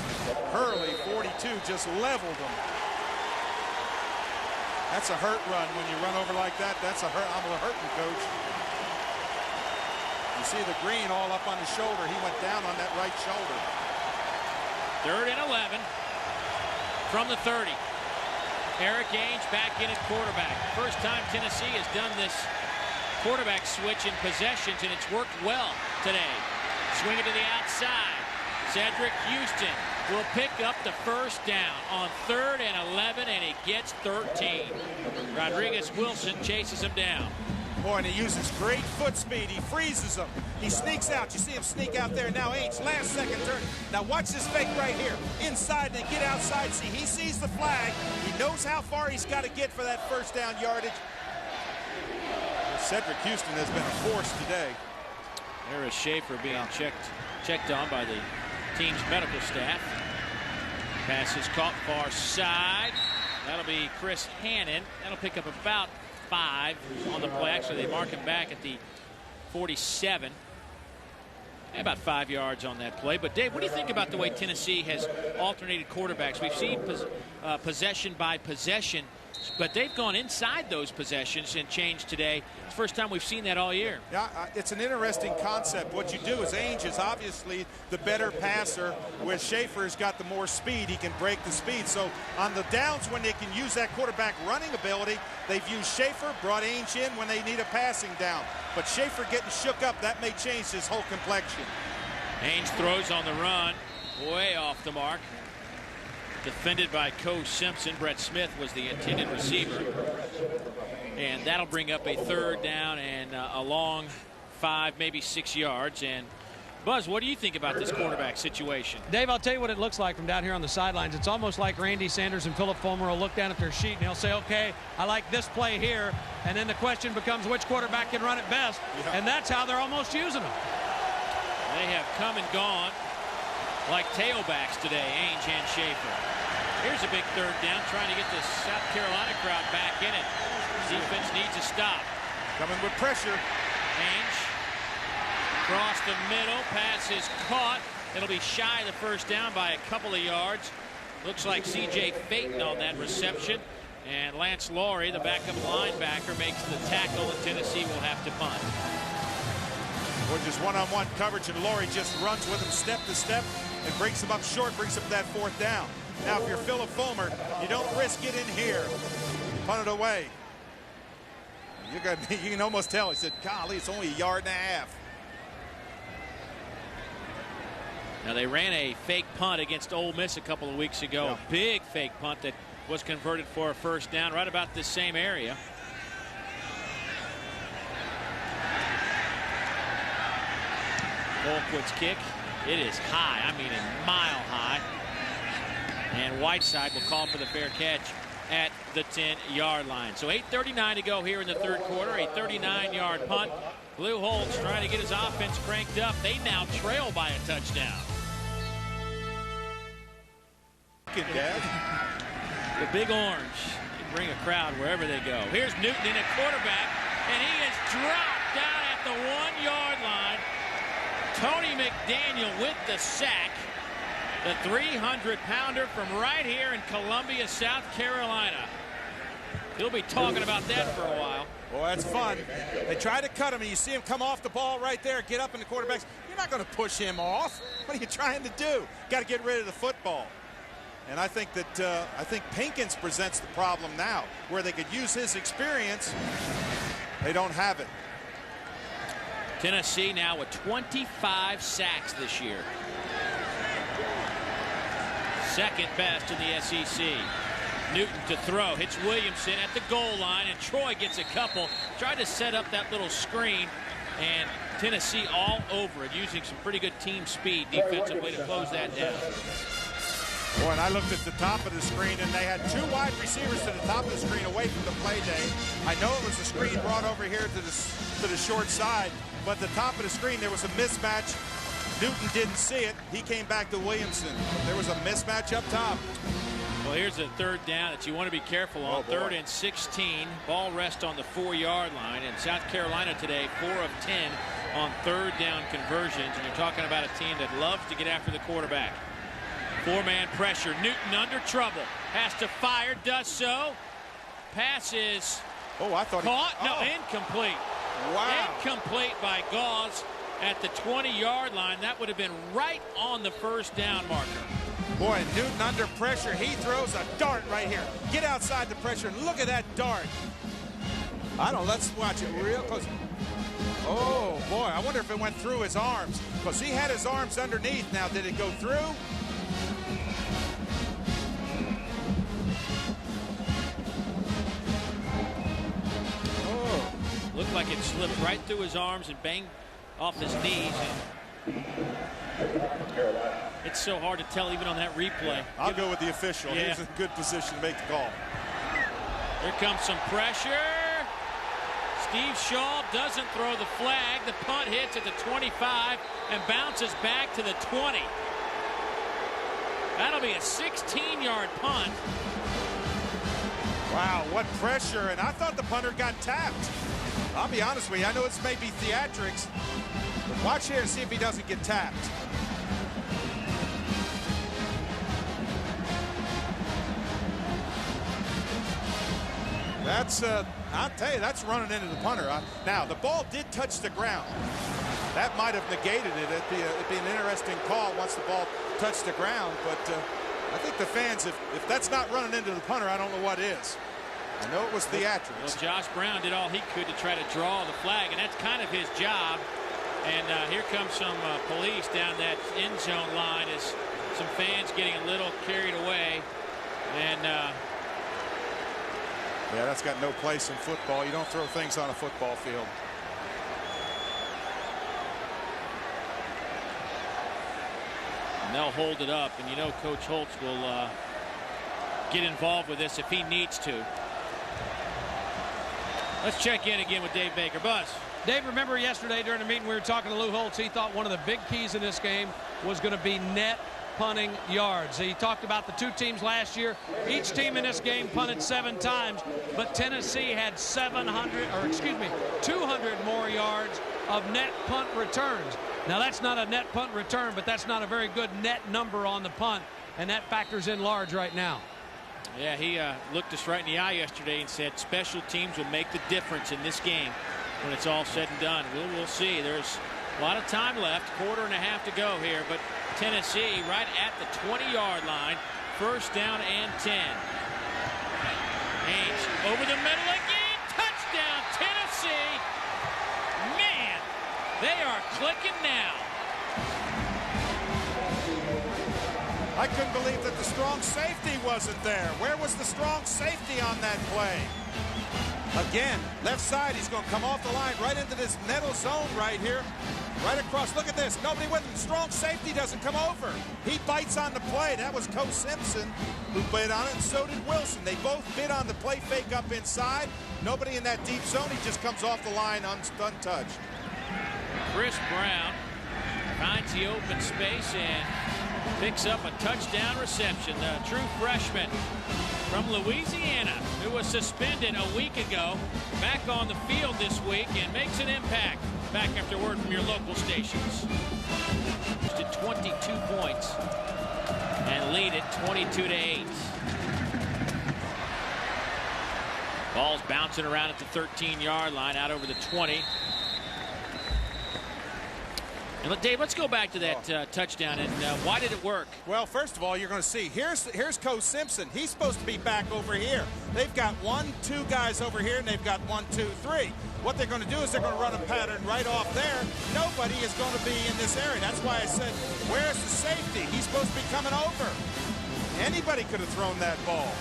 Hurley, 42, just leveled him. That's a hurt run when you run over like that. That's a hurt. I'm hurting, coach. You see the green all up on his shoulder. He went down on that right shoulder. 3rd and 11 from the 30. Eric Ainge back in at quarterback. First time Tennessee has done this quarterback switch in possessions, and it's worked well today. Swing it to the outside. Cedric Houston will pick up the first down on 3rd and 11, and he gets 13. Rodriguez Wilson chases him down. Boy, and he uses great foot speed. He freezes them. He sneaks out. You see him sneak out there. Now Ainge, last second turn. Now watch this fake right here. Inside and then get outside. See, he sees the flag. He knows how far he's got to get for that first down yardage. Cedric Houston has been a force today. There is Schaefer being checked on by the team's medical staff. Pass is caught far side. That'll be Chris Hannon. That'll pick up about 5 on the play. Actually, they mark him back at the 47. About 5 yards on that play. But Dave, what do you think about the way Tennessee has alternated quarterbacks? We've seen possession by possession, but they've gone inside those possessions and changed today. It's the first time we've seen that all year. Yeah, it's an interesting concept. What you do is Ainge is obviously the better passer, where Schaefer's got the more speed. He can break the speed. So on the downs when they can use that quarterback running ability, they've used Schaefer, brought Ainge in when they need a passing down. But Schaefer getting shook up, that may change his whole complexion. Ainge throws on the run, way off the mark. Defended by Coach Simpson. Brett Smith was the intended receiver. And that'll bring up a 3rd down and a long 5, maybe 6 yards. And Buzz, what do you think about this quarterback situation? Dave, I'll tell you what it looks like from down here on the sidelines. It's almost like Randy Sanders and Philip Fulmer will look down at their sheet and they'll say, okay, I like this play here. And then the question becomes which quarterback can run it best. Yeah. And that's how they're almost using them. They have come and gone like tailbacks today, Ainge and Schaefer. Here's a big 3rd down, trying to get the South Carolina crowd back in it. Defense needs a stop. Coming with pressure. Ainge across the middle, pass is caught. It'll be shy of the 1st down by a couple of yards. Looks like C.J. Phaeton on that reception. And Lance Laurie, the backup linebacker, makes the tackle, and Tennessee will have to punt. Or just one-on-one coverage, and Laurie just runs with him step to step and brings him up short, brings him that 4th down. Now, if you're Philip Fulmer, you don't risk it in here. You punt it away. You can almost tell. He said, golly, it's only 1.5 yards. Now, they ran a fake punt against Ole Miss a couple of weeks ago. Yeah. A big fake punt that was converted for a 1st down right about this same area. Colquitt's kick. It is high. I mean, a mile high. And Whiteside will call for the fair catch at the 10-yard line. So 8:39 to go here in the 3rd quarter. A 39-yard punt. Lou Holtz trying to get his offense cranked up. They now trail by a touchdown. The Big Orange can bring a crowd wherever they go. Here's Newton in at quarterback, and he is dropped down at the 1-yard line. Tony McDaniel with the sack. The 300-pounder from right here in Columbia, South Carolina. He'll be talking about that for a while. Well, that's fun. They try to cut him, and you see him come off the ball right there, get up in the quarterback's. You're not going to push him off. What are you trying to do? Got to get rid of the football. And I think that Pinkins presents the problem now, where they could use his experience. They don't have it. Tennessee now with 25 sacks this year. 2nd best in the SEC. Newton to throw, hits Williamson at the goal line, and Troy gets a couple. Tried to set up that little screen, and Tennessee all over it, using some pretty good team speed defensively to close that down. Boy, and I looked at the top of the screen, and they had 2 wide receivers to the top of the screen away from the play day. I know it was a screen brought over here to the short side, but the top of the screen, there was a mismatch. Newton didn't see it. He came back to Williamson. There was a mismatch up top. Well, here's a 3rd down that you want to be careful on. 3rd and 16. Ball rest on the 4-yard line. And South Carolina today, 4 of 10 on 3rd down conversions. And you're talking about a team that loves to get after the quarterback. 4-man pressure. Newton under trouble. Has to fire. Does so. Pass is caught. No, incomplete. Wow. Incomplete by Gauze at the 20-yard line. That would have been right on the 1st down marker. Boy, Newton under pressure. He throws a dart right here. Get outside the pressure and look at that dart. Let's watch it real close. Oh, boy, I wonder if it went through his arms, because he had his arms underneath. Now, did it go through? Oh, looked like it slipped right through his arms and banged off his knees. It's so hard to tell even on that replay. I'll go with the official. Yeah. He's in a good position to make the call. Here comes some pressure. Steve Shaw doesn't throw the flag. The punt hits at the 25 and bounces back to the 20. That'll be a 16-yard punt. Wow, what pressure. And I thought the punter got tapped. I'll be honest with you. I know it's maybe theatrics, but watch here and see if he doesn't get tapped. That's, I'll tell you, that's running into the punter. Now, the ball did touch the ground. That might have negated it. It'd be an interesting call once the ball touched the ground. But I think the fans, if that's not running into the punter, I don't know what is. I know it was theatrics. Well, Josh Brown did all he could to try to draw the flag, and that's kind of his job. And here comes some police down that end zone line as some fans getting a little carried away. And yeah, that's got no place in football. You don't throw things on a football field. And they'll hold it up, and you know Coach Holtz will get involved with this if he needs to. Let's check in again with Dave Baker. Buzz. Dave, remember yesterday during the meeting we were talking to Lou Holtz, he thought one of the big keys in this game was going to be net punting yards. He talked about the two teams last year. Each team in this game punted 7 times, but Tennessee had 200 more yards of net punt returns. Now that's not a net punt return, but that's not a very good net number on the punt, and that factors in large right now. Yeah, he looked us right in the eye yesterday and said special teams will make the difference in this game when it's all said and done. We'll see. There's a lot of time left, quarter and a half to go here, but Tennessee right at the 20-yard line, first down and 10. Haynes over the middle again, touchdown Tennessee. Man, they are clicking now. I couldn't believe that the strong safety wasn't there. Where was the strong safety on that play? Again, left side, he's going to come off the line right into this nettle zone right here. Right across. Look at this. Nobody with him. Strong safety doesn't come over. He bites on the play. That was Coach Simpson who bit on it, and so did Wilson. They both bit on the play fake up inside. Nobody in that deep zone. He just comes off the line untouched. Chris Brown finds the open space and picks up a touchdown reception. The true freshman from Louisiana, who was suspended a week ago, back on the field this week and makes an impact. Back after word from your local stations. To 22 points and lead it 22-8. Ball's bouncing around at the 13-yard line, out over the 20. And Dave, let's go back to that touchdown and why did it work? Well, first of all, you're going to see here's Coach Simpson. He's supposed to be back over here. They've got 1, 2 guys over here, and they've got 1, 2, 3. What they're going to do is they're going to run a pattern right off there. Nobody is going to be in this area. That's why I said, where's the safety? He's supposed to be coming over. Anybody could have thrown that ball.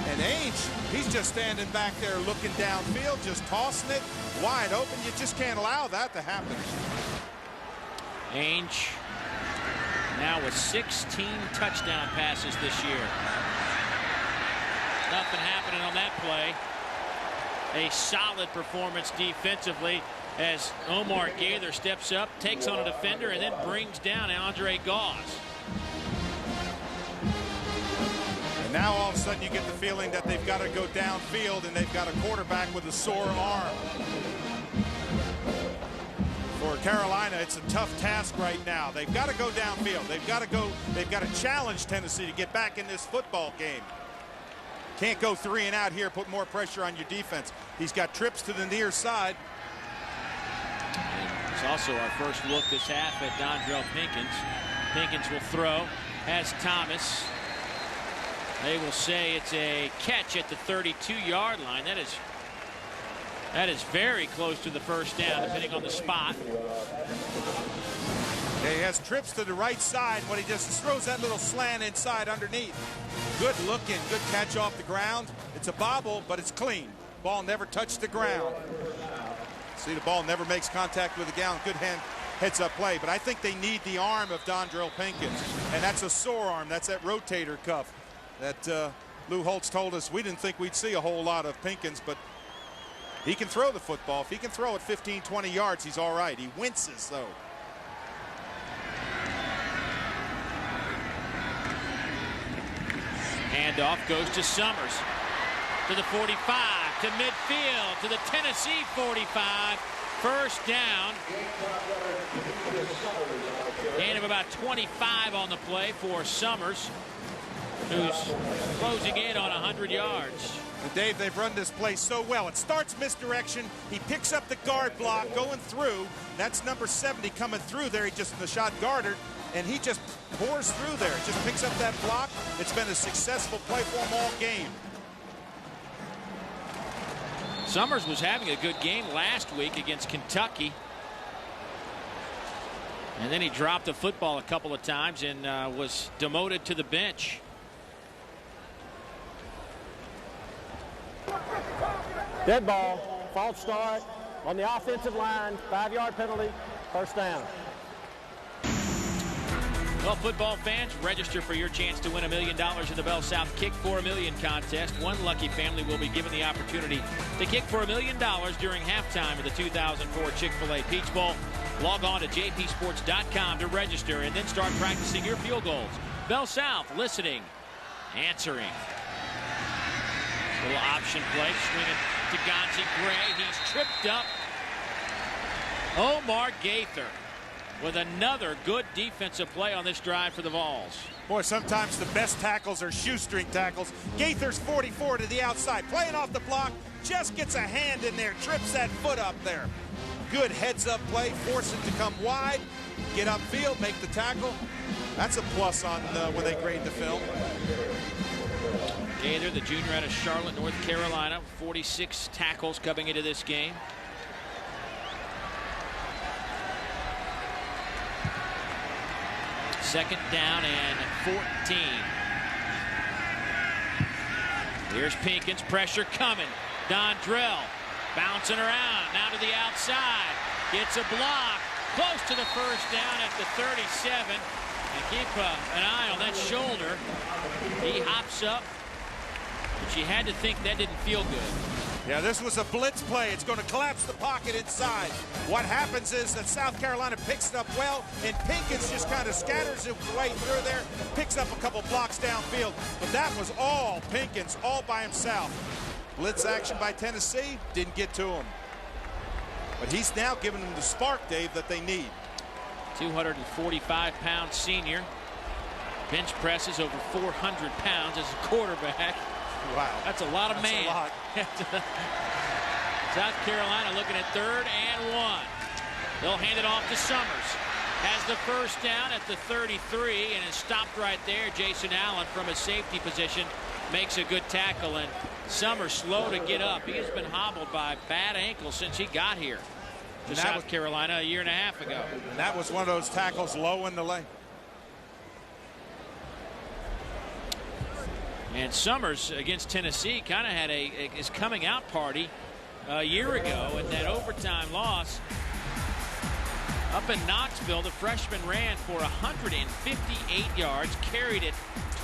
And Ainge, he's just standing back there looking downfield, just tossing it wide open. You just can't allow that to happen. Ainge now with 16 touchdown passes this year. Nothing happening on that play. A solid performance defensively as Omar Gaither steps up, takes on a defender, and then brings down Andre Gauze. And now all of a sudden you get the feeling that they've got to go downfield and they've got a quarterback with a sore arm. For Carolina, it's a tough task right now. They've got to go downfield. They've got to challenge Tennessee to get back in this football game. Can't go 3 and out here, put more pressure on your defense. He's got trips to the near side. And it's also our first look this half at Dondrell Pinkins. Pinkins will throw, has Thomas. They will say it's a catch at the 32-yard line. That is very close to the first down, depending on the spot. Yeah, he has trips to the right side, but he just throws that little slant inside underneath. Good looking, good catch off the ground. It's a bobble, but it's clean. Ball never touched the ground. See, the ball never makes contact with the ground. Good heads-up play, but I think they need the arm of Dondrell Pinkins, and that's a sore arm. That's that rotator cuff that Lou Holtz told us we didn't think we'd see a whole lot of Pinkins, but He can throw the football. If he can throw it 15, 20 yards, he's all right. He winces, though. Handoff goes to Summers. To the 45, to midfield, to the Tennessee 45. First down. Gain of about 25 on the play for Summers, who's closing in on 100 yards. And Dave, they've run this play so well. It starts misdirection. He picks up the guard block going through. That's number 70 coming through there. He just, the shot guarded, and he just pours through there. Just picks up that block. It's been a successful play for him all game. Summers was having a good game last week against Kentucky. And then he dropped the football a couple of times and was demoted to the bench. Dead ball, false start on the offensive line, 5-yard penalty, first down. Well, football fans, register for your chance to win $1 million in the Bell South Kick for $1 Million contest. One lucky family will be given the opportunity to kick for $1 million during halftime of the 2004 Chick-fil-A Peach Bowl. Log on to jpsports.com to register and then start practicing your field goals. Bell South, listening, answering. Little option play, swinging to Gonzi Gray. He's tripped up. Omar Gaither with another good defensive play on this drive for the Vols. Boy, sometimes the best tackles are shoestring tackles. Gaither's 44 to the outside, playing off the block, just gets a hand in there, trips that foot up there. Good heads-up play, force it to come wide, get upfield, make the tackle. That's a plus on when they grade the film. Gaither, the junior out of Charlotte, North Carolina, 46 tackles coming into this game. Second down and 14. Here's Pinkins, pressure coming. Dondrell bouncing around, now to the outside. Gets a block, close to the first down at the 37. And keep an eye on that shoulder. He hops up, but you had to think that didn't feel good. Yeah, this was a blitz play. It's going to collapse the pocket inside. What happens is that South Carolina picks it up well, and Pinkins just kind of scatters his way through there, picks up a couple blocks downfield. But that was all Pinkins, all by himself. Blitz action by Tennessee, didn't get to him. But he's now giving them the spark, Dave, that they need. 245-pound senior. Bench presses over 400 pounds as a quarterback. Wow. That's a lot of man. A lot. South Carolina looking at 3rd and 1. They'll hand it off to Summers. Has the first down at the 33 and is stopped right there. Jason Allen from his safety position makes a good tackle, and Summers slow to get up. He has been hobbled by a bad ankle since he got here to South Carolina a year and a half ago. And that was one of those tackles low in the lane. And Summers against Tennessee kind of had his coming out party a year ago in that overtime loss. Up in Knoxville, the freshman ran for 158 yards, carried it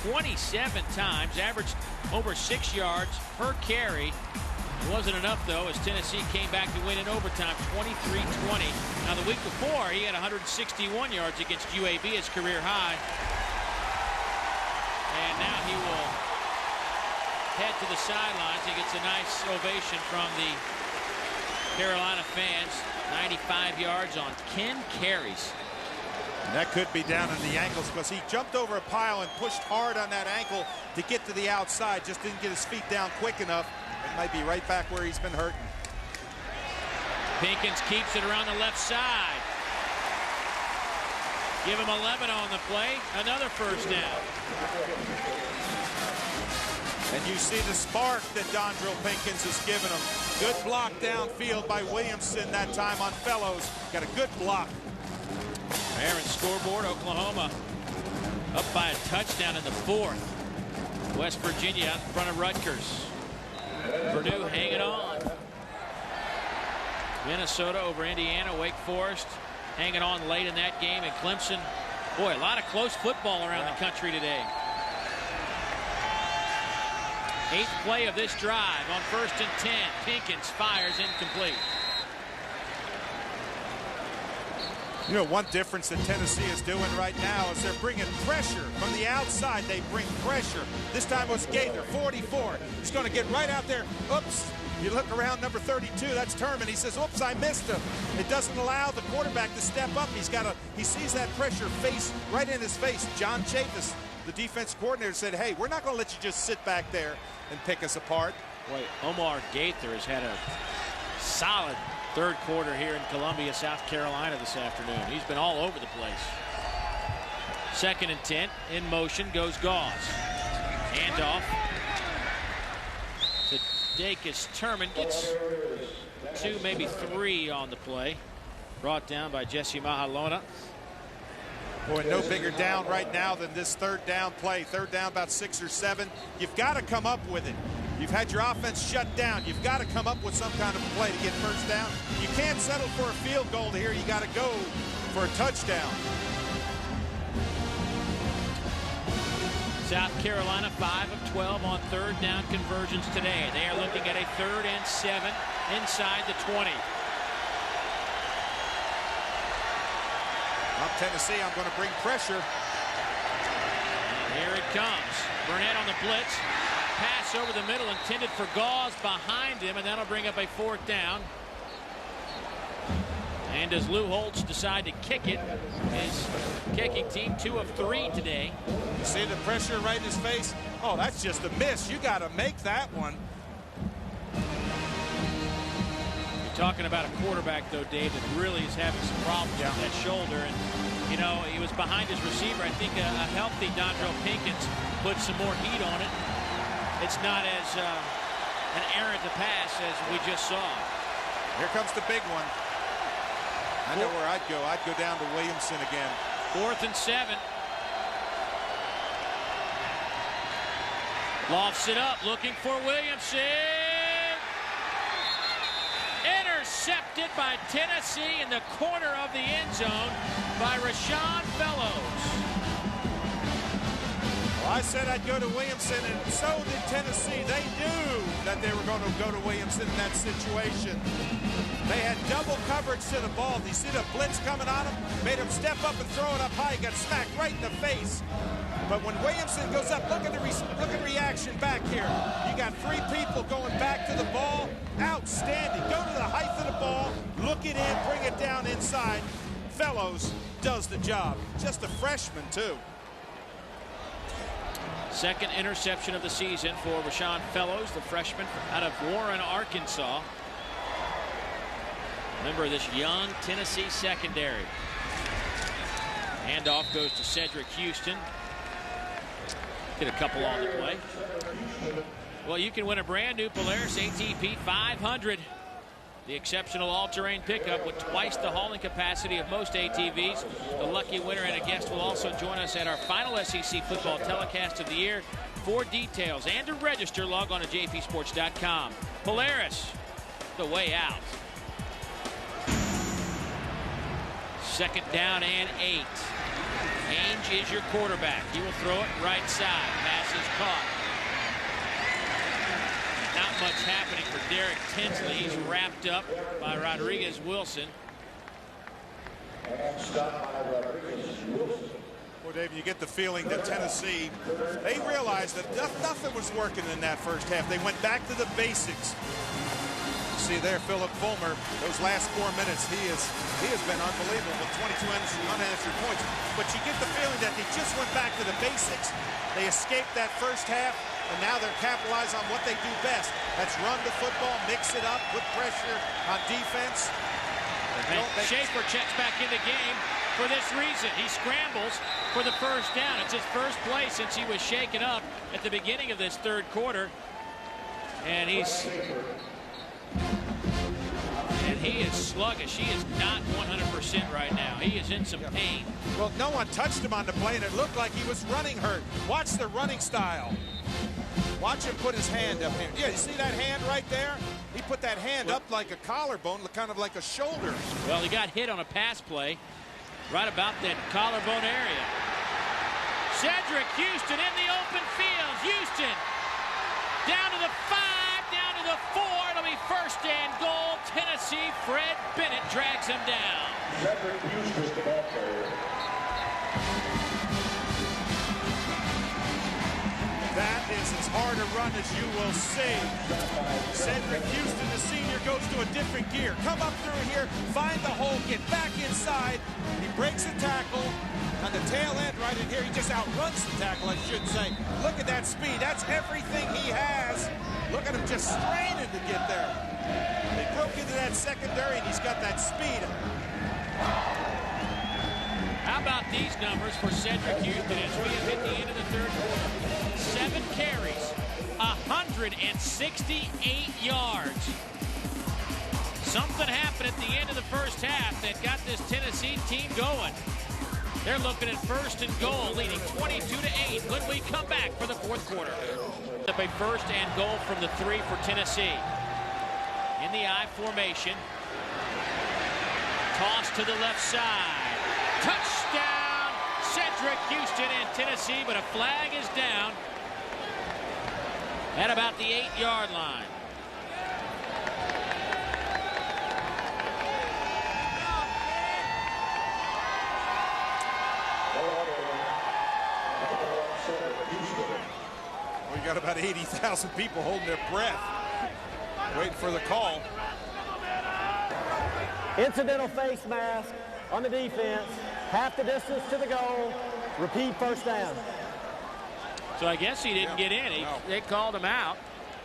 27 times, averaged over 6 yards per carry. It wasn't enough, though, as Tennessee came back to win in overtime, 23-20. Now, the week before, he had 161 yards against UAB, his career high. And now he will head to the sidelines. He gets a nice ovation from the Carolina fans. 95 yards on 10 carries. And that could be down in the ankles because he jumped over a pile and pushed hard on that ankle to get to the outside. Just didn't get his feet down quick enough. It might be right back where he's been hurting. Pinkins keeps it around the left side. Give him 11 on the play. Another first down. And you see the spark that Dondrell Pinkins has given him. Good block downfield by Williamson that time on Fellows. Got a good block. Aaron's scoreboard, Oklahoma up by a touchdown in the 4th. West Virginia out in front of Rutgers. Purdue hanging on. Minnesota over Indiana. Wake Forest hanging on late in that game. And Clemson, boy, a lot of close football around the country today. 8th play of this drive on 1st and 10. Pinkins fires incomplete. You know, one difference that Tennessee is doing right now is they're bringing pressure from the outside. They bring pressure. This time it was Gaither, 44. He's going to get right out there. Oops. You look around, number 32, that's Turman. He says, oops, I missed him. It doesn't allow the quarterback to step up. He sees that pressure face right in his face. John Chaffetz, the defense coordinator, said, hey, we're not going to let you just sit back there and pick us apart. Boy, Omar Gaither has had a solid 3rd quarter here in Columbia, South Carolina this afternoon. He's been all over the place. 2nd and 10. In motion goes Gauze. Handoff to Dacus Turman. Gets 2, maybe 3 on the play. Brought down by Jesse Mahalona. Boy, no bigger down right now than this 3rd down play. 3rd down about 6 or 7. You've got to come up with it. You've had your offense shut down. You've got to come up with some kind of play to get 1st down. You can't settle for a field goal here. You got to go for a touchdown. South Carolina 5 of 12 on 3rd down conversions today. They are looking at a 3rd and 7 inside the 20. I'm Tennessee. I'm going to bring pressure. And here it comes. Burnett on the blitz. Pass over the middle intended for Gauze behind him, and that'll bring up a 4th down. And does Lou Holtz decide to kick it? His kicking team 2 of 3 today. You see the pressure right in his face? Oh, that's just a miss. You got to make that one. You're talking about a quarterback, though, Dave, that really is having some problems with that shoulder. And, you know, he was behind his receiver. I think a healthy Dontrell Pinkins put some more heat on it. It's not as an errant a pass as we just saw. Here comes the big one. I know where I'd go. I'd go down to Williamson again. 4th and 7. Lofts it up, looking for Williamson. Intercepted by Tennessee in the corner of the end zone by Rashawn Fellows. I said I'd go to Williamson, and so did Tennessee. They knew that they were going to go to Williamson in that situation. They had double coverage to the ball. You see the blitz coming on him? Made him step up and throw it up high. He got smacked right in the face. But when Williamson goes up, look at the reaction back here. You got 3 people going back to the ball. Outstanding. Go to the height of the ball, look it in, bring it down inside. Fellows does the job. Just a freshman, too. 2nd interception of the season for Rashawn Fellows, the freshman out of Warren, Arkansas. Member of this young Tennessee secondary. Handoff goes to Cedric Houston. Get a couple on the play. Well, you can win a brand new Polaris ATP 500. The exceptional all-terrain pickup with twice the hauling capacity of most ATVs. The lucky winner and a guest will also join us at our final SEC football telecast of the year. For details and to register, log on to jpsports.com. Polaris, the way out. 2nd down and 8. Ainge is your quarterback. He will throw it right side. Pass is caught. Not much happening for Derek Tinsley. He's wrapped up by Rodriguez Wilson. Well, Dave, you get the feeling that Tennessee, they realized that nothing was working in that first half. They went back to the basics. You see there, Philip Fulmer, those last 4 minutes, he has been unbelievable with 22 unanswered points. But you get the feeling that they just went back to the basics. They escaped that first half, and now they're capitalizing on what they do best. That's run the football, mix it up, put pressure on defense. And Schaefer checks back in the game for this reason. He scrambles for the 1st down. It's his first play since he was shaken up at the beginning of this 3rd quarter. And he is sluggish. He is not 100% right now. He is in some pain. Well, no one touched him on the play, and it looked like he was running hurt. Watch the running style. Watch him put his hand up here. Yeah, you see that hand right there? He put that hand up like a collarbone, kind of like a shoulder. Well, he got hit on a pass play right about that collarbone area. Cedric Houston in the open field. Houston Down to the 5, down to the 4. It'll be first and goal. Tennessee. Fred Bennett drags him down. That is as hard a run as you will see. Cedric Houston, the senior, goes to a different gear. Come up through here, find the hole, get back inside. He breaks a tackle on the tail end right in here. He just outruns the tackle, I should say. Look at that speed. That's everything he has. Look at him just straining to get there. They broke into that secondary, and he's got that speed. How about these numbers for Cedric Houston as we have hit the end of the third quarter? 7 carries, 168 yards. Something happened at the end of the first half that got this Tennessee team going. They're looking at first and goal, leading 22-8 when we come back for the fourth quarter. Up a first and goal from the 3 for Tennessee. In the I formation. Toss to the left side. Touchdown, Cedric Houston and Tennessee, but a flag is down at about the 8-yard line. We got about 80,000 people holding their breath, waiting for the call. Incidental face mask on the defense, half the distance to the goal, repeat first down. So I guess he didn't get in. They called him out.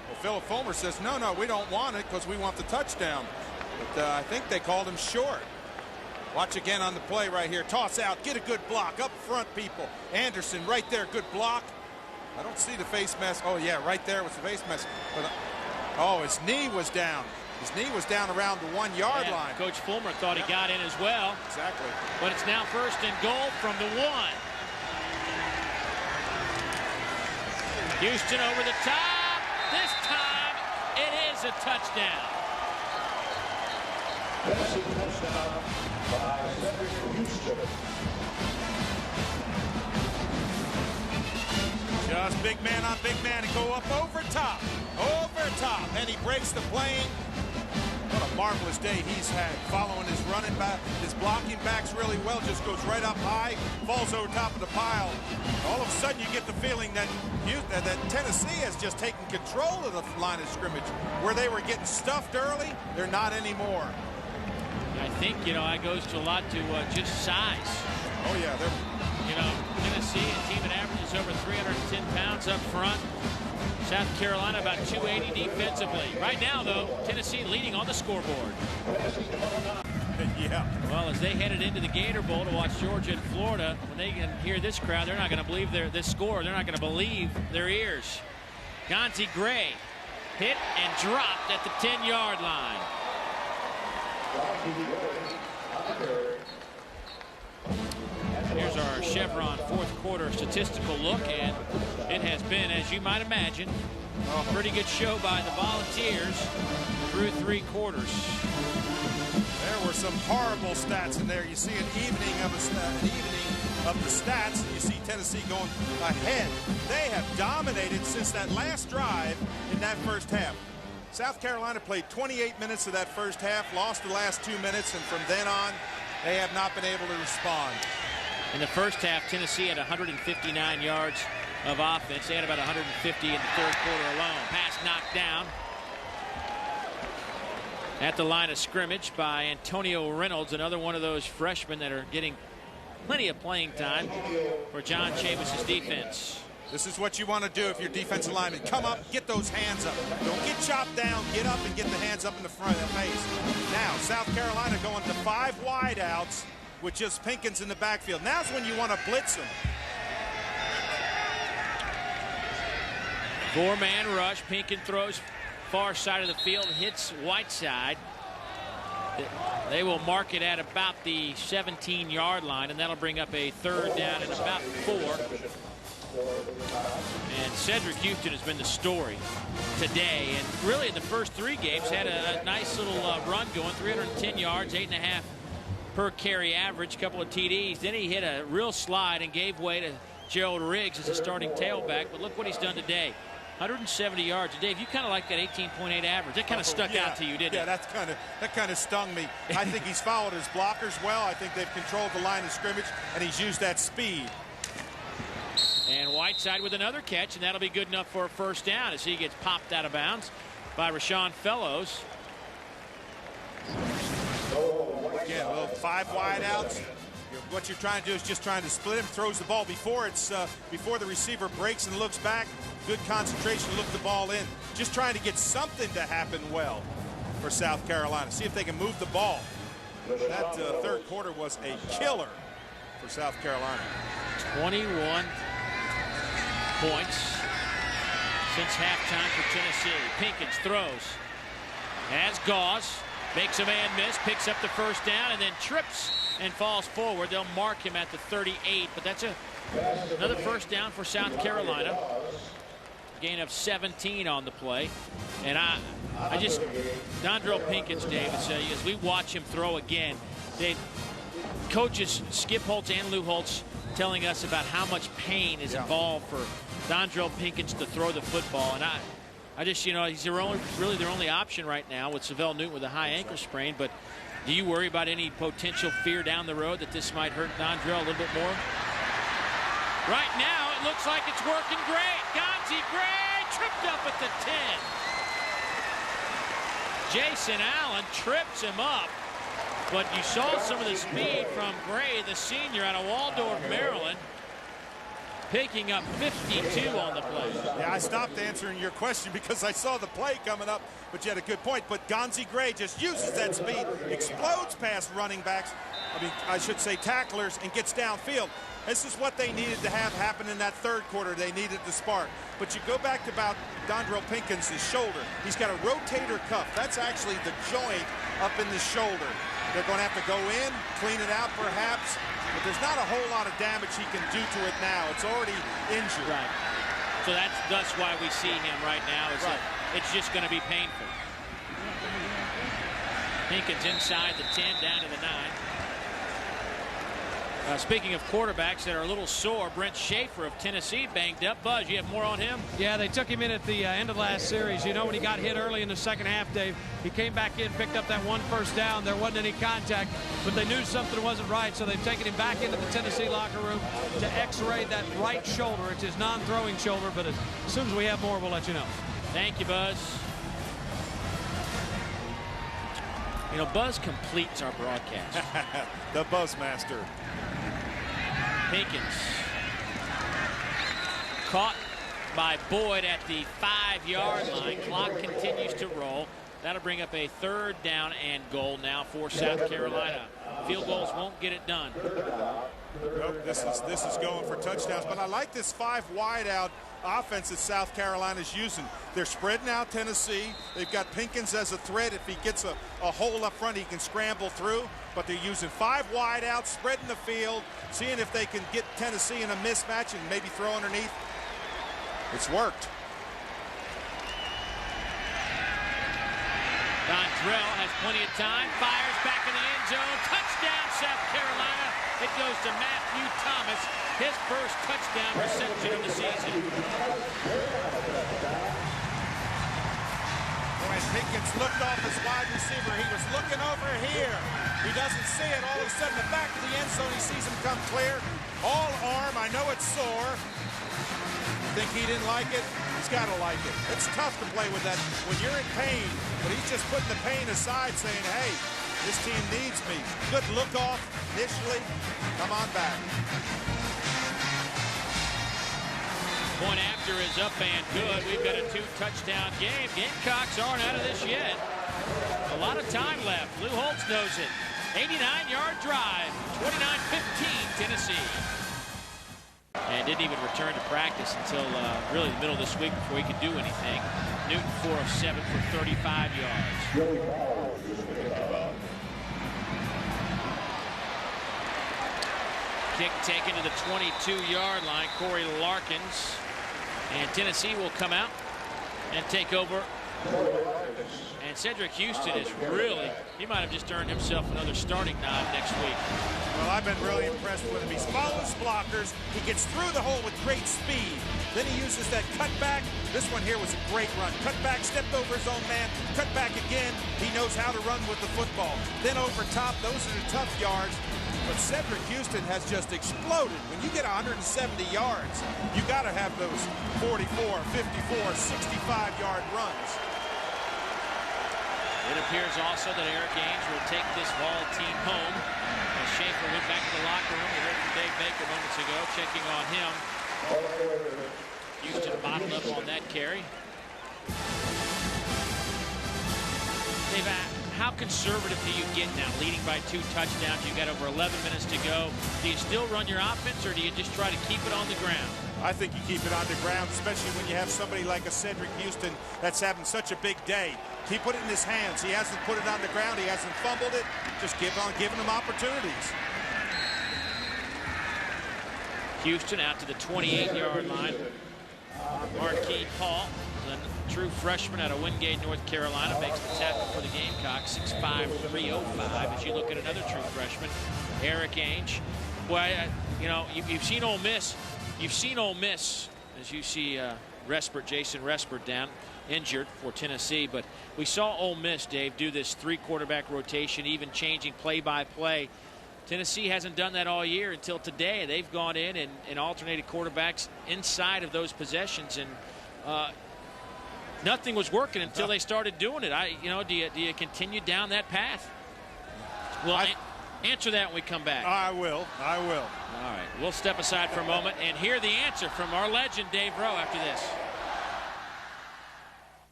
Well, Philip Fulmer says, no, we don't want it because we want the touchdown. But I think they called him short. Watch again on the play right here. Toss out, get a good block up front, people. Anderson right there, good block. I don't see the face mask. Oh, yeah, right there was the face mask. But, oh, his knee was down. His knee was down around the 1-yard line. Coach Fulmer thought he got in as well. Exactly. But it's now first and goal from the 1. Houston over the top. This time it is a touchdown. Just big man on big man and go up over top. And he breaks the plane. What a marvelous day he's had, following his running back, his blocking backs really well, just goes right up high, falls over top of the pile. All of a sudden you get the feeling that Tennessee has just taken control of the line of scrimmage. Where they were getting stuffed early, they're not anymore. I think, that goes to a lot to just size. Oh, yeah. Tennessee, a team that averages over 310 pounds up front. South Carolina about 280 defensively. Right now, though, Tennessee leading on the scoreboard. Yeah. Well, as they headed into the Gator Bowl to watch Georgia and Florida, when they can hear this crowd, they're not going to believe this score. They're not going to believe their ears. Gonzi Gray hit and dropped at the 10-yard line. Here's our Chevron fourth quarter statistical look, and it has been, as you might imagine, a pretty good show by the Volunteers through 3 quarters. There were some horrible stats in there. You see an evening of the stats, and you see Tennessee going ahead. They have dominated since that last drive in that first half. South Carolina played 28 minutes of that first half, lost the last 2 minutes, and from then on, they have not been able to respond. In the first half, Tennessee had 159 yards of offense. They had about 150 in the third quarter alone. Pass knocked down at the line of scrimmage by Antonio Reynolds, another one of those freshmen that are getting plenty of playing time for John Chavis's defense. This is what you want to do if you're defensive lineman. Come up, get those hands up. Don't get chopped down. Get up and get the hands up in the front of the face. Now, South Carolina going to 5 wideouts with just Pinkins in the backfield. Now's when you want to blitz them. 4-man rush. Pinkins throws far side of the field, hits Whiteside. They will mark it at about the 17-yard line, and that'll bring up a third down and about 4. And Cedric Houston has been the story today, and really in the first 3 games had a nice little run going, 310 yards, 8.5 per carry average, couple of TDs. Then he hit a real slide and gave way to Gerald Riggs as a starting tailback. But look what he's done today. 170 yards. Dave, you kind of like that 18.8 average. That kind of stuck out to you, didn't it? Yeah, that kind of stung me. I think he's followed his blockers well. I think they've controlled the line of scrimmage, and he's used that speed. And Whiteside with another catch, and that'll be good enough for a first down as he gets popped out of bounds by Rashawn Fellows. Again, a little 5 wide outs. What you're trying to do is just trying to split him, throws the ball before the receiver breaks and looks back. Good concentration, look the ball in. Just trying to get something to happen well for South Carolina. See if they can move the ball. That third quarter was a killer for South Carolina. 21 points since halftime for Tennessee. Pinkins throws. Has Gauze. Makes a man miss. Picks up the first down and then trips and falls forward. They'll mark him at the 38. But that's another first down for South Carolina. Gain of 17 on the play. And I just, Dondrell Pinkins, David, as we watch him throw again, coaches Skip Holtz and Lou Holtz telling us about how much pain is involved for Dondrell Pinkins to throw the football. And I just, he's really their only option right now with Savell Newton with a high ankle sprain. But do you worry about any potential fear down the road that this might hurt Dondrell a little bit more? Right now, it looks like it's working great. Gonzie Gray tripped up at the 10. Jason Allen trips him up. But you saw some of the speed from Gray, the senior out of Waldorf, Maryland, picking up 52 on the play. Yeah, I stopped answering your question because I saw the play coming up, but you had a good point. But Gonzie Gray just uses that speed, explodes past running backs, I should say tacklers, and gets downfield. This is what they needed to have happen in that third quarter. They needed the spark. But you go back to about Dondrell Pinkins' shoulder. He's got a rotator cuff. That's actually the joint up in the shoulder. They're going to have to go in, clean it out perhaps, but there's not a whole lot of damage he can do to it now. It's already injured. Right. So that's why we see him right now. That it's just going to be painful. Pinkins inside the 10, down to the 9. Speaking of quarterbacks that are a little sore, Brent Schaefer of Tennessee banged up. Buzz, you have more on him? Yeah, they took him in at the end of last series. When he got hit early in the second half, Dave, he came back in, picked up that one first down. There wasn't any contact, but they knew something wasn't right, so they've taken him back into the Tennessee locker room to x-ray that right shoulder. It's his non-throwing shoulder, but as soon as we have more, we'll let you know. Thank you, Buzz. Buzz completes our broadcast. The Buzzmaster. Pinkins caught by Boyd at the 5-yard line. Clock continues to roll. That'll bring up a third down and goal now for South Carolina. Field goals won't get it done. Nope, this is going for touchdowns. But I like this 5 wide out offense that South Carolina's using. They're spreading out Tennessee. They've got Pinkins as a threat. If he gets a hole up front, he can scramble through. But they're using 5 wide out, spreading the field, seeing if they can get Tennessee in a mismatch and maybe throw underneath. It's worked. Dondrell has plenty of time, fires back in the end zone. Touchdown, South Carolina. It goes to Matthew Thomas, his first touchdown reception of the season. When Pinkins looked off his wide receiver, he was looking over here. He doesn't see it. All of a sudden, the back of the end zone, he sees him come clear. All arm. I know it's sore. Think he didn't like it? He's got to like it. It's tough to play with that when you're in pain, but he's just putting the pain aside saying, hey, this team needs me. Good look off initially. Come on back. Point after is up and good. We've got a 2-touchdown game. Gamecocks aren't out of this yet. A lot of time left. Lou Holtz knows it. 89-yard drive. 29-15 Tennessee. And didn't even return to practice until really the middle of this week before he could do anything. Newton 4 of 7 for 35 yards. Kick taken to the 22-yard line. Corey Larkins. And Tennessee will come out and take over. And Cedric Houston is really, he might have just earned himself another starting nod next week. Well, I've been really impressed with him. He follows blockers. He gets through the hole with great speed. Then he uses that cutback. This one here was a great run. Cutback, stepped over his own man. Cutback again. He knows how to run with the football. Then over top, those are the tough yards. But Cedric Houston has just exploded. When you get 170 yards, you got to have those 44, 54, 65-yard runs. It appears also that Eric Ainge will take this Vol team home. As Schaefer went back to the locker room, we heard from Dave Baker moments ago, checking on him. Houston bottled up on that carry. Dave, how conservative do you get now, leading by 2 touchdowns? You've got over 11 minutes to go. Do you still run your offense, or do you just try to keep it on the ground? I think you keep it on the ground, especially when you have somebody like a Cedric Houston that's having such a big day. Keep it in his hands. He hasn't put it on the ground. He hasn't fumbled it. Just keep on giving him opportunities. Houston out to the 28-yard line. Marquis Hall, the true freshman out of Wingate, North Carolina, makes the tackle for the Gamecocks, 6'5", 305. As you look at another true freshman, Eric Ainge. Boy, you know, you've seen Ole Miss. You've seen Ole Miss, as you see Jason Respert down, injured for Tennessee. But we saw Ole Miss, Dave, do this 3-quarterback rotation, even changing play-by-play. Tennessee hasn't done that all year until today. They've gone in and alternated quarterbacks inside of those possessions, and nothing was working until they started doing it. Do you continue down that path? Well, answer that when we come back. I will. All right, we'll step aside for a moment and hear the answer from our legend, Dave Rowe, after this.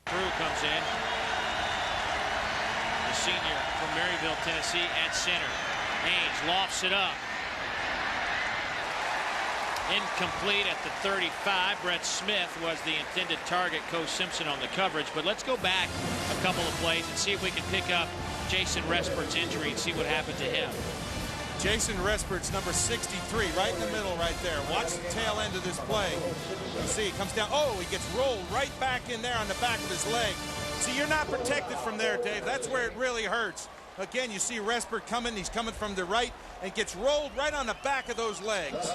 Drew comes in, the senior from Maryville, Tennessee, at center. Ainge lofts it up. Incomplete at the 35. Brett Smith was the intended target. Coach Simpson on the coverage. But let's go back a couple of plays and see if we can pick up Jason Respert's injury and see what happened to him. Jason Respert's number 63, right in the middle right there. Watch the tail end of this play. You see, he comes down. Oh, he gets rolled right back in there on the back of his leg. See, you're not protected from there, Dave. That's where it really hurts. Again, you see Respert coming. He's coming from the right and gets rolled right on the back of those legs.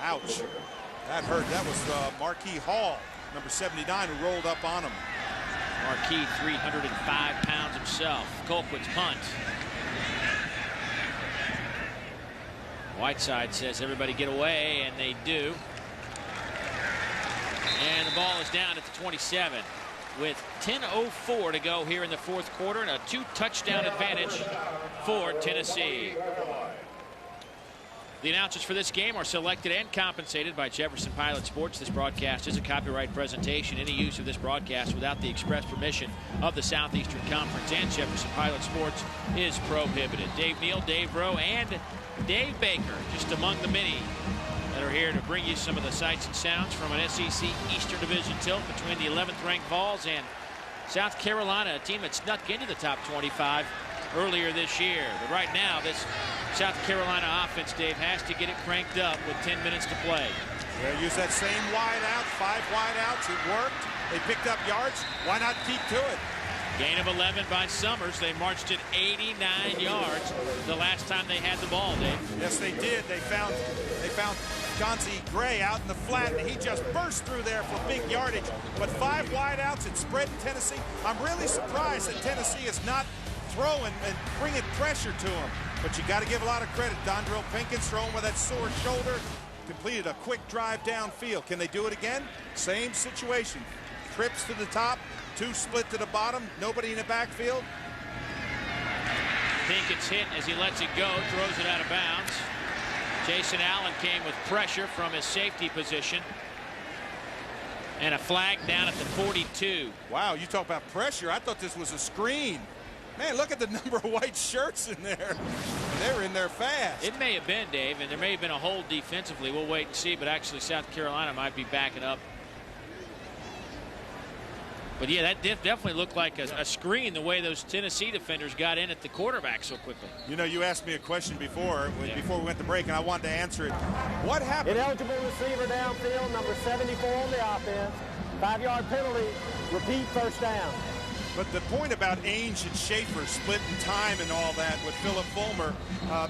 Ouch. That hurt. That was Marquis Hall, number 79, who rolled up on him. Marquis, 305 pounds himself. Colquitt's punt. Whiteside says, everybody get away, and they do. And the ball is down at the 27 with 10:04 to go here in the fourth quarter, and a 2-touchdown advantage for Tennessee. The announcers for this game are selected and compensated by Jefferson Pilot Sports. This broadcast is a copyright presentation. Any use of this broadcast without the express permission of the Southeastern Conference and Jefferson Pilot Sports is prohibited. Dave Neal, Dave Rowe, and Dave Baker, just among the many that are here to bring you some of the sights and sounds from an SEC Eastern Division tilt between the 11th ranked Vols and South Carolina, a team that snuck into the top 25 earlier this year. But right now, this South Carolina offense, Dave, has to get it cranked up with 10 minutes to play. Yeah, use that same wide out, 5 wide outs. It worked. They picked up yards. Why not keep to it? Gain of 11 by Summers. They marched it 89 yards the last time they had the ball, Dave. Yes, they did. They found Johnsy Gray out in the flat, and he just burst through there for big yardage. But 5 wide outs and spread in Tennessee. I'm really surprised that Tennessee is not throwing and bringing pressure to him. But you got to give a lot of credit. Dondrell Pinkins throwing with that sore shoulder. Completed a quick drive downfield. Can they do it again? Same situation. Trips to the top. 2 split to the bottom. Nobody in the backfield. Pinkins hit as he lets it go. Throws it out of bounds. Jason Allen came with pressure from his safety position. And a flag down at the 42. Wow, you talk about pressure. I thought this was a screen. Man, look at the number of white shirts in there. They're in there fast. It may have been, Dave, and there may have been a hold defensively. We'll wait and see, but actually South Carolina might be backing up. But yeah, that definitely looked like a screen, the way those Tennessee defenders got in at the quarterback so quickly. You know, you asked me a question before we went to break, and I wanted to answer it. What happened? Ineligible receiver downfield, number 74 on the offense. 5-yard penalty. Repeat, first down. But the point about Ainge and Schaefer splitting time and all that with Philip Fulmer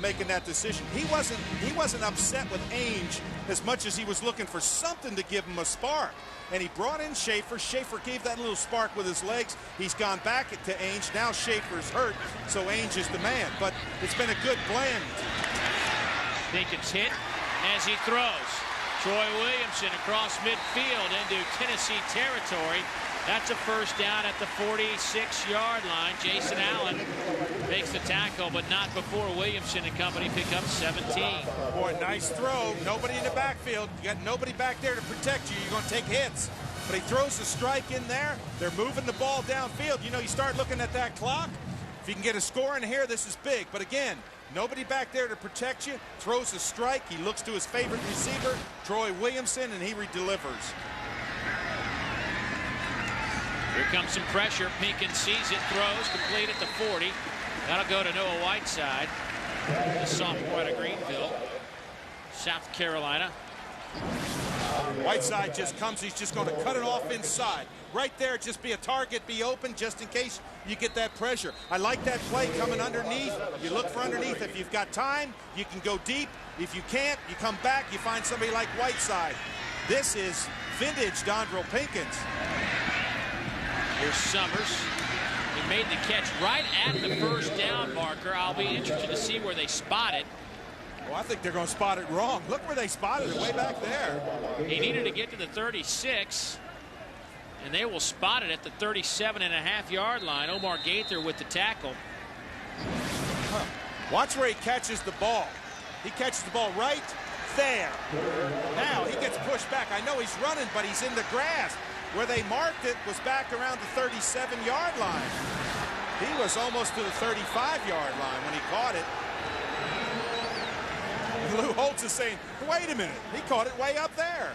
making that decision, he wasn't upset with Ainge as much as he was looking for something to give him a spark. And he brought in Schaefer. Schaefer gave that little spark with his legs. He's gone back to Ainge. Now Schaefer's hurt, so Ainge is the man. But it's been a good blend. Pinkins hit as he throws. Troy Williamson across midfield into Tennessee territory. That's a first down at the 46-yard line. Jason Allen makes the tackle, but not before Williamson and company pick up 17. Boy, nice throw. Nobody in the backfield. You got nobody back there to protect you. You're going to take hits. But he throws the strike in there. They're moving the ball downfield. You know, you start looking at that clock. If you can get a score in here, this is big. But again, nobody back there to protect you. Throws a strike. He looks to his favorite receiver, Troy Williamson, and he delivers. Here comes some pressure. Pinkins sees it, throws, complete at the 40. That'll go to Noah Whiteside, the sophomore out of Greenville, South Carolina. Whiteside just comes. He's just going to cut it off inside. Right there, just be a target, be open, just in case you get that pressure. I like that play coming underneath. You look for underneath. If you've got time, you can go deep. If you can't, you come back, you find somebody like Whiteside. This is vintage Dondrell Pinkins. Here's Summers. He made the catch right at the first down marker. I'll be interested to see where they spot it. Well, I think they're going to spot it wrong. Look where they spotted it, way back there. He needed to get to the 36, and they will spot it at the 37.5-yard line. Omar Gaither with the tackle. Watch where he catches the ball. He catches the ball right there. Now he gets pushed back. I know he's running, but he's in the grass. Where they marked it was back around the 37-yard line. He was almost to the 35-yard line when he caught it. And Lou Holtz is saying, wait a minute, he caught it way up there.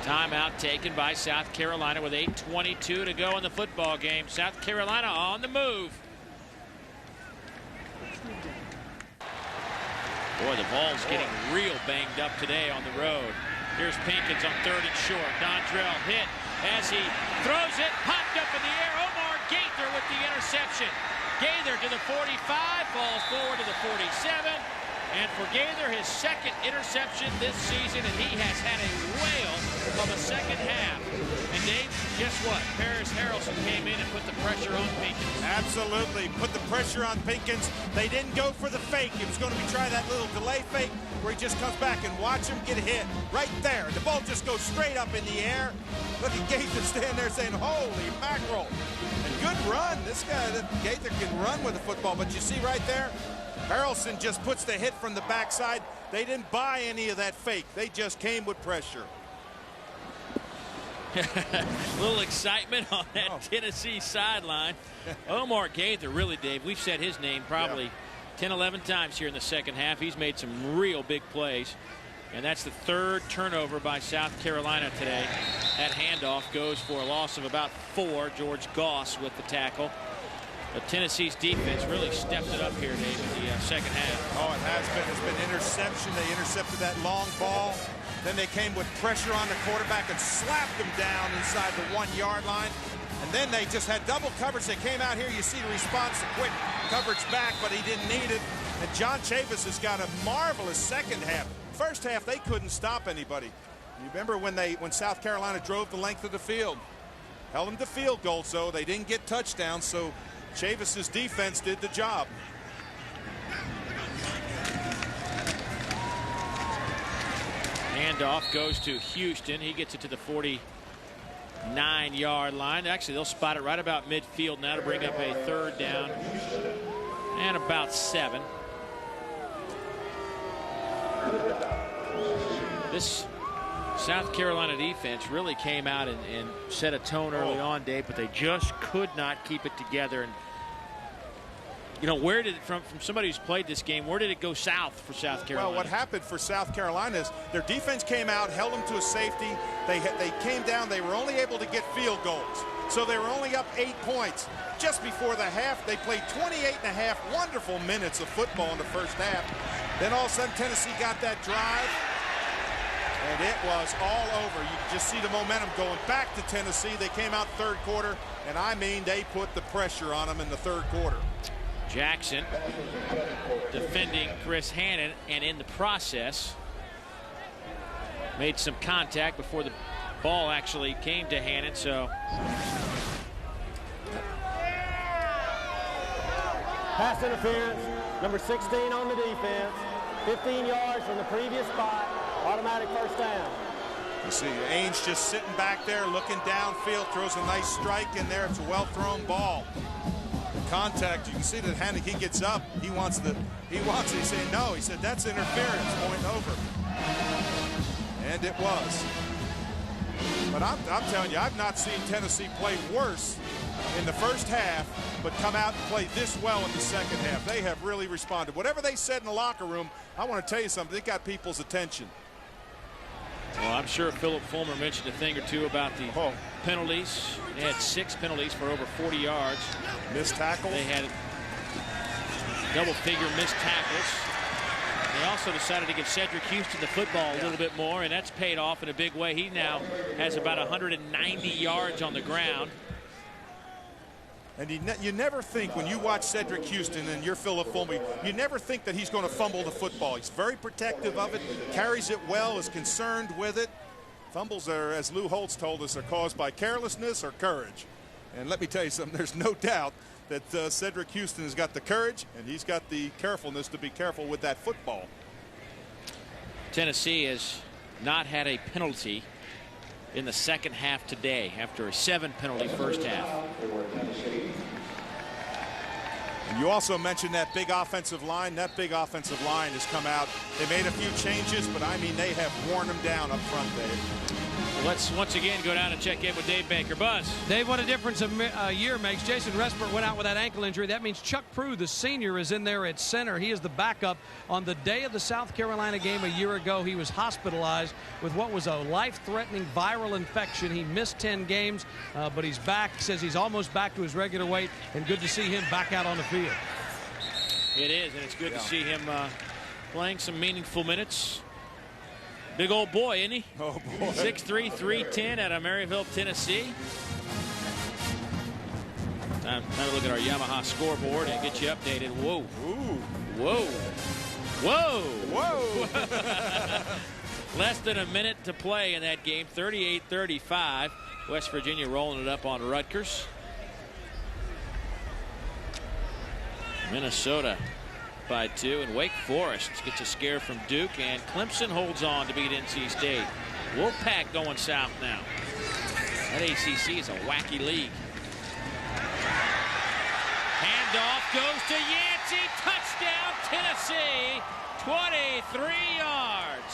Timeout taken by South Carolina with 8:22 to go in the football game. South Carolina on the move. Boy, the Vols getting real banged up today on the road. Here's Pinkins on 3rd and short. Dondrell hit as he throws it, popped up in the air. Omar Gaither with the interception. Gaither to the 45, falls forward to the 47. And for Gaither, his second interception this season, and he has had a whale of a second half. And Dave, guess what? Paris Harrelson came in and put the pressure on Pinkins. Absolutely, put the pressure on Pinkins. They didn't go for the fake. It was going to be try that little delay fake where he just comes back and watch him get hit right there. The ball just goes straight up in the air. Look at Gaither standing there saying, holy mackerel. And good run. This guy, Gaither, can run with the football, but you see right there, Harrelson just puts the hit from the backside. They didn't buy any of that fake. They just came with pressure. A little excitement on that Tennessee sideline. Omar Gaither, really, Dave, we've said his name probably 10, 11 times here in the second half. He's made some real big plays. And that's the 3rd turnover by South Carolina today. That handoff goes for a loss of about 4. George Goss with the tackle. But Tennessee's defense really stepped it up here, Dave, in the second half. Oh, it has been. It's been interception. They intercepted that long ball. Then they came with pressure on the quarterback and slapped him down inside the 1-yard line. And then they just had double coverage. They came out here. You see the response, the quick coverage back, but he didn't need it. And John Chavis has got a marvelous second half. First half, they couldn't stop anybody. You remember when South Carolina drove the length of the field? Held them to field goals, so they didn't get touchdowns, so Chavis's defense did the job. Handoff goes to Houston. He gets it to the 49-yard line. Actually, they'll spot it right about midfield now to bring up a 3rd down and about 7. This South Carolina defense really came out and set a tone early on, Dave, but they just could not keep it together. And you know, where did it, from somebody who's played this game, where did it go south for South Carolina? Well, what happened for South Carolina is their defense came out, held them to a safety. They came down. They were only able to get field goals. So they were only up 8 points. Just before the half, they played 28.5 wonderful minutes of football in the first half. Then all of a sudden, Tennessee got that drive. And it was all over. You can just see the momentum going back to Tennessee. They came out third quarter, and I mean they put the pressure on them in the third quarter. Jackson defending Chris Hannon, and in the process made some contact before the ball actually came to Hannon. So pass interference, number 16 on the defense, 15 yards from the previous spot, automatic first down. You see Ainge just sitting back there looking downfield, throws a nice strike in there. It's a well-thrown ball. The contact, you can see that Hannon, he gets up, he wants it. He said no, he said that's interference, point over. And it was. But I'm telling you, I've not seen Tennessee play worse in the first half, but come out and play this well in the second half. They have really responded. Whatever they said in the locker room, I want to tell you something, they got people's attention. Well, I'm sure Philip Fulmer mentioned a thing or two about the penalties. They had 6 penalties for over 40 yards. Missed tackles. They had double-figure missed tackles. They also decided to give Cedric Houston the football a little bit more, and that's paid off in a big way. He now has about 190 yards on the ground. And you never think when you watch Cedric Houston and you're Philip Fulmer, you never think that he's going to fumble the football. He's very protective of it, carries it well, is concerned with it. Fumbles are, as Lou Holtz told us, are caused by carelessness or courage. And let me tell you something, there's no doubt that Cedric Houston has got the courage and he's got the carefulness to be careful with that football. Tennessee has not had a penalty in the second half today after a 7-penalty first half. And you also mentioned that big offensive line. That big offensive line has come out. They made a few changes, but I mean they have worn them down up front, Dave. Let's once again go down and check in with Dave Baker. Buzz. Dave, what a difference a year makes. Jason Respert went out with that ankle injury. That means Chuck Prue, the senior, is in there at center. He is the backup. On the day of the South Carolina game a year ago, he was hospitalized with what was a life-threatening viral infection. He missed 10 games, but he's back. He says he's almost back to his regular weight, and good to see him back out on the field. It is, and it's good to see him playing some meaningful minutes. Big old boy, isn't he? Oh, boy. 6'3", 310 out of Maryville, Tennessee. Time to look at our Yamaha scoreboard and get you updated. Whoa. Ooh. Whoa. Whoa. Whoa. Less than a minute to play in that game. 38-35. West Virginia rolling it up on Rutgers. Minnesota by 2, and Wake Forest gets a scare from Duke, and Clemson holds on to beat NC State. Wolfpack going south now. That ACC is a wacky league. Handoff goes to Yancey. Touchdown, Tennessee. 23 yards.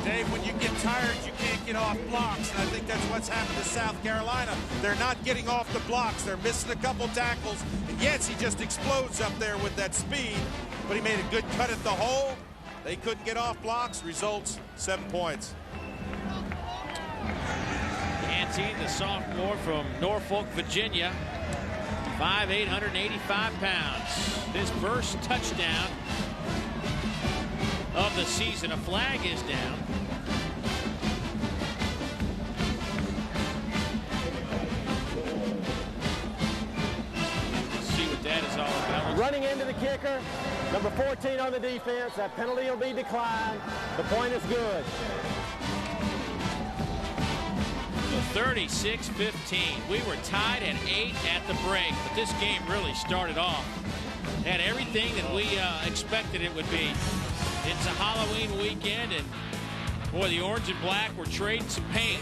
Dave, when you get tired, you can't get off blocks, and I think that's what's happened to South Carolina. They're not getting off the blocks. They're missing a couple tackles, and Yancey just explodes up there with that speed, but he made a good cut at the hole. They couldn't get off blocks. Results, 7 points. Yancey, the sophomore from Norfolk, Virginia, 5'8", 185 pounds. His first touchdown of the season. A flag is down. Let's see what that is all about. Running into the kicker, number 14 on the defense. That penalty will be declined. The point is good. 36-15. We were tied at 8 at the break, but this game really started off. Had everything that we expected it would be. It's a Halloween weekend, and boy, the orange and black were trading some paint.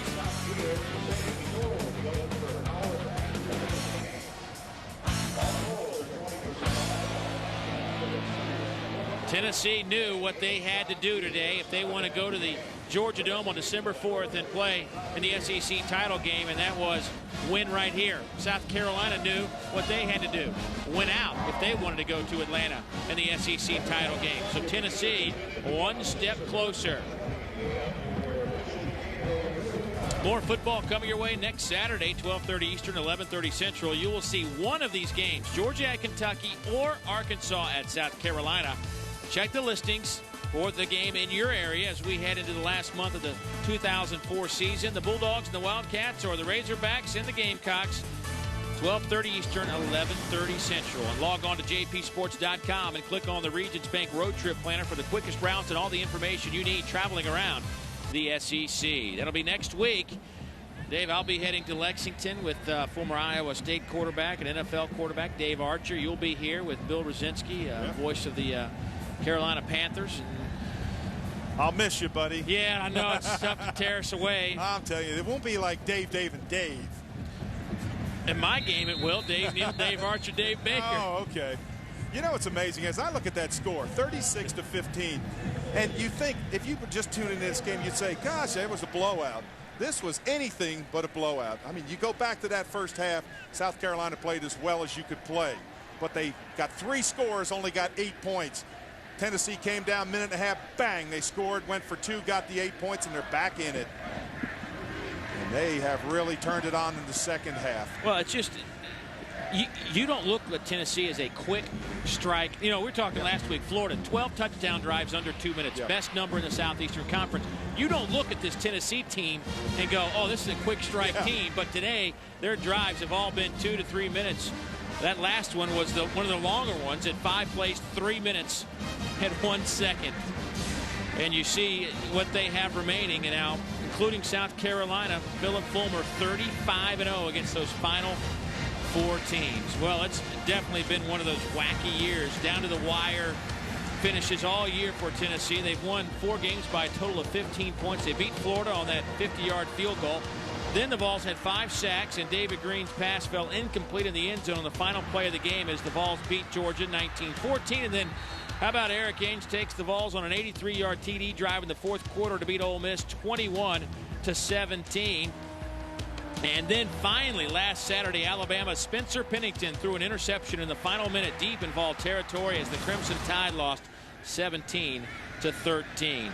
Tennessee knew what they had to do today if they want to go to the Georgia Dome on December 4th and play in the SEC title game, and that was win right here. South Carolina knew what they had to do, win out if they wanted to go to Atlanta in the SEC title game. So Tennessee one step closer. More football coming your way next Saturday, 12:30 Eastern, 11:30 Central. You will see one of these games, Georgia at Kentucky or Arkansas at South Carolina. Check the listings for the game in your area as we head into the last month of the 2004 season. The Bulldogs and the Wildcats, or the Razorbacks and the Gamecocks. 12:30 Eastern, 11:30 Central. And log on to jpsports.com and click on the Regions Bank Road Trip Planner for the quickest routes and all the information you need traveling around the SEC. That'll be next week. Dave, I'll be heading to Lexington with former Iowa State quarterback and NFL quarterback Dave Archer. You'll be here with Bill Rosinski, voice of the Carolina Panthers. I'll miss you, buddy. Yeah, I know. It's tough to tear us away. I'm telling you, it won't be like Dave, and Dave. In my game, it will. Dave Neal, Dave Archer, Dave Baker. Oh, okay. You know what's amazing is I look at that score, 36-15, and you think if you were just tuning in this game, you'd say, gosh, it was a blowout. This was anything but a blowout. I mean, you go back to that first half, South Carolina played as well as you could play, but they got 3 scores, only got 8 points. Tennessee came down, minute and a half, bang, they scored, went for 2, got the 8 points, and they're back in it. And they have really turned it on in the second half. Well, it's just, you don't look at Tennessee as a quick strike. You know, we were talking last week, Florida, 12 touchdown drives under 2 minutes, best number in the Southeastern Conference. You don't look at this Tennessee team and go, oh, this is a quick strike team. But today, their drives have all been 2 to 3 minutes. That last one was one of the longer ones at 5 plays, 3 minutes and 1 second. And you see what they have remaining, and now, including South Carolina, Philip Fulmer 35-0 against those final 4 teams. Well, it's definitely been one of those wacky years, down to the wire finishes all year for Tennessee. They've won 4 games by a total of 15 points. They beat Florida on that 50-yard field goal. Then the Vols had 5 sacks, and David Green's pass fell incomplete in the end zone on the final play of the game as the Vols beat Georgia 19-14. And then how about Eric Ainge takes the Vols on an 83-yard TD drive in the 4th quarter to beat Ole Miss 21-17. And then finally, last Saturday, Alabama's Spencer Pennington threw an interception in the final minute deep in Vol territory as the Crimson Tide lost 17-13.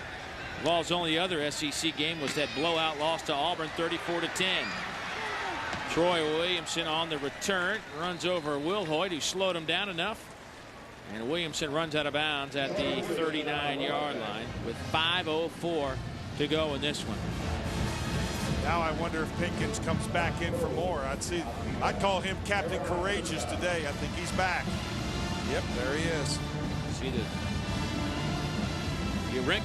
Vols' only other SEC game was that blowout loss to Auburn 34-10. Troy Williamson on the return runs over Wilhoit, who slowed him down enough. And Williamson runs out of bounds at the 39-yard line with 5:04 to go in this one. Now I wonder if Pinkins comes back in for more. I'd call him Captain Courageous today. I think he's back. Yep, there he is. See Rick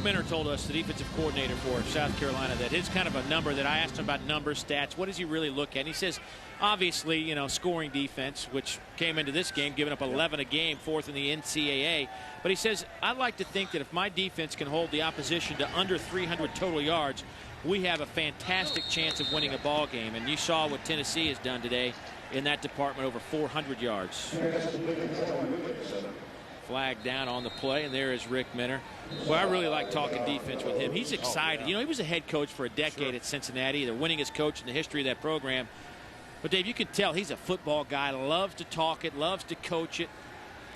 Minner told us, the defensive coordinator for South Carolina, that his kind of a number that I asked him about numbers, stats, what does he really look at? And he says, obviously, you know, scoring defense, which came into this game, giving up 11 a game, 4th in the NCAA. But he says, I'd like to think that if my defense can hold the opposition to under 300 total yards, we have a fantastic chance of winning a ball game. And you saw what Tennessee has done today in that department, over 400 yards. Flag down on the play, and there is Rick Minner. Well, I really like talking defense with him. He's excited. You know, he was a head coach for a decade at Cincinnati, the winningest coach in the history of that program. But, Dave, you can tell he's a football guy, loves to talk it, loves to coach it.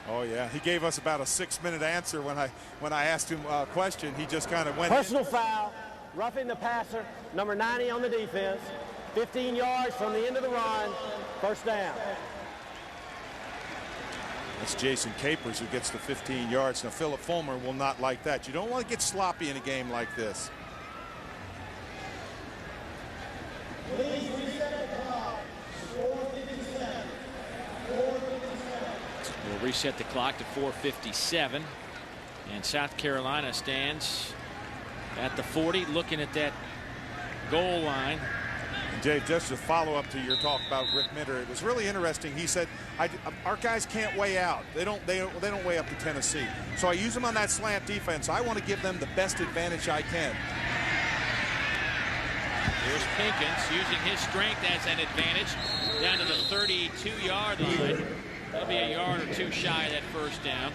Oh, yeah. He gave us about a 6-minute answer when I asked him a question. He just kind of went. Personal foul, roughing the passer, number 90 on the defense, 15 yards from the end of the run, first down. That's Jason Capers who gets the 15 yards. Now, Philip Fulmer will not like that. You don't want to get sloppy in a game like this. We'll reset the clock to 4:57. And South Carolina stands at the 40, looking at that goal line. Dave, just to follow up to your talk about Rick Minner, it was really interesting. He said, our guys can't weigh out. They don't weigh up to Tennessee. So I use them on that slant defense. I want to give them the best advantage I can. Here's Pinkins using his strength as an advantage down to the 32-yard line. That'll be a yard or 2 shy of that first down.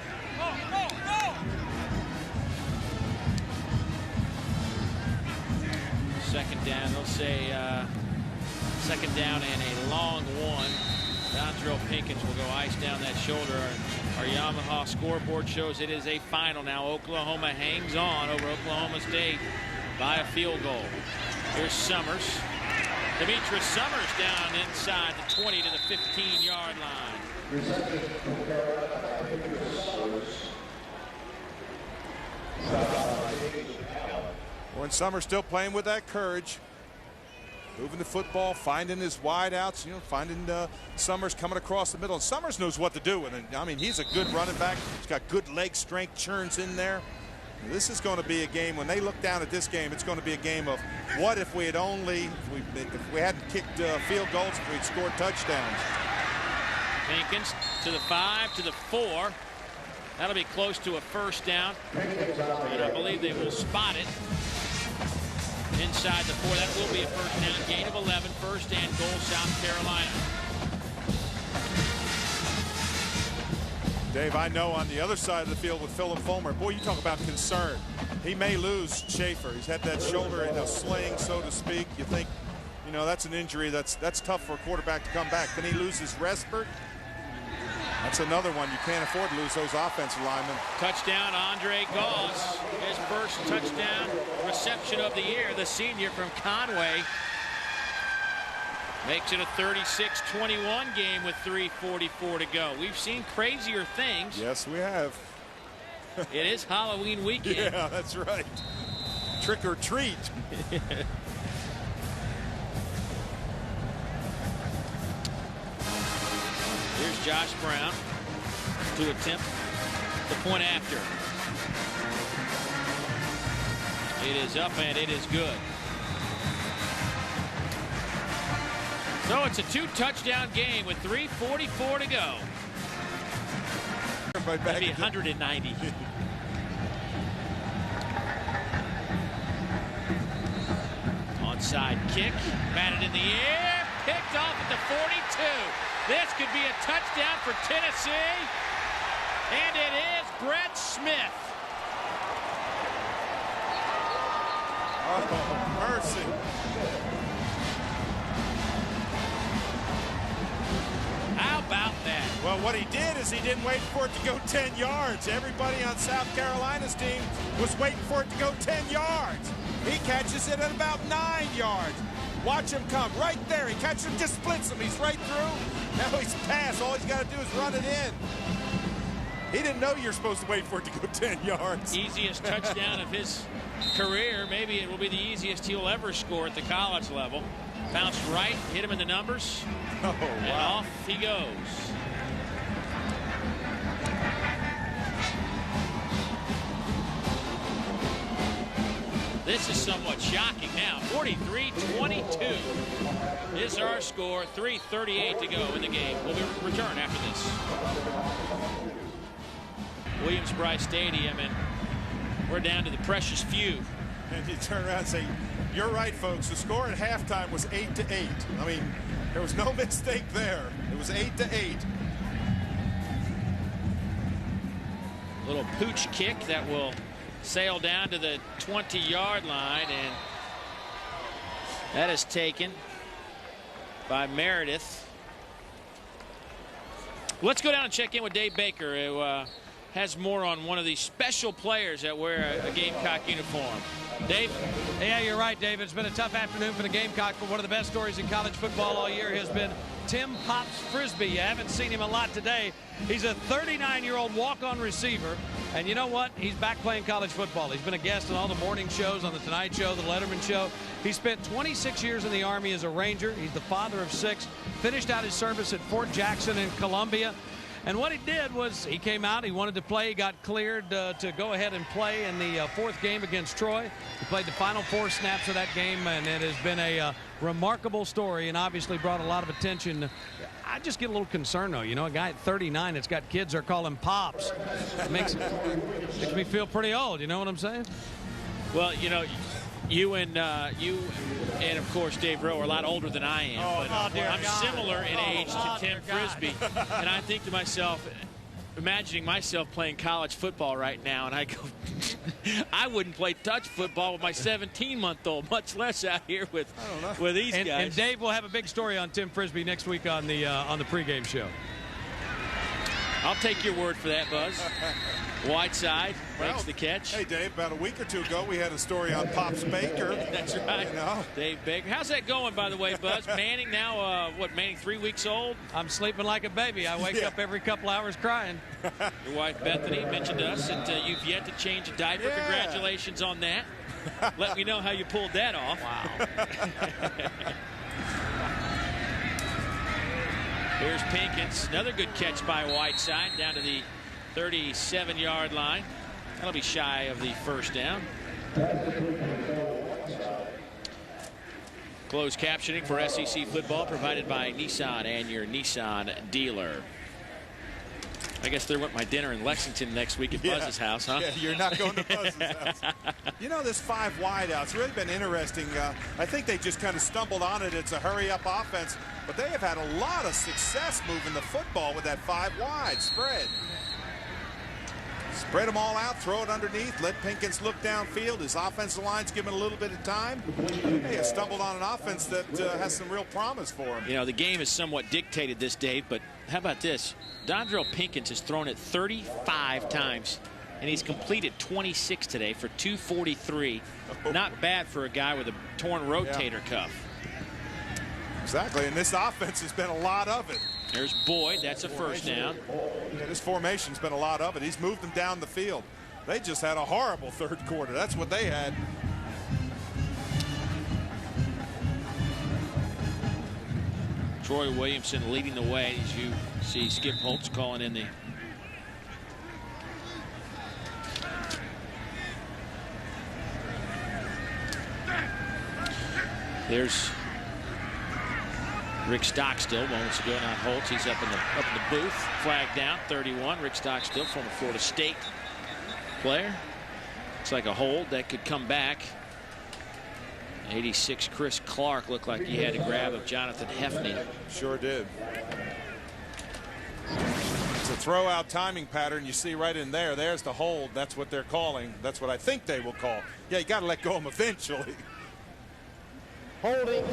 Second down, they'll say second down and a long one. Dontrell Pinkins will go ice down that shoulder. Our Yamaha scoreboard shows it is a final now. Oklahoma hangs on over Oklahoma State by a field goal. Here's Summers. Demetrius Summers down inside the 20 to the 15-yard line. Warren Summers still playing with that courage. Moving the football, finding his wideouts, finding Summers coming across the middle. And Summers knows what to do. And I mean, he's a good running back. He's got good leg strength, churns in there. This is going to be a game, when they look down at this game, it's going to be a game of what if we had only, if we hadn't kicked field goals, if we'd scored touchdowns. Jenkins to the 5, to the 4. That'll be close to a first down. And I believe they will spot it inside the 4. That will be a first down gain of 11. First and goal, South Carolina. Dave, I know on the other side of the field with Philip Fulmer, boy, you talk about concern. He may lose Schaefer. He's had that shoulder in a sling, so to speak. You think, that's an injury that's tough for a quarterback to come back. Then he loses Resbert. That's another one. You can't afford to lose those offensive linemen. Touchdown, Andre Goss. His first touchdown reception of the year, the senior from Conway. Makes it a 36-21 game with 3:44 to go. We've seen crazier things. Yes, we have. It is Halloween weekend. Yeah, that's right. Trick or treat. Here's Josh Brown to attempt the point after. It is up and it is good. So it's a 2-touchdown game with 3:44 to go. Maybe 190. Onside kick, batted in the air, picked off at the 42. This could be a touchdown for Tennessee, and it is Brett Smith. Oh, mercy. How about that? Well, what he did is he didn't wait for it to go 10 yards. Everybody on South Carolina's team was waiting for it to go 10 yards. He catches it at about 9 yards. Watch him come right there. He catches him, just splits him. He's right through. Now he's passed. All he's got to do is run it in. He didn't know you're supposed to wait for it to go 10 yards. Easiest touchdown of his career. Maybe it will be the easiest he'll ever score at the college level. Bounced right, hit him in the numbers, and off he goes. This is somewhat shocking now. 43-22 is our score. 3:38 to go in the game. We'll return after this. Williams-Brice Stadium, and we're down to the precious few. And you turn around and say, you're right, folks. The score at halftime was 8-8. I mean, there was no mistake there. It was 8-8. Little pooch kick that will sail down to the 20-yard line, and that is taken by Meredith. Let's go down and check in with Dave Baker, who has more on one of these special players that wear a Gamecock uniform. Dave? Yeah, you're right, Dave. It's been a tough afternoon for the Gamecocks, but one of the best stories in college football all year has been Tim Pops Frisbee. You haven't seen him a lot today. He's a 39-year-old walk-on receiver, and you know what? He's back playing college football. He's been a guest on all the morning shows, on the Tonight Show, the Letterman Show. He spent 26 years in the Army as a Ranger. He's the father of 6. Finished out his service at Fort Jackson in Columbia. And what he did was he came out, he wanted to play, he got cleared to go ahead and play in the 4th game against Troy. He played the final 4 snaps of that game, and it has been a remarkable story and obviously brought a lot of attention. I just get a little concerned, though. You know, a guy at 39 that's got kids are calling Pops. It makes me feel pretty old, you know what I'm saying? Well, you know, you and of course Dave Rowe are a lot older than I am, but I'm similar in age to Tim Frisbee, and I think to myself, imagining myself playing college football right now, and I go, I wouldn't play touch football with my 17-month-old, much less out here with these guys. And Dave will have a big story on Tim Frisbee next week on the pregame show. I'll take your word for that, Buzz. Whiteside makes the catch. Hey, Dave, about a week or two ago, we had a story on Pops Baker. That's right. You know? Dave Baker. How's that going, by the way, Buzz? Manning now, Manning 3 weeks old? I'm sleeping like a baby. I wake up every couple hours crying. Your wife, Bethany, mentioned to us that you've yet to change a diaper. Yeah. Congratulations on that. Let me know how you pulled that off. Wow. Here's Pinkins. Another good catch by Whiteside down to the 37-yard line. That'll be shy of the first down. Closed captioning for SEC football provided by Nissan and your Nissan dealer. I guess there went my dinner in Lexington next week at Buzz's house, huh? Yeah, you're not going to Buzz's house. You know, this 5 wideouts really been interesting. I think they just kind of stumbled on it. It's a hurry-up offense, but they have had a lot of success moving the football with that 5 wide spread. Spread them all out, throw it underneath, let Pinkins look downfield. His offensive line's given a little bit of time. They have stumbled on an offense that has some real promise for him. You know, the game is somewhat dictated this, Dave, but how about this? Dondrell Pinkins has thrown it 35 times, and he's completed 26 today for 243. Not bad for a guy with a torn rotator cuff. Exactly, and this offense has been a lot of it. There's Boyd. That's a first down. Yeah, this formation's been a lot of it. He's moved them down the field. They just had a horrible third quarter. That's what they had. Troy Williamson leading the way as you see Skip Holtz calling in the there's Rick Stockstill moments ago, not Holtz. He's up in the booth. Flag down, 31. Rick Stockstill, former Florida State player. Looks like a hold that could come back. 86 Chris Clark looked like he had a grab of Jonathan Hefney. Sure did. It's a throw out timing pattern you see right in there. There's the hold. That's what they're calling. That's what I think they will call. Yeah, you got to let go of him eventually. Holding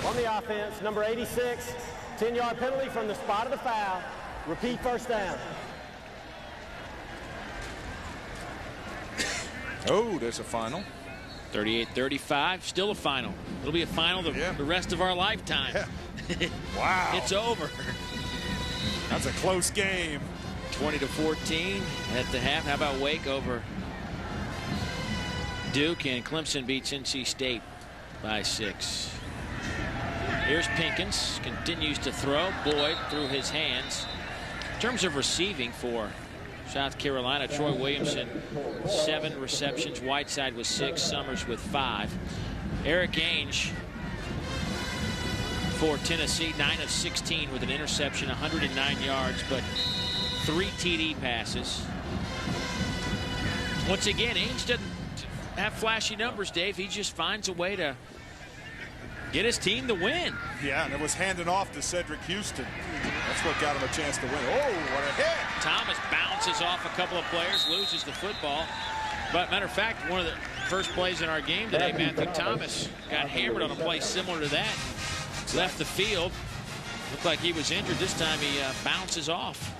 on the offense, number 86, 10-yard penalty from the spot of the foul. Repeat first down. Oh, there's a final. 38-35, still a final. It'll be a final the rest of our lifetime. Yeah. Wow. It's over. That's a close game. 20-14 at the half. How about Wake over Duke, and Clemson beats NC State by 6. Here's Pinkins, continues to throw. Boyd through his hands. In terms of receiving for South Carolina, Troy Williamson 7 receptions, Whiteside with 6, Summers with 5. Eric Ainge for Tennessee, 9 of 16 with an interception, 109 yards, but 3 TD passes. Once again, Ainge doesn't have flashy numbers, Dave. He just finds a way to get his team to win. Yeah, and it was handing off to Cedric Houston. That's what got him a chance to win. Oh, what a hit. Thomas bounces off a couple of players, loses the football. But matter of fact, one of the first plays in our game today, Matthew Thomas got hammered on a play similar to that. Left the field. Looked like he was injured. This time he bounces off.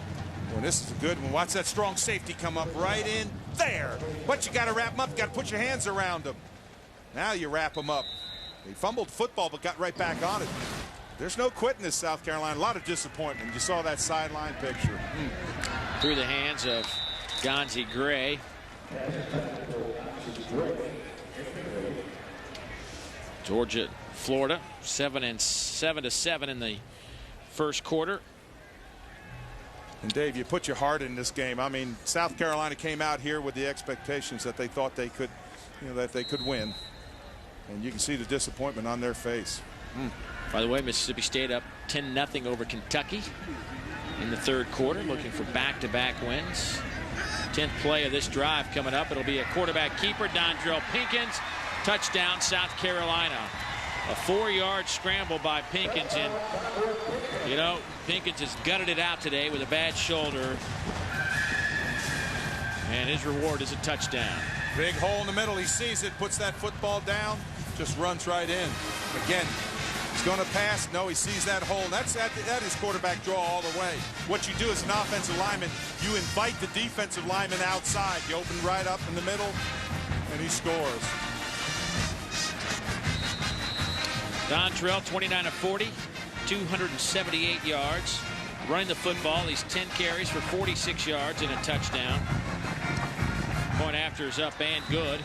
Well, this is a good one. Watch that strong safety come up right in there. But you got to wrap him up. You got to put your hands around him. Now you wrap him up. He fumbled football but got right back on it. There's no quitting this South Carolina. A lot of disappointment. You saw that sideline picture. Through the hands of Gonzie Gray. Georgia, Florida, 7-7 in the first quarter. And Dave, you put your heart in this game. I mean, South Carolina came out here with the expectations that they thought they could, that they could win. And you can see the disappointment on their face. By the way, Mississippi State up 10-0 over Kentucky in the third quarter, looking for back-to-back wins. 10th play of this drive coming up. It'll be a quarterback keeper, Dondrell Pinkins. Touchdown, South Carolina. A 4-yard scramble by Pinkins, and Pinkins has gutted it out today with a bad shoulder, and his reward is a touchdown. Big hole in the middle. He sees it, puts that football down, just runs right in. Again, He's going to pass. No, he sees that hole. That is quarterback draw all the way. What you do as an offensive lineman, you invite the defensive lineman outside. You open right up in the middle, and he scores. Dontrell, 29 of 40, 278 yards. Running the football, he's 10 carries for 46 yards and a touchdown. Point after is up and good.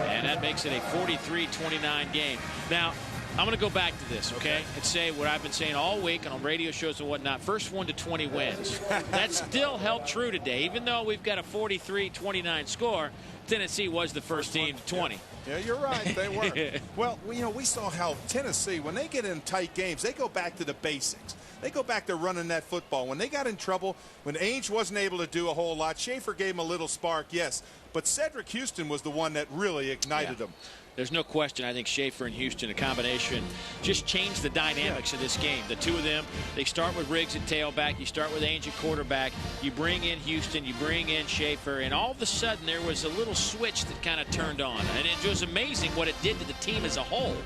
And that makes it a 43-29 game. Now, I'm going to go back to this, okay, and say what I've been saying all week on radio shows and whatnot. First 1 to 20 wins. That still held true today. Even though we've got a 43-29 score, Tennessee was the first team to 20. Yeah, you're right. They were. Well, you know, we saw how Tennessee, when they get in tight games, they go back to the basics. They go back to running that football. When they got in trouble, when Ainge wasn't able to do a whole lot, Schaefer gave him a little spark, yes. But Cedric Houston was the one that really ignited him. There's no question. I think Schaefer and Houston, a combination, just changed the dynamics of this game. The two of them, they start with Riggs at tailback. You start with Ainge at quarterback. You bring in Houston. You bring in Schaefer. And all of a sudden, there was a little switch that kind of turned on. And it was amazing what it did to the team as a whole.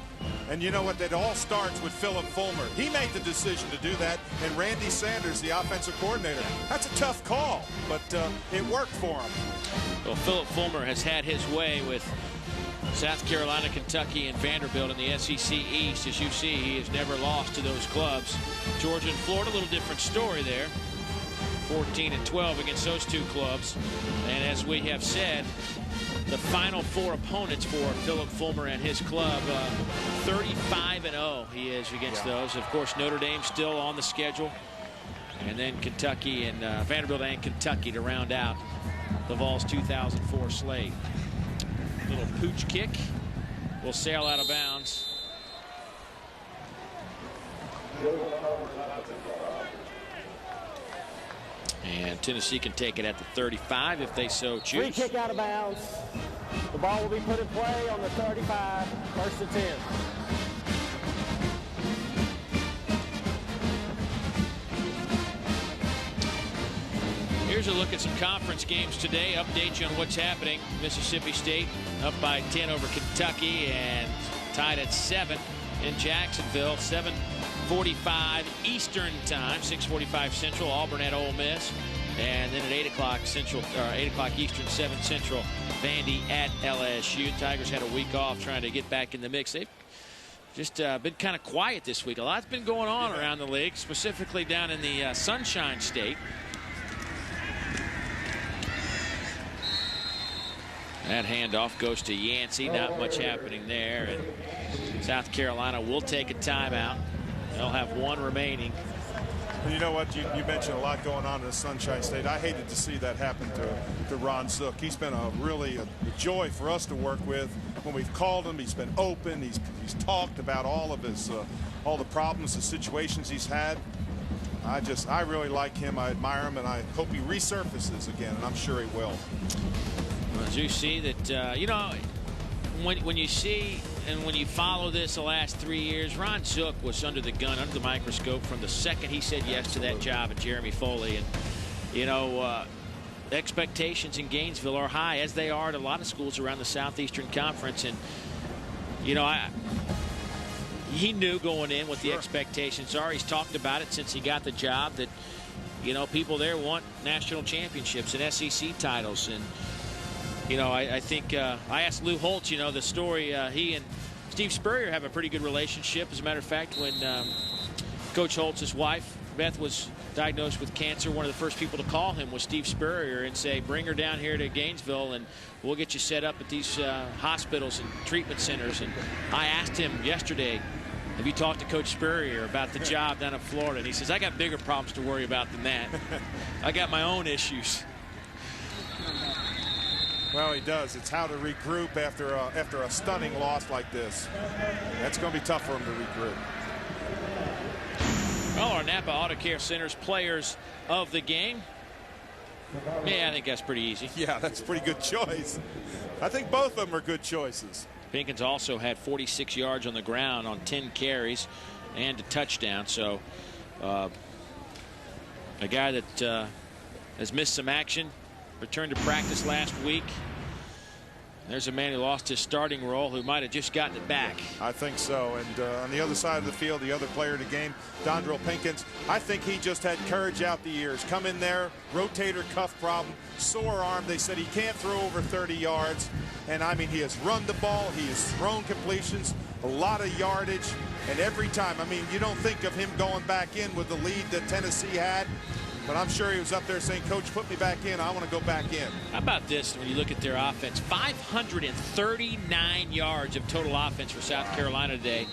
And you know what? That all starts with Philip Fulmer. He made the decision to do that. And Randy Sanders, the offensive coordinator. That's a tough call, but it worked for him. Well, Philip Fulmer has had his way with South Carolina, Kentucky, and Vanderbilt in the SEC East. As you see, he has never lost to those clubs. Georgia and Florida, a little different story there. 14-12 against those two clubs. And as we have said, the final 4 opponents for Philip Fulmer and his club, 35-0 he is against those. Of course, Notre Dame still on the schedule. And then Kentucky and Vanderbilt and Kentucky to round out the Vols 2004 slate. Little pooch kick will sail out of bounds. And Tennessee can take it at the 35 if they so choose. Free kick out of bounds. The ball will be put in play on the 35, first and 10. Here's a look at some conference games today. Update you on what's happening. Mississippi State up by 10 over Kentucky and tied at 7 in Jacksonville. 7:45 Eastern time, 6:45 Central. Auburn at Ole Miss, and then at 8 o'clock Central, or 8 o'clock Eastern, 7 Central. Vandy at LSU. Tigers had a week off trying to get back in the mix. They've just been kind of quiet this week. A lot's been going on around the league, specifically down in the Sunshine State. That handoff goes to Yancey. Not much happening there. And South Carolina will take a timeout. They'll have 1 remaining. You know what? You mentioned a lot going on in the Sunshine State. I hated to see that happen to Ron Zook. He's been a joy for us to work with. When we've called him, he's been open. He's talked about all of his all the problems, the situations he's had. I really like him. I admire him, and I hope he resurfaces again, and I'm sure he will. As you see that, you know, when you see and when you follow this the last 3 years, Ron Zook was under the gun, under the microscope from the second he said yes to that job at Jeremy Foley. And, you know, expectations in Gainesville are high, as they are at a lot of schools around the Southeastern Conference. And, you know, he knew going in what the expectations are. He's talked about it since he got the job that, you know, people there want national championships and SEC titles. And, you know, I think I asked Lou Holtz, you know, the story. He and Steve Spurrier have a pretty good relationship. As a matter of fact, when Coach Holtz's wife, Beth, was diagnosed with cancer, one of the first people to call him was Steve Spurrier and say, bring her down here to Gainesville and we'll get you set up at these hospitals and treatment centers. And I asked him yesterday, have you talked to Coach Spurrier about the job down in Florida? And he says, I got bigger problems to worry about than that. I got my own issues. Well, he does. It's how to regroup after a stunning loss like this. That's going to be tough for him to regroup. Well, our Napa Auto Care Center's players of the game. Yeah, I think that's pretty easy. Yeah, that's a pretty good choice. I think both of them are good choices. Pinkins also had 46 yards on the ground on 10 carries and a touchdown. So a guy that has missed some action, returned to practice last week. There's a man who lost his starting role who might have just gotten it back. I think so. And on the other side of the field, the other player of the game, Dondrell Pinkins, I think he just had courage out the years. Come in there, rotator cuff problem, sore arm. They said he can't throw over 30 yards. And, I mean, he has run the ball. He has thrown completions, a lot of yardage. And every time, I mean, you don't think of him going back in with the lead that Tennessee had. But I'm sure he was up there saying, Coach, put me back in. I want to go back in. How about this when you look at their offense? 539 yards of total offense for South Carolina today.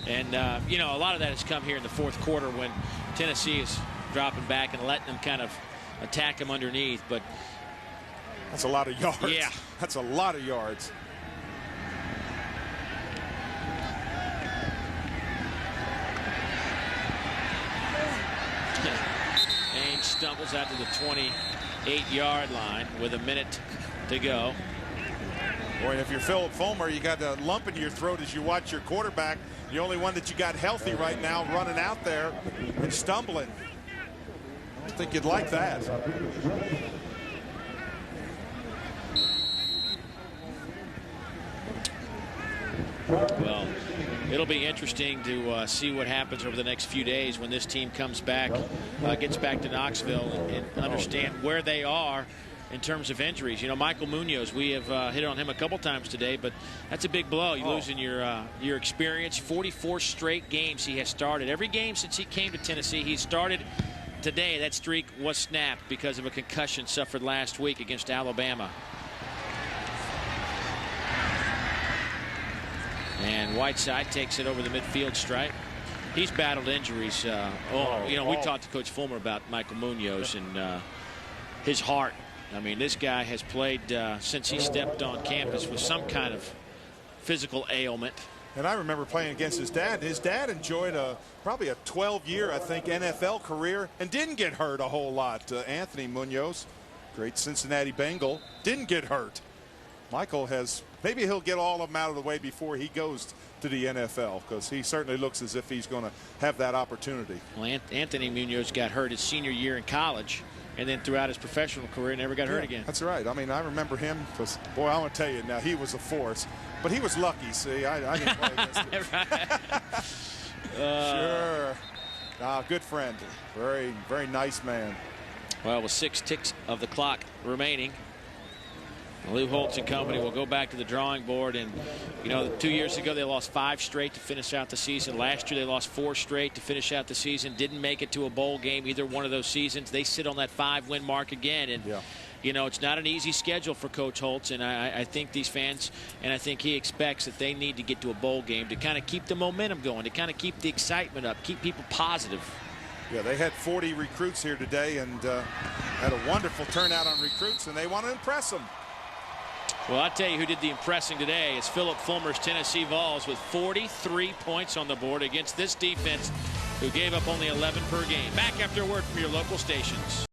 And, you know, a lot of that has come here in the fourth quarter when Tennessee is dropping back and letting them kind of attack them underneath. But that's a lot of yards. Yeah. That's a lot of yards. Stumbles out to the 28-yard line with a minute to go. Boy, if you're Philip Fulmer, you got a lump in your throat as you watch your quarterback, the only one that you got healthy right now, running out there and stumbling. I don't think you'd like that. Well, it'll be interesting to see what happens over the next few days when this team comes back, gets back to Knoxville, and understand where they are in terms of injuries. You know, Michael Munoz, we have hit on him a couple times today, but that's a big blow. You losing your experience. 44 straight games he has started. Every game since he came to Tennessee, he started. Today, that streak was snapped because of a concussion suffered last week against Alabama. And Whiteside takes it over the midfield stripe. He's battled injuries. You know, we talked to Coach Fulmer about Michael Munoz and his heart. I mean, this guy has played since he stepped on campus with some kind of physical ailment. And I remember playing against his dad. His dad enjoyed probably a 12-year, I think, NFL career and didn't get hurt a whole lot. Anthony Munoz, great Cincinnati Bengal, didn't get hurt. Michael has, maybe he'll get all of them out of the way before he goes to the NFL, because he certainly looks as if he's going to have that opportunity. Well, Anthony Munoz got hurt his senior year in college, and then throughout his professional career never got hurt again. That's right. I mean, I remember him because, boy, I want to tell you now, he was a force. But he was lucky, see. I didn't play against him. Sure. Good friend. Very, very nice man. Well, with 6 ticks of the clock remaining, Lou Holtz and company will go back to the drawing board. And, you know, 2 years ago they lost 5 straight to finish out the season. Last year they lost 4 straight to finish out the season. Didn't make it to a bowl game either one of those seasons. They sit on that 5-win mark again. And, you know, it's not an easy schedule for Coach Holtz. And I think these fans, and I think he expects that they need to get to a bowl game to kind of keep the momentum going, to kind of keep the excitement up, keep people positive. Yeah, they had 40 recruits here today and had a wonderful turnout on recruits, and they want to impress them. Well, I'll tell you who did the impressing today is Philip Fulmer's Tennessee Vols with 43 points on the board against this defense who gave up only 11 per game. Back after a word from your local stations.